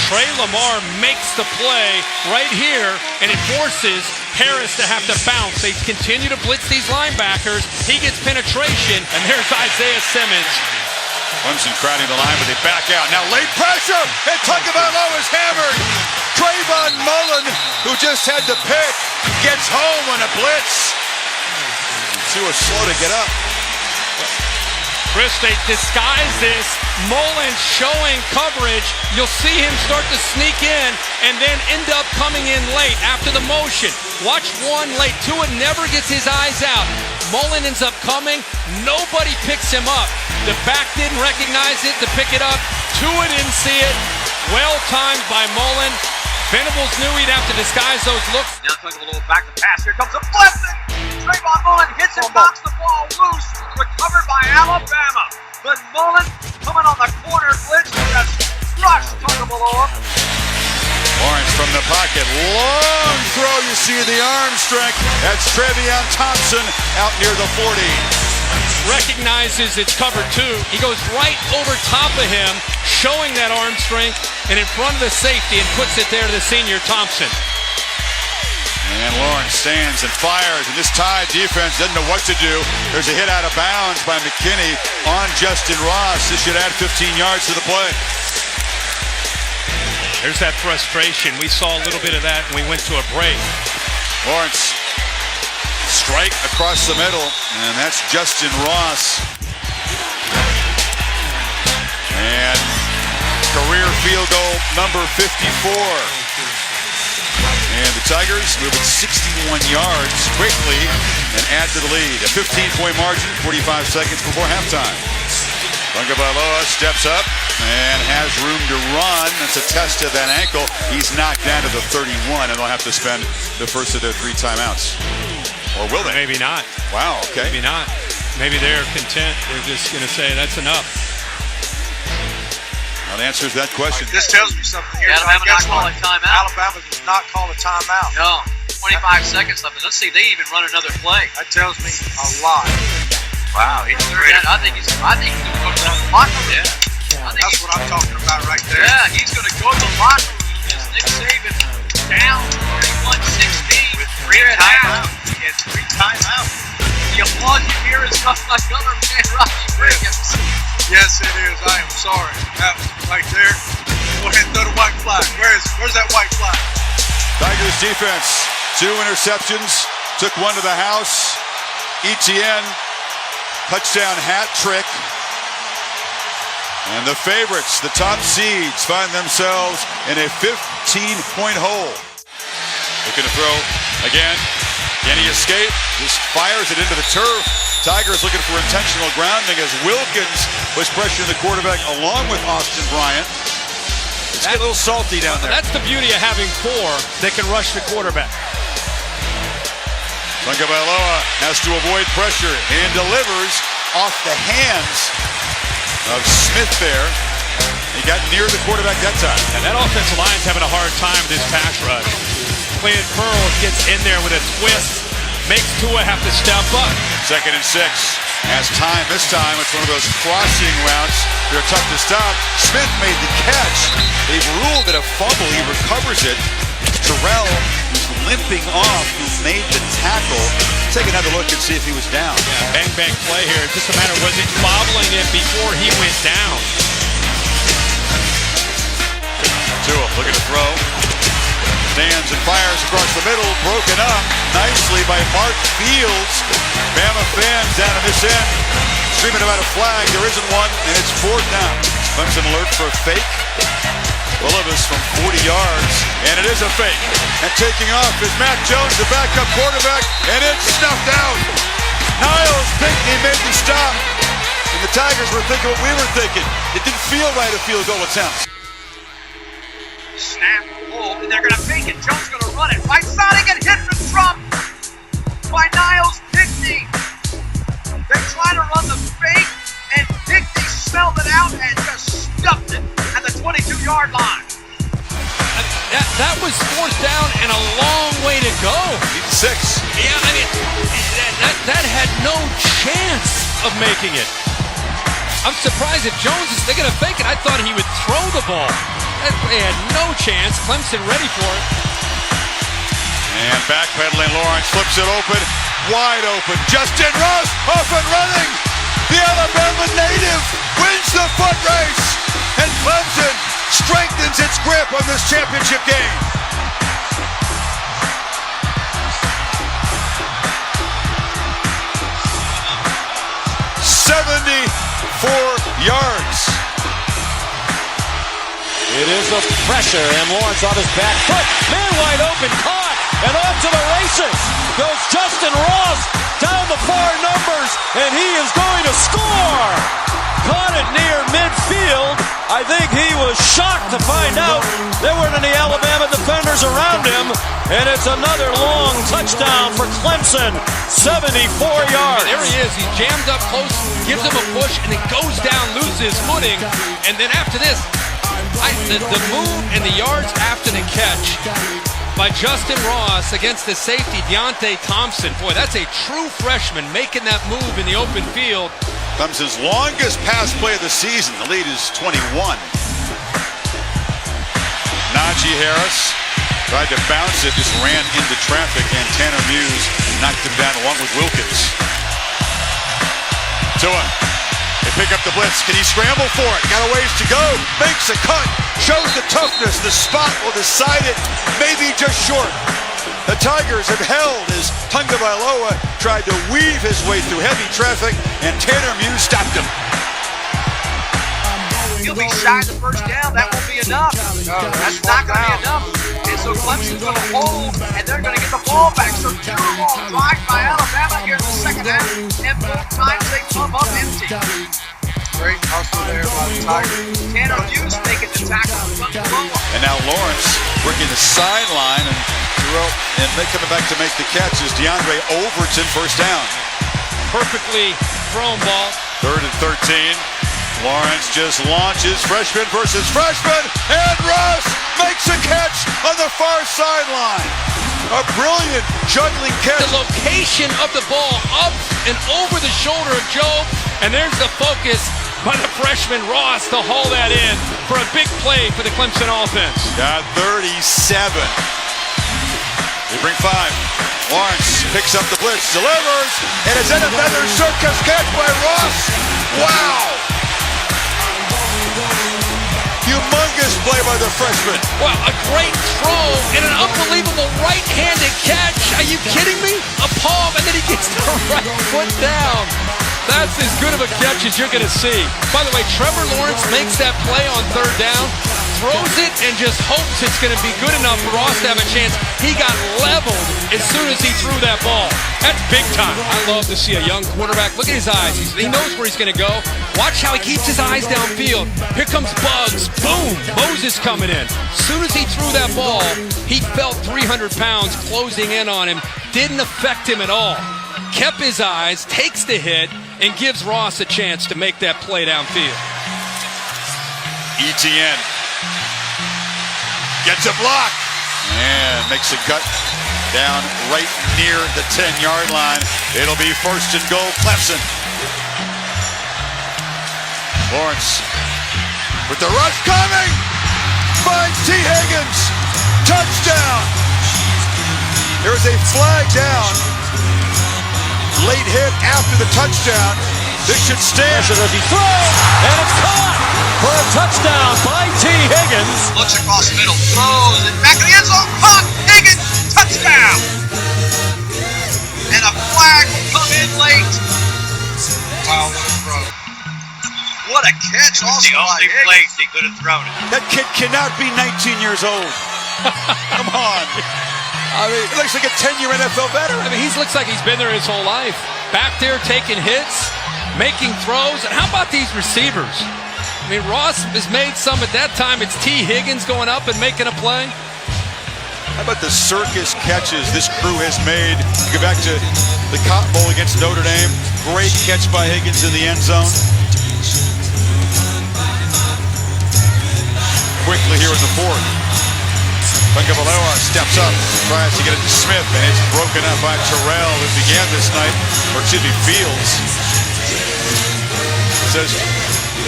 Trey Lamar makes the play right here, and it forces Harris to have to bounce. They continue to blitz these linebackers. He gets penetration, and there's Isaiah Simmons. Clemson crowding the line, but they back out. Now late pressure, and Tagovailoa is hammered. Trayvon Mullen, who just had the pick, gets home on a blitz. He was slow to get up. Chris, they disguise this. Mullen showing coverage. You'll see him start to sneak in and then end up coming in late after the motion. Watch one late. Tua never gets his eyes out. Mullen ends up coming. Nobody picks him up. The back didn't recognize it to pick it up. Tua didn't see it. Well timed by Mullen. Venables knew he'd have to disguise those looks. Now trying a little back to pass. Here comes a blessing. Trayvon Mullen hits and knocks the ball loose. Recovered by Alabama. But Mullen coming on the corner blitz. Just crushed Tagovailoa. Lawrence from the pocket. Long throw. You see the arm strength. That's Trevion Thompson out near the 40. Recognizes it's cover two. He goes right over top of him, showing that arm strength, and in front of the safety, and puts it there to the senior Thompson. And Lawrence stands and fires, and this Tide defense doesn't know what to do. There's a hit out of bounds by McKinney on Justin Ross. This should add 15 yards to the play. There's that frustration. We saw a little bit of that when we went to a break. Lawrence, strike across the middle, and that's Justin Ross. And career field goal number 54. And the Tigers move it 61 yards quickly and add to the lead. A 15-point margin, 45 seconds before halftime. Tagovailoa steps up and has room to run. It's a test of that ankle. He's knocked down to the 31, and they'll have to spend the first of their 3 timeouts. Or will they? Maybe not. Wow, okay. Maybe not. Maybe they're content. They're just going to say that's enough. That answers that question. This tells me something here. Alabama not calling timeout. Alabama does not call a timeout. No. 25 seconds left. Let's see if they even run another play. That tells me a lot. Wow. I think he's going to go to the locker room. Yeah. That's what I'm talking about right there. Yeah, he's going to go to the locker room as Nick Saban down 31-16 with 3 timeouts. He had 3 timeouts. The applause you hear is from my gunner man, Rocky Brighams. Yes, it is. I am sorry. That was right there. Go ahead and throw the white flag. Where's that white flag? Tigers defense, 2 interceptions, took 1 to the house. ETN, touchdown hat trick. And the favorites, the top seeds, find themselves in a 15-point hole. Looking to throw again. Can he escape? Just fires it into the turf. Tigers looking for intentional grounding as Wilkins was pressuring the quarterback along with Austin Bryant. It's a little salty down there. That's the beauty of having 4 that can rush the quarterback. Tagovailoa has to avoid pressure and delivers off the hands of Smith there. He got near the quarterback that time. And that offensive line's having a hard time with this pass rush. Clinton Pearls gets in there with a twist, makes Tua have to step up. 2nd and 6. Has time this time. It's one of those crossing routes. They're tough to stop. Smith made the catch. They've ruled it a fumble. He recovers it. Terrell, who's limping off, who made the tackle. Take another look and see if he was down. Yeah, bang play here. It's just a matter of was it bobbling it before he went down. Tua looking to throw. Stands and fires across the middle, broken up nicely by Mark Fields. Bama fans down at this end, screaming about a flag. There isn't one, and it's 4th down. Clemson alert for a fake. Williams from 40 yards, and it is a fake. And taking off is Matt Jones, the backup quarterback, and it's snuffed out. Niles Pinckney made the stop. And the Tigers were thinking what we were thinking. It didn't feel right, a field goal attempt. Snap, pull, and they're going to fake it. Jones going to run it. Right side, and get hit from Trump by Niles Pinckney. They try to run the fake, and Pinckney smelled it out and just stuffed it at the 22-yard line. That was fourth down and a long way to go. 6. Yeah, I mean, that had no chance of making it. I'm surprised if Jones is going to fake it. I thought he would throw the ball. They had no chance. Clemson ready for it. And backpedaling, Lawrence flips it open, wide open. Justin Ross off and running. The Alabama native wins the foot race. And Clemson strengthens its grip on this championship game. yards. It is the pressure, and Lawrence on his back foot. Man wide open, caught, and off to the races goes Justin Ross down the far numbers, and he is going to score. Caught it near midfield. I think he was shocked to find out there weren't any Alabama defenders around him, and it's another long touchdown for Clemson, 74 yards. There he is. He's jammed up close, gives him a push, and then goes down, loses his footing, and then after this, the move and the yards after the catch by Justin Ross against the safety Deontay Thompson. Boy, that's a true freshman making that move in the open field. Clemson's longest pass play of the season. The lead is 21. Najee Harris tried to bounce it, just ran into traffic, and Tanner Muse knocked him down along with Wilkins. Tua. They pick up the blitz. Can he scramble for it? Got a ways to go. Makes a cut. Shows the toughness. The spot will decide it. Maybe just short. The Tigers have held as Tagovailoa tried to weave his way through heavy traffic, and Tanner Muse stopped him. He'll be shy the first down. That won't be enough. That's not going to be enough. And so Clemson's going to hold, and they're going to get the ball back. So two-ball drive by Alabama here in the second half, and both times they come up empty. Great hustle there by the Tigers. Tanner Muse making the tackle. And now Lawrence working the sideline and coming back to make the catch is DeAndre Overton, first down. Perfectly thrown ball. 3rd and 13. Lawrence just launches, freshman versus freshman, and Ross makes a catch on the far sideline. A brilliant juggling catch. The location of the ball up and over the shoulder of Joe, and there's the focus by the freshman Ross to haul that in for a big play for the Clemson offense. Got 37. They bring 5. Lawrence picks up the blitz, delivers, and it's in another circus catch by Ross. Wow! Humongous play by the freshman. Well, a great throw and an unbelievable right-handed catch. Are you kidding me? A palm, and then he gets the right foot down. That's as good of a catch as you're going to see. By the way, Trevor Lawrence makes that play on 3rd down, throws it, and just hopes it's going to be good enough for Ross to have a chance. He got leveled as soon as he threw that ball. That's big time. I love to see a young quarterback. Look at his eyes. He knows where he's going to go. Watch how he keeps his eyes downfield. Here comes Bugs. Boom! Moses coming in. As soon as he threw that ball, he felt 300 pounds closing in on him. Didn't affect him at all. Kept his eyes, takes the hit, and gives Ross a chance to make that play downfield. ETN gets a block and makes a cut down right near the 10-yard line. It'll be 1st and goal, Clemson. Lawrence with the rush coming. Finds T. Higgins. Touchdown. There's a flag down. Late hit after the touchdown. This should stand. As he throws, and it's caught for a touchdown by T. Higgins. Looks across the middle, throws it back in the end zone. Caught. Higgins, touchdown. And a flag will come in late. Wow, what a throw. What a catch also the only place he could have thrown it. That kid cannot be 19 years old. Come on. I mean, he looks like a 10-year NFL veteran. I mean, he looks like he's been there his whole life. Back there taking hits, making throws. And how about these receivers? I mean, Ross has made some at that time. It's T. Higgins going up and making a play. How about the circus catches this crew has made? You go back to the Cotton Bowl against Notre Dame. Great catch by Higgins in the end zone. Quickly here in the fourth. Tagovailoa steps up, tries to get it to Smith, and it's broken up by Terrell, who began this night, or excuse me, Fields. Says,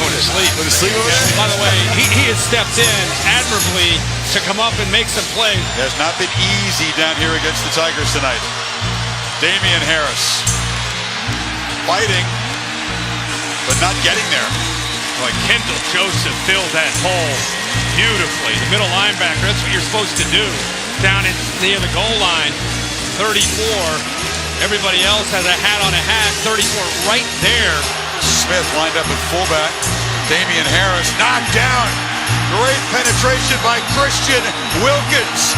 going to sleep. Going to sleep over there? By the way, he has stepped in admirably to come up and make some plays. It has not been easy down here against the Tigers tonight. Damian Harris fighting, but not getting there. Like Kendall Joseph filled that hole beautifully. The middle linebacker, that's what you're supposed to do. Down near the goal line, 34. Everybody else has a hat on a hat, 34 right there. Smith lined up at fullback. Damian Harris knocked down. Great penetration by Christian Wilkins.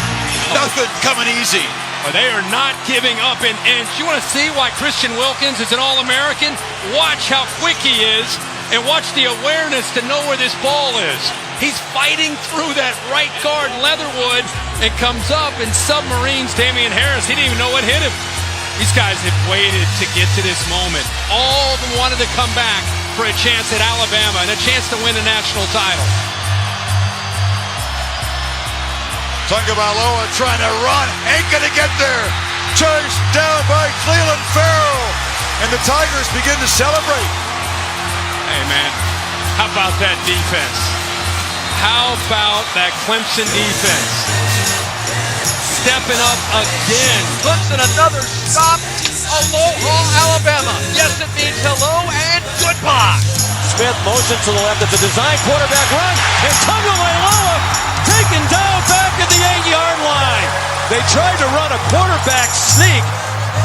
Nothing coming easy. They are not giving up an inch. You want to see why Christian Wilkins is an All-American? Watch how quick he is and watch the awareness to know where this ball is. He's fighting through that right guard, Leatherwood, and comes up and submarines Damian Harris. He didn't even know what hit him. These guys have waited to get to this moment. All wanted to come back for a chance at Alabama and a chance to win a national title. Tagovailoa trying to run, ain't gonna get there. Chased down by Clelin Ferrell, and the Tigers begin to celebrate. Hey man, how about that defense? How about that Clemson defense? Stepping up again. Clemson, another stop. Aloha, Alabama. Yes, it means hello and goodbye. Smith motions to the left at the design quarterback run, and Tagovailoa taken down back at the 8-yard line. They tried to run a quarterback sneak,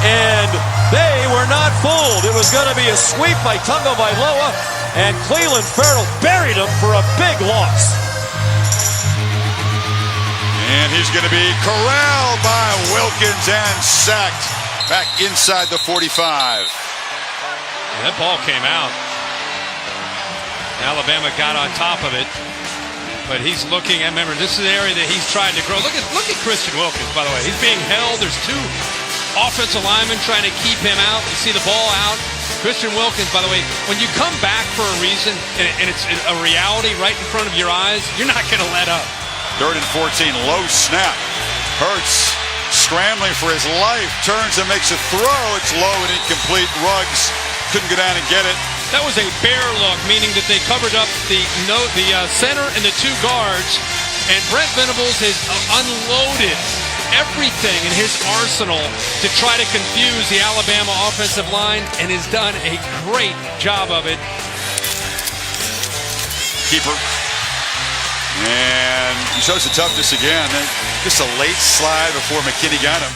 and they were not fooled. It was going to be a sweep by Tagovailoa, and Clelin Ferrell buried him for a big loss. And he's going to be corralled by Wilkins and sacked back inside the 45. That ball came out. Alabama got on top of it, but he's looking at, remember, this is the area that he's trying to grow. Look at Christian Wilkins, by the way. He's being held. There's two offensive linemen trying to keep him out. You see the ball out. Christian Wilkins, by the way, when you come back for a reason and it's a reality right in front of your eyes, you're not going to let up. 3rd and 14, low snap. Hurts scrambling for his life, turns and makes a throw. It's low and incomplete. Ruggs couldn't go down and get it. That was a bear look, meaning that they covered up the center and the two guards, and Brent Venables has unloaded everything in his arsenal to try to confuse the Alabama offensive line, and has done a great job of it. Keeper. And he shows the toughness again. Just a late slide before McKinney got him.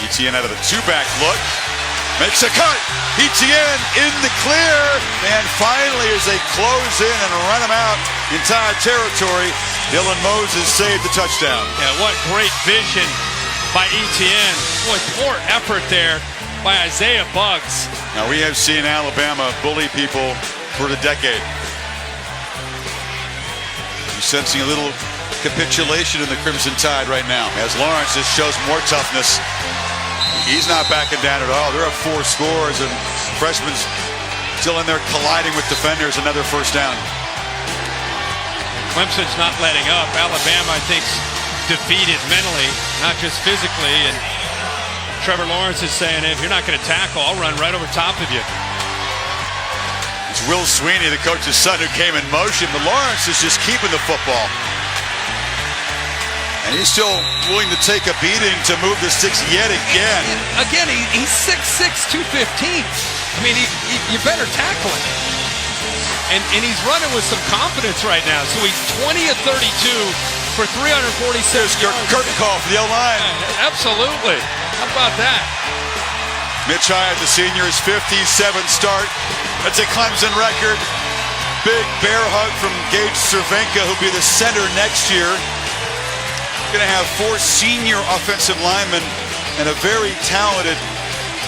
ETN out of the two-back look. Makes a cut. ETN in the clear. And finally, as they close in and run him out in tie territory, Dylan Moses saved the touchdown. Yeah, what great vision by ETN. Boy, poor effort there by Isaiah Buggs. Now, we have seen Alabama bully people for a decade. You're sensing a little capitulation in the Crimson Tide right now, as Lawrence just shows more toughness. He's not backing down at all. They're up 4 scores, and freshmen still in there colliding with defenders. Another first down. Clemson's not letting up. Alabama, I think, defeated mentally, not just physically. And Trevor Lawrence is saying, if you're not going to tackle, I'll run right over top of you. It's Will Swinney, the coach's son, who came in motion, but Lawrence is just keeping the football. And he's still willing to take a beating to move the sticks yet again. Again, he's 6'6", 215. I mean, you better tackle him. And he's running with some confidence right now. So he's 20 of 32 for 346 yards. Curtain call for the O-line. Absolutely. How about that? Mitch Hyatt, the senior, his 57th start. That's a Clemson record. Big bear hug from Gage Cervenka, who'll be the center next year. going to have 4 senior offensive linemen and a very talented,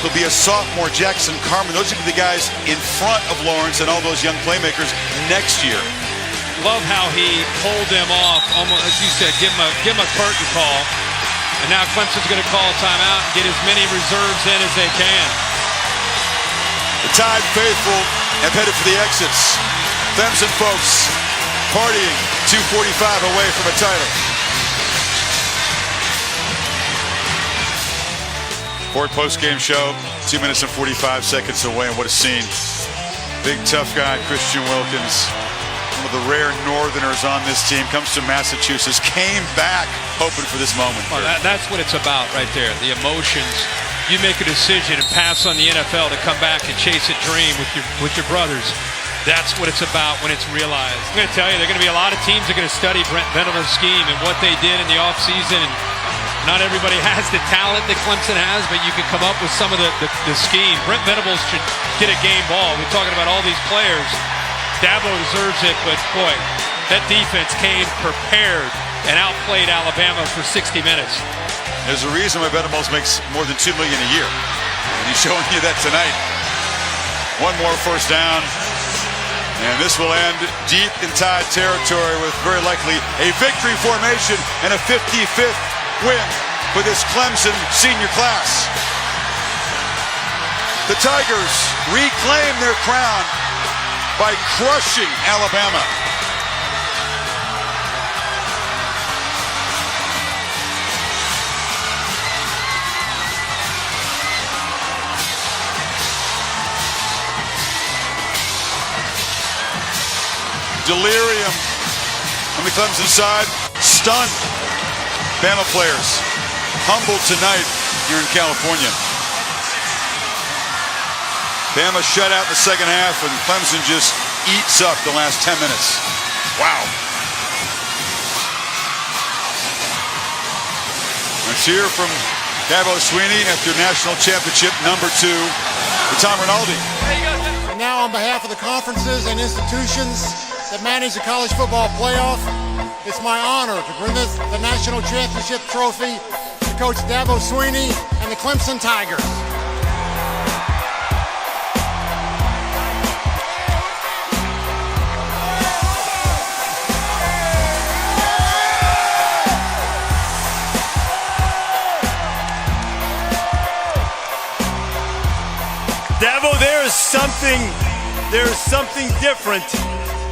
will be a sophomore, Jackson Carmen. Those are the guys in front of Lawrence and all those young playmakers next year. Love how he pulled them off, almost as you said, give him a curtain call. And now Clemson's going to call a timeout and get as many reserves in as they can. The Tide faithful have headed for the exits. Clemson folks partying 2:45 away from a title. Ford post-game show, 2 minutes and 45 seconds away, and what a scene. Big tough guy, Christian Wilkins, one of the rare Northerners on this team, comes to Massachusetts, came back hoping for this moment. Well, that's what it's about right there, the emotions. You make a decision and pass on the NFL to come back and chase a dream with your brothers. That's what it's about when it's realized. I'm going to tell you, there are going to be a lot of teams that are going to study Brent Venables' scheme and what they did in the offseason. And not everybody has the talent that Clemson has, but you can come up with some of the scheme. Brent Venables should get a game ball. We're talking about all these players. Dabo deserves it, but boy, that defense came prepared and outplayed Alabama for 60 minutes. There's a reason why Venables makes more than $2 million a year. And he's showing you that tonight. One more first down. And this will end deep in Tide territory with very likely a victory formation and a 55th win for this Clemson senior class. The Tigers reclaim their crown by crushing Alabama. Delirium on the Clemson side, stunned. Bama players humbled tonight here in California. Bama shut out in the second half, and Clemson just eats up the last 10 minutes. Wow. Let's hear from Dabo Swinney after national championship #2 with Tom Rinaldi. And now on behalf of the conferences and institutions that manage the college football playoff, it's my honor to bring the national championship trophy to Coach Dabo Swinney and the Clemson Tigers. Dabo, there is something different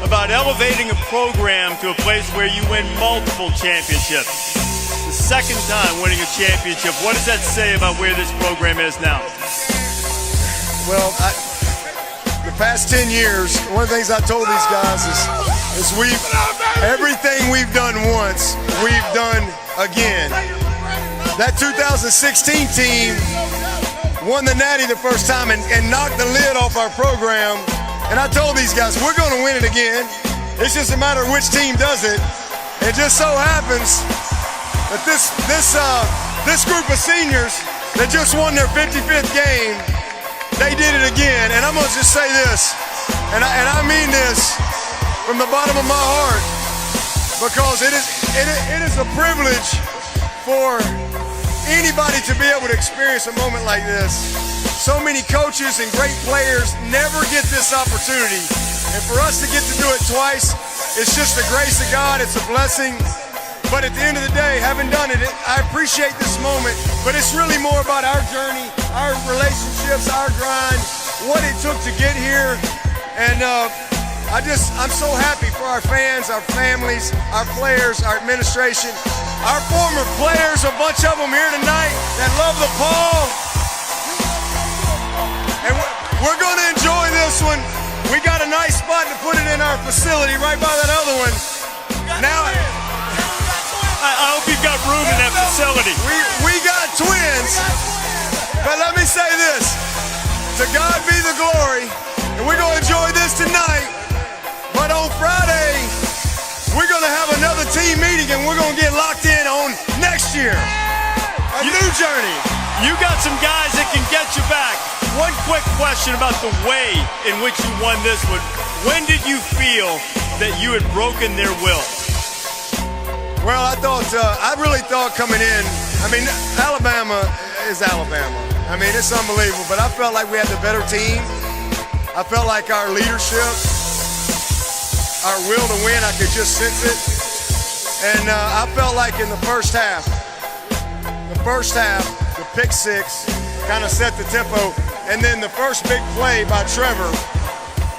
about elevating a program to a place where you win multiple championships. The second time winning a championship, what does that say about where this program is now? Well, the past 10 years, one of the things I told these guys is everything we've done once, we've done again. That 2016 team won the Natty the first time and knocked the lid off our program. And I told these guys, we're going to win it again. It's just a matter of which team does it. It just so happens that this group of seniors that just won their 55th game, they did it again. And I'm going to just say this, and I mean this from the bottom of my heart, because it is a privilege for anybody to be able to experience a moment like this. So many coaches and great players never get this opportunity. And for us to get to do it twice, it's just the grace of God. It's a blessing. But at the end of the day, having done it, I appreciate this moment. But it's really more about our journey, our relationships, our grind, what it took to get here. And I'm so happy for our fans, our families, our players, our administration, our former players, a bunch of them here tonight that love the ball. And we're going to enjoy this one. We got a nice spot to put it in our facility right by that other one. Now, I hope you've got room in that facility. We got twins. But let me say this. To God be the glory. And we're going to enjoy this tonight. But on Friday, we're going to have another team meeting and we're going to get locked in on next year. A new journey. You got some guys that can get you back. One quick question about the way in which you won this one. When did you feel that you had broken their will? Well, I really thought coming in, I mean, Alabama is Alabama. I mean, it's unbelievable, but I felt like we had the better team. I felt like our leadership, our will to win, I could just sense it. And I felt like in the first half, the pick six kind of set the tempo. And then the first big play by Trevor,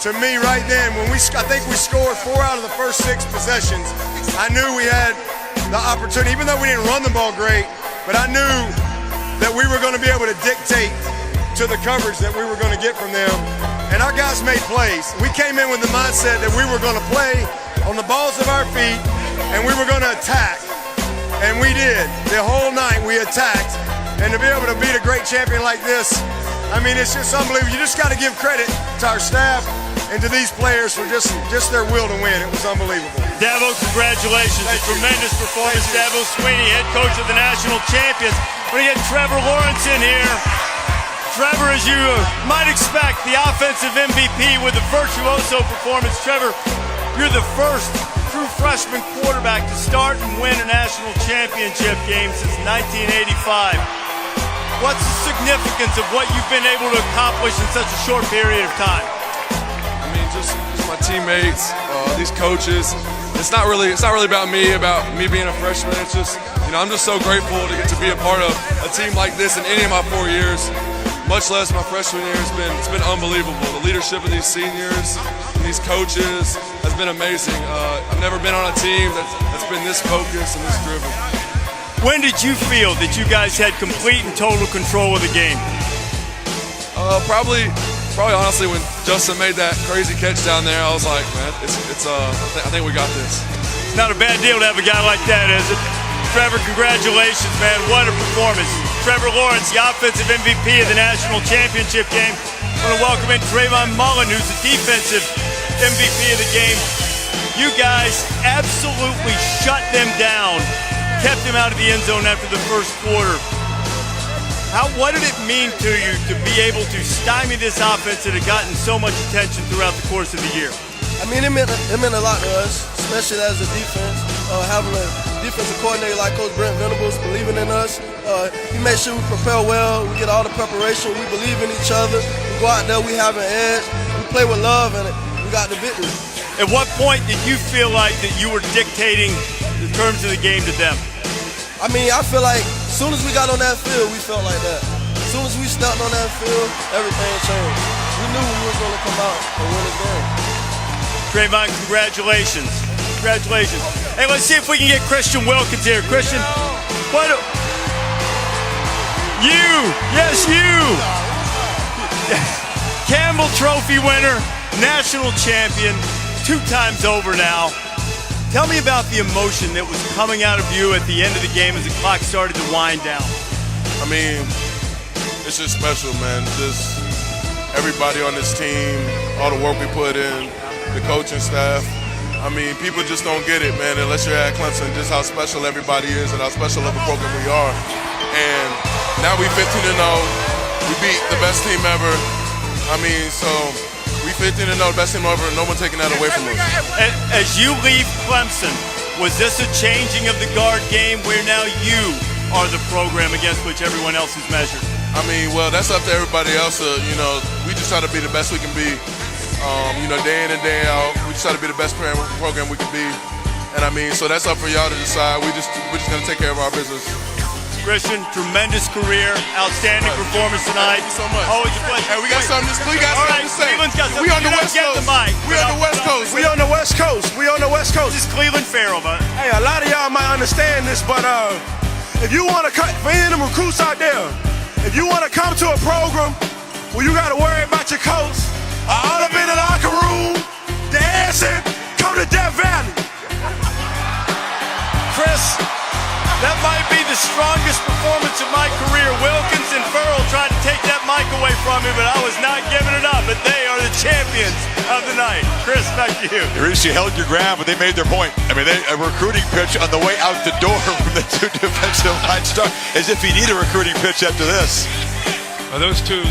to me right then, I think we scored 4 out of the first 6 possessions. I knew we had the opportunity, even though we didn't run the ball great, but I knew that we were going to be able to dictate to the coverage that we were going to get from them. And our guys made plays. We came in with the mindset that we were going to play on the balls of our feet and we were going to attack. And we did. The whole night we attacked. And to be able to beat a great champion like this, I mean, it's just unbelievable. You just got to give credit to our staff and to these players for just their will to win. It was unbelievable. Dabo, congratulations. A tremendous performance. Dabo Swinney, head coach of the national champions. We're going to get Trevor Lawrence in here. Trevor, as you might expect, the offensive MVP with a virtuoso performance. Trevor, you're the first true freshman quarterback to start and win a national championship game since 1985. What's the significance of what you've been able to accomplish in such a short period of time? I mean, just my teammates, these coaches. It's not really about me being a freshman. It's just, I'm just so grateful to get to be a part of a team like this in any of my 4 years, much less my freshman year. It's been unbelievable. The leadership of these seniors, these coaches has been amazing. I've never been on a team that's been this focused and this driven. When did you feel that you guys had complete and total control of the game? Probably honestly when Justin made that crazy catch down there, I was like, man, I think we got this. It's not a bad deal to have a guy like that, is it? Trevor, congratulations, man. What a performance. Trevor Lawrence, the offensive MVP of the national championship game. I want to welcome in Trayvon Mullen, who's the defensive MVP of the game. You guys absolutely shut them down. Kept him out of the end zone after the first quarter. What did it mean to you to be able to stymie this offense that had gotten so much attention throughout the course of the year? I mean, it meant a lot to us, especially as a defense. Having a defensive coordinator like Coach Brent Venables believing in us. He made sure we prepare well, we get all the preparation, we believe in each other. We go out there, we have an edge, we play with love, and we got the victory. At what point did you feel like that you were dictating the terms of the game to them? I mean, I feel like as soon as we got on that field, we felt like that. As soon as we stepped on that field, everything changed. We knew we was going to come out and win the game. Trayvon, congratulations. Congratulations. Hey, let's see if we can get Christian Wilkins here. Christian, yes, you. Campbell Trophy winner, national champion, 2 times over now. Tell me about the emotion that was coming out of you at the end of the game as the clock started to wind down. I mean, it's just special, man. Just everybody on this team, all the work we put in, the coaching staff. I mean, people just don't get it, man, unless you're at Clemson, just how special everybody is and how special of a program we are. And now we 15-0. We beat the best team ever. I mean, so we 15-0, best team ever, no one taking that away from us. As you leave Clemson, was this a changing of the guard game where now you are the program against which everyone else is measured? I mean, well, that's up to everybody else. We just try to be the best we can be. Day in and day out, we just try to be the best program we can be. And I mean, so that's up for y'all to decide. We're just gonna take care of our business. Christian, tremendous career, outstanding performance tonight. Thank you so much. Always a pleasure. Hey, we got something to say. Cleveland's got something. We on the West Coast. We on the West Coast. We on the West Coast. We on the West Coast. This is Cleveland Farrell, man. Hey, a lot of y'all might understand this, but if you want to cut for any of them recruits out there, if you want to come to a program where you got to worry about your coach, all up in the locker room, dancing, come to Death Valley. Chris, that might be the strongest performance of my career. Wilkins and Farrell tried to take that mic away from me, but I was not giving it up. But they are the champions of the night. Chris, back to you. You held your ground, but they made their point. I mean, a recruiting pitch on the way out the door from the 2 defensive line start, as if he need a recruiting pitch after this. Well, those two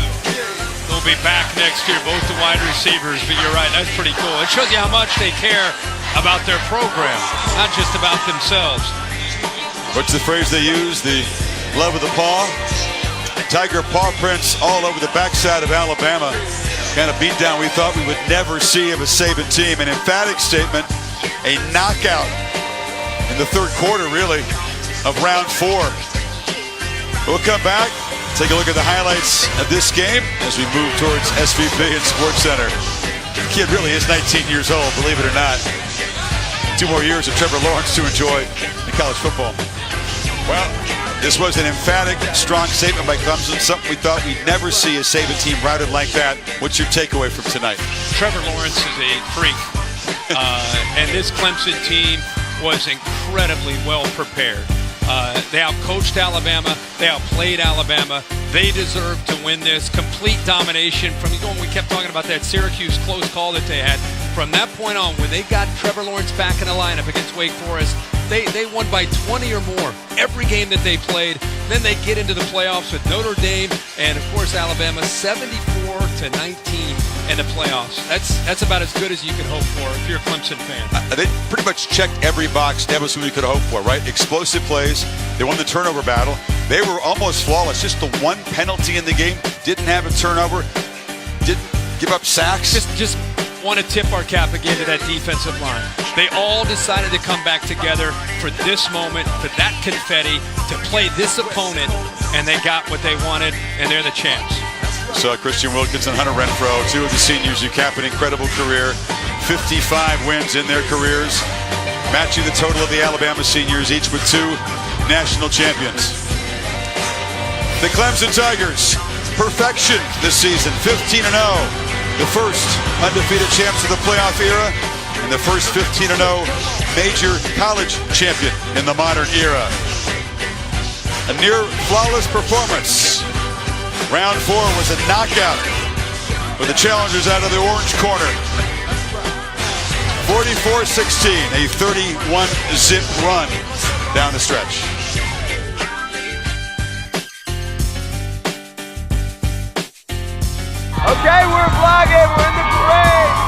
will be back next year, both the wide receivers, but you're right, that's pretty cool. It shows you how much they care about their program, not just about themselves. What's the phrase they use? The love of the paw. Tiger paw prints all over the backside of Alabama. Kind of beatdown we thought we would never see of a Saban team. An emphatic statement, a knockout in the third quarter, really, of round 4. We'll come back, take a look at the highlights of this game as we move towards SVP and Sports Center. The kid really is 19 years old, believe it or not. 2 more years of Trevor Lawrence to enjoy in college football. Well, this was an emphatic, strong statement by Clemson, something we thought we'd never see a Saban team routed like that. What's your takeaway from tonight? Trevor Lawrence is a freak, and this Clemson team was incredibly well prepared. They outcoached Alabama. They outplayed Alabama. They deserve to win this. Complete domination from, we kept talking about that Syracuse close call that they had. From that point on, when they got Trevor Lawrence back in the lineup against Wake Forest, they won by 20 or more every game that they played. Then they get into the playoffs with Notre Dame and, of course, Alabama, 74-19 in the playoffs. That's about as good as you can hope for if you're a Clemson fan. They pretty much checked every box Dabo Swinney could hope for, right? Explosive plays. They won the turnover battle. They were almost flawless. Just the one penalty in the game. Didn't have a turnover. Didn't give up sacks. Just want to tip our cap again to that defensive line. They all decided to come back together for this moment, for that confetti, to play this opponent, and they got what they wanted, and they're the champs. So Christian Wilkins and Hunter Renfrow, 2 of the seniors who cap an incredible career, 55 wins in their careers, matching the total of the Alabama seniors, each with 2 national champions. The Clemson Tigers, perfection this season, 15-0. The first undefeated champs of the playoff era, and the first 15-0 major college champion in the modern era. A near flawless performance. Round 4 was a knockout with the challengers out of the orange corner. 44-16, a 31-zip run down the stretch. Okay, we're vlogging. We're in the parade.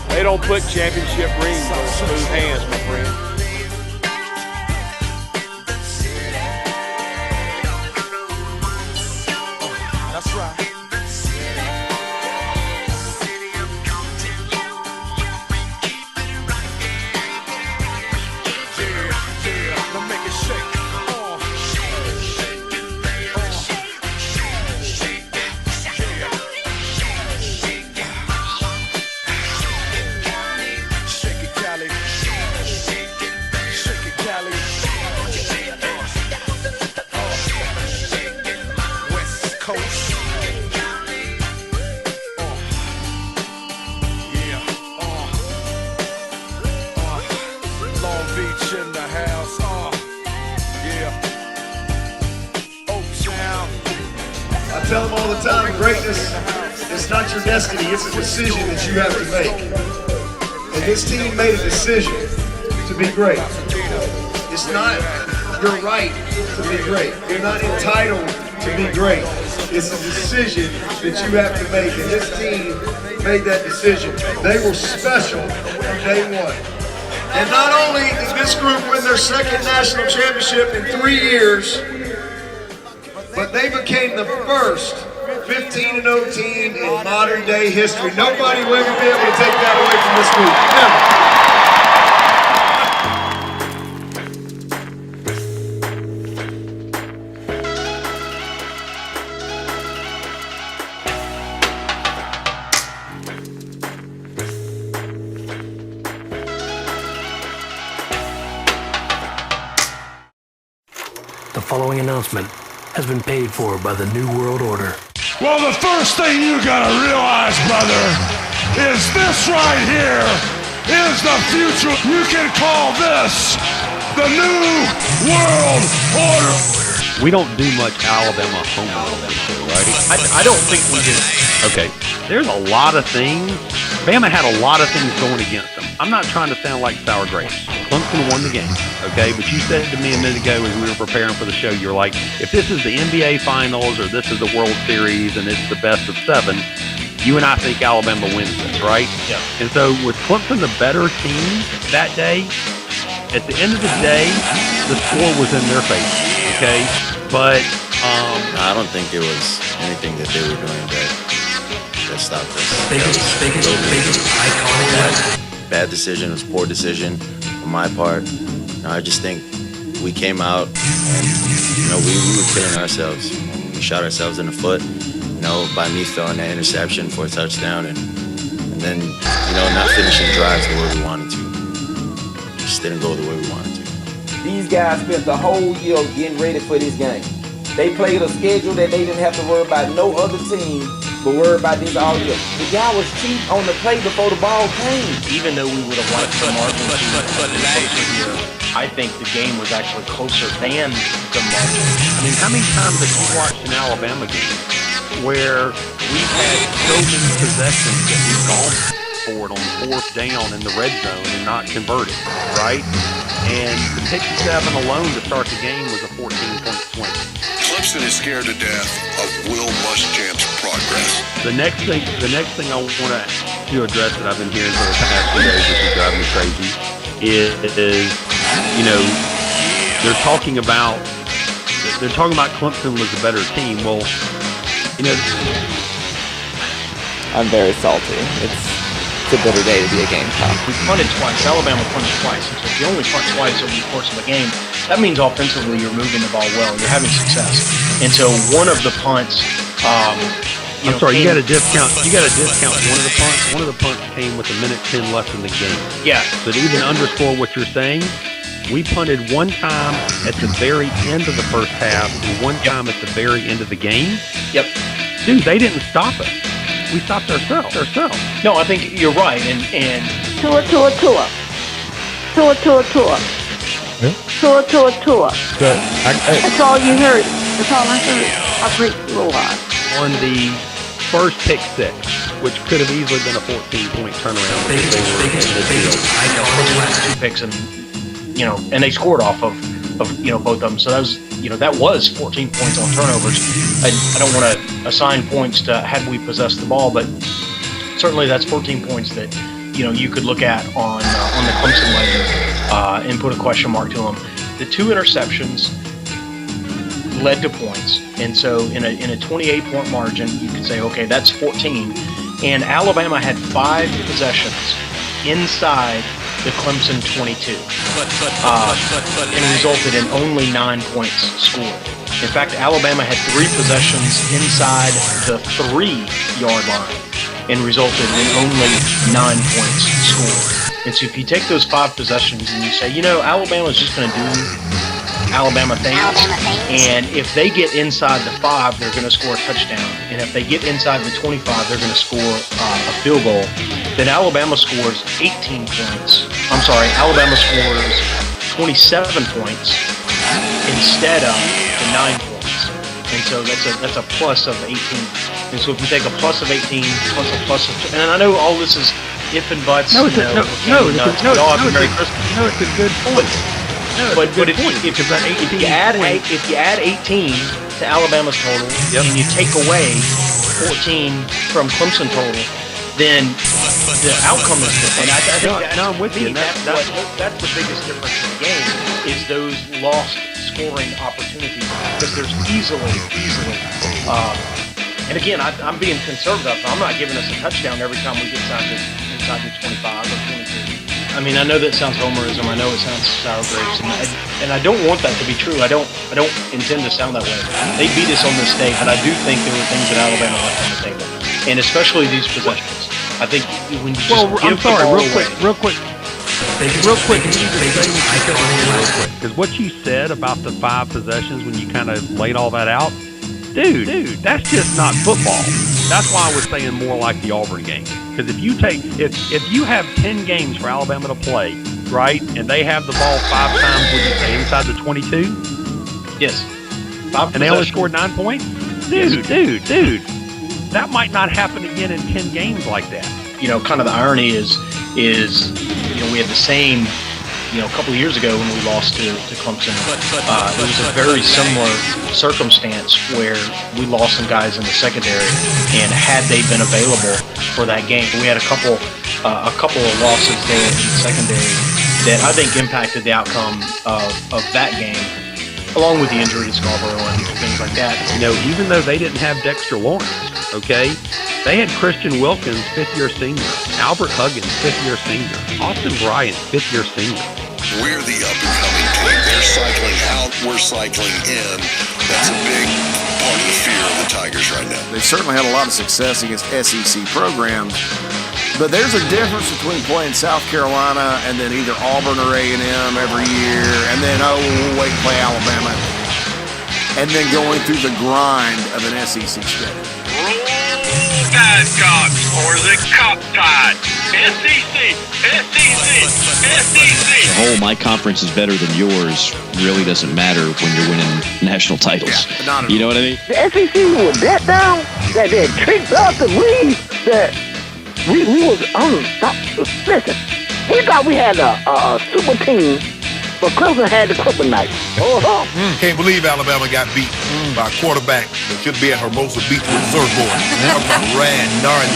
They don't put championship rings on smooth hands, my friend. That's right. Now make it shake. In the house, I tell them all the time, greatness is not your destiny, it's a decision that you have to make. And this team made a decision to be great. It's not your right to be great. You're not entitled to be great. It's a decision that you have to make, and this team made that decision. They were special from day one. And not only did this group win their second national championship in 3 years, but they became the first 15-0 team in modern day history. Nobody will ever be able to take that away from this group. Never. The following announcement has been paid for by the New World Order. Well, the first thing you gotta realize, brother, is this right here is the future. You can call this the New World Order. We don't do much Alabama homework on this show, right? I don't think we do. Okay, there's a lot of things. Bama had a lot of things going against them. I'm not trying to sound like sour grapes. Clemson won the game, okay? But you said to me a minute ago as we were preparing for the show, you're like, if this is the NBA Finals or this is the World Series and it's the best of 7, you and I think Alabama wins this, right? Yeah. And so was Clemson the better team that day? At the end of the day, the score was in their favor, okay? But I don't think it was anything that they were doing that stopped us. Biggest iconic. Bad decision, it was poor decision on my part. I just think we came out and we were killing ourselves. We shot ourselves in the foot, by me throwing that interception for a touchdown and then not finishing drives the way we wanted to. Just didn't go the way we wanted to. These guys spent the whole year getting ready for this game. They played a schedule that they didn't have to worry about no other team but worry about this all year. The guy was cheap on the play before the ball came. Even though we would have liked the margin to be closer here, I think the game was actually closer than the margin. I mean, how many times have you watched an Alabama game where we've had so many possessions that we've gone for it on 4th down in the red zone and not converted, right? And the 67 alone to start the game was a 14-point swing. Clemson is scared to death of Will Muschamp's progress. The next thing I want to address that I've been hearing for the past 2 days, which is driving me crazy, is they're talking about Clemson was the better team. Well, I'm very salty. It's a bitter day to be a Gamecock. We punted twice. Alabama punted twice. And so if you only punt twice over the course of a game, that means offensively you're moving the ball well. You're having success. And so one of the punts, I'm sorry, you got to discount one of the punts. One of the punts came with 1:10 left in the game. Yeah. So to even underscore what you're saying, we punted one time at the very end of the first half and one time at the very end of the game. Yep. Dude, they didn't stop us. We stopped ourselves. No, I think you're right. And Tour. Yeah. Tour. That's all you heard. That's all I heard. A great roar. On the first pick 6, which could have easily been a 14-point turnaround. Two picks and they scored off of both of them. So that was 14 points on turnovers. I don't want to assign points to had we possessed the ball, but certainly that's 14 points that you could look at on the Clemson ledger and put a question mark to them. The 2 interceptions led to points, and so in a 28-point margin, you could say, okay, that's 14. And Alabama had 5 possessions inside the Clemson 22, and resulted in only 9 points scored. In fact, Alabama had 3 possessions inside the 3-yard line and resulted in only 9 points scored. And so if you take those 5 possessions and you say, Alabama's just going to do Alabama things, and if they get inside the 5, they're going to score a touchdown, and if they get inside the 25, they're going to score a field goal. Then Alabama scores 18 points. Alabama scores 27 points instead of the 9 points, and so that's a plus of 18. And so if you take a plus of 18 plus a plus of, and I know all this is if and buts. It's a good point. But if you add 18 to Alabama's total and you take away 14 from Clemson total, then the outcome is different. I'm with you. That's the biggest difference in the game is those lost scoring opportunities, because there's easily. And again, I'm being conservative. I'm not giving us a touchdown every time we get inside the 25 or 22. I mean, I know that sounds homerism. I know it sounds sour grapes, and I don't want that to be true. I don't intend to sound that way. They beat us on this day, but I do think there were things that Alabama left on the table, and especially these possessions. I think when you just give the ball away. Real quick. real quick, because what you said about the 5 possessions when you kind of laid all that out, dude, that's just not football. That's why I was saying more like the Auburn game. Because if you have 10 games for Alabama to play, right, and they have the ball 5 times, would you say inside the 22? Yes. 5 and they only scored 9 points? Dude, that might not happen again in 10 games like that. Kind of the irony is we had the same, a couple of years ago when we lost to Clemson. It was a very similar circumstance where we lost some guys in the secondary, and had they been available for that game, we had a couple of losses there in the secondary that I think impacted the outcome of that game, along with the injury to Scarborough and things like that. Even though they didn't have Dexter Lawrence, okay, they had Christian Wilkins, 5th-year senior, Albert Huggins, 5th-year senior, Austin Bryant, 5th-year senior. We're the up-and-coming team. They're cycling out, we're cycling in. That's a big part of the fear of the Tigers right now. They've certainly had a lot of success against SEC programs, but there's a difference between playing South Carolina and then either Auburn or A&M every year, and then, we'll wait and play Alabama, and then going through the grind of an SEC schedule. Badcocks or the Cop Tide. SEC. The whole my conference is better than yours really doesn't matter when you're winning national titles. Yeah, you know what I mean? The SEC was that down that they tricked us to believe that we was unstoppable. Listen, we thought we had a super team, but Clemson had the kryptonite. Can't believe Alabama got beat by a quarterback that should be at Hermosa Beach Reserve Board. Talking about Rad Narn.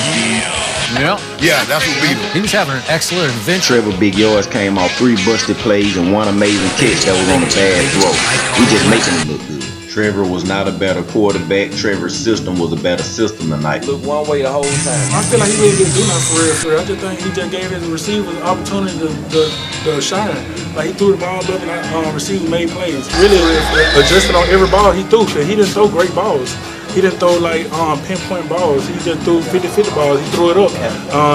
Yeah, that's what beat him. He was having an excellent adventure. Trevor Big Yards came off 3 busted plays and 1 amazing catch that was on a bad throw. We just making him look good. Trevor was not a better quarterback. Trevor's system was a better system tonight. Look one way the whole time. I feel like he really didn't do nothing for real. I just think he just gave his receivers the opportunity to shine. Like he threw the ball up and receivers made plays. Really adjusted on every ball he threw. He didn't throw great balls. He didn't throw like pinpoint balls. He just threw 50-50 balls. He threw it up.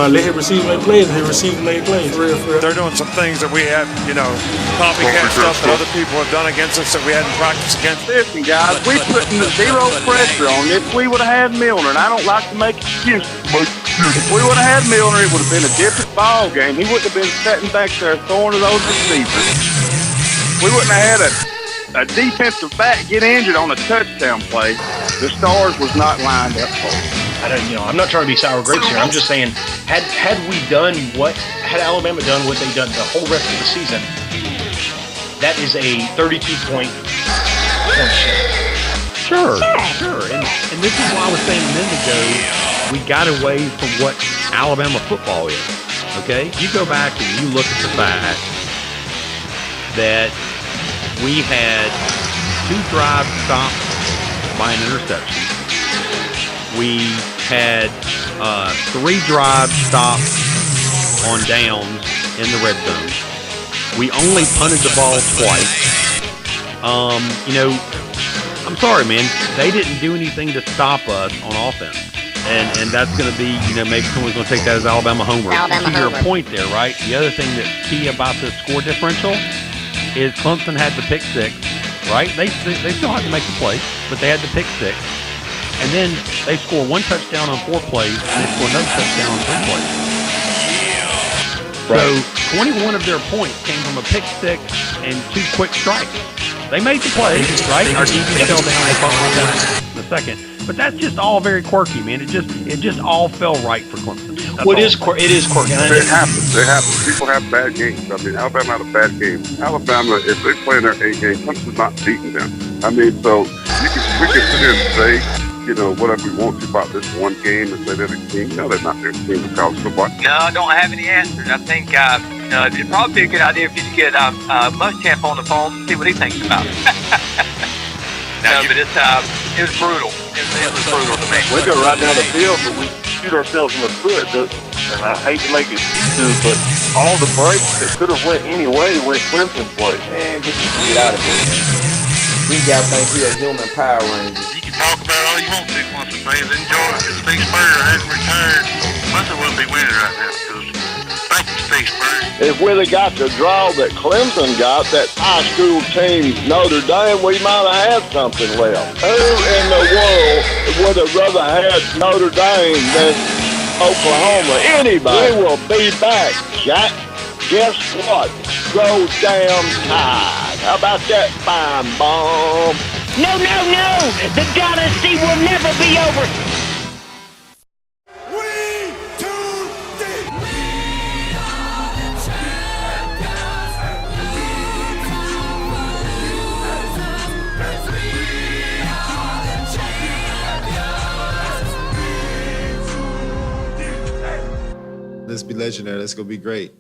Let his receivers make plays, and his receivers made plays. For real. They're doing some things that we had, copycat stuff that other people have done against us that we hadn't practiced against. Listen, guys, we putting zero pressure on. If we would have had Milner, and I don't like to make excuses, but if we would have had Milner, it would have been a different ball game. He wouldn't have been sitting back there throwing to those receivers. We wouldn't have had a defensive back get injured on a touchdown play. The stars was not lined up for it. I'm not trying to be sour grapes here. I'm just saying, had Alabama done what they done the whole rest of the season, that is a 32-point Sure. And this is why I was saying a minute ago, we got away from what Alabama football is. Okay, you go back and you look at the fact that we had 2 drives stopped by an interception. We had 3 drives stopped on downs in the red zone. We only punted the ball twice. I'm sorry, man. They didn't do anything to stop us on offense. And that's going to be, maybe someone's going to take that as Alabama homework. To your point there, right? The other thing that's key about the score differential is Clemson had the pick 6, right? They still had to make the play, but they had the pick 6. And then they score 1 touchdown on 4 plays, and they score another touchdown on 3 plays. Right. So 21 of their points came from a pick 6 and 2 quick strikes. They made the play, right? Our defense fell down in the second. But that's just all very quirky, man. It just all fell right for Clemson. It is quirky. It happens. People have bad games. I mean, Alabama had a bad game. Alabama, if they play in their A game, Clemson's not beating them. I mean, so we can sit here and say, whatever we want to about this one game and say they're the team. No, they're not their team of college football. No, I don't have any answers. I think it'd probably be a good idea if you could get Muschamp on the phone and see what he thinks about it. But it was brutal. It was brutal to me. We go right down the field, but we shoot ourselves in the foot. And I hate to make excuses, but all the breaks that could have went any way went Clemson's way. Man, get out of here, man. These guys think we are human Power Rangers. You can talk about all you want to, Clemson fans. Enjoy it. If Steve Spurrier hasn't retired, Clemson wouldn't be winning right now because If we'd have got the draw that Clemson got, that high school team Notre Dame, we might have had something left. Who in the world would have rather had Notre Dame than Oklahoma? Anybody. We will be back, Jack. Guess what? Go damn Tide. How about that fine bomb? No, no, no! The dynasty will never be over! Let's be legendary. Let's go be great.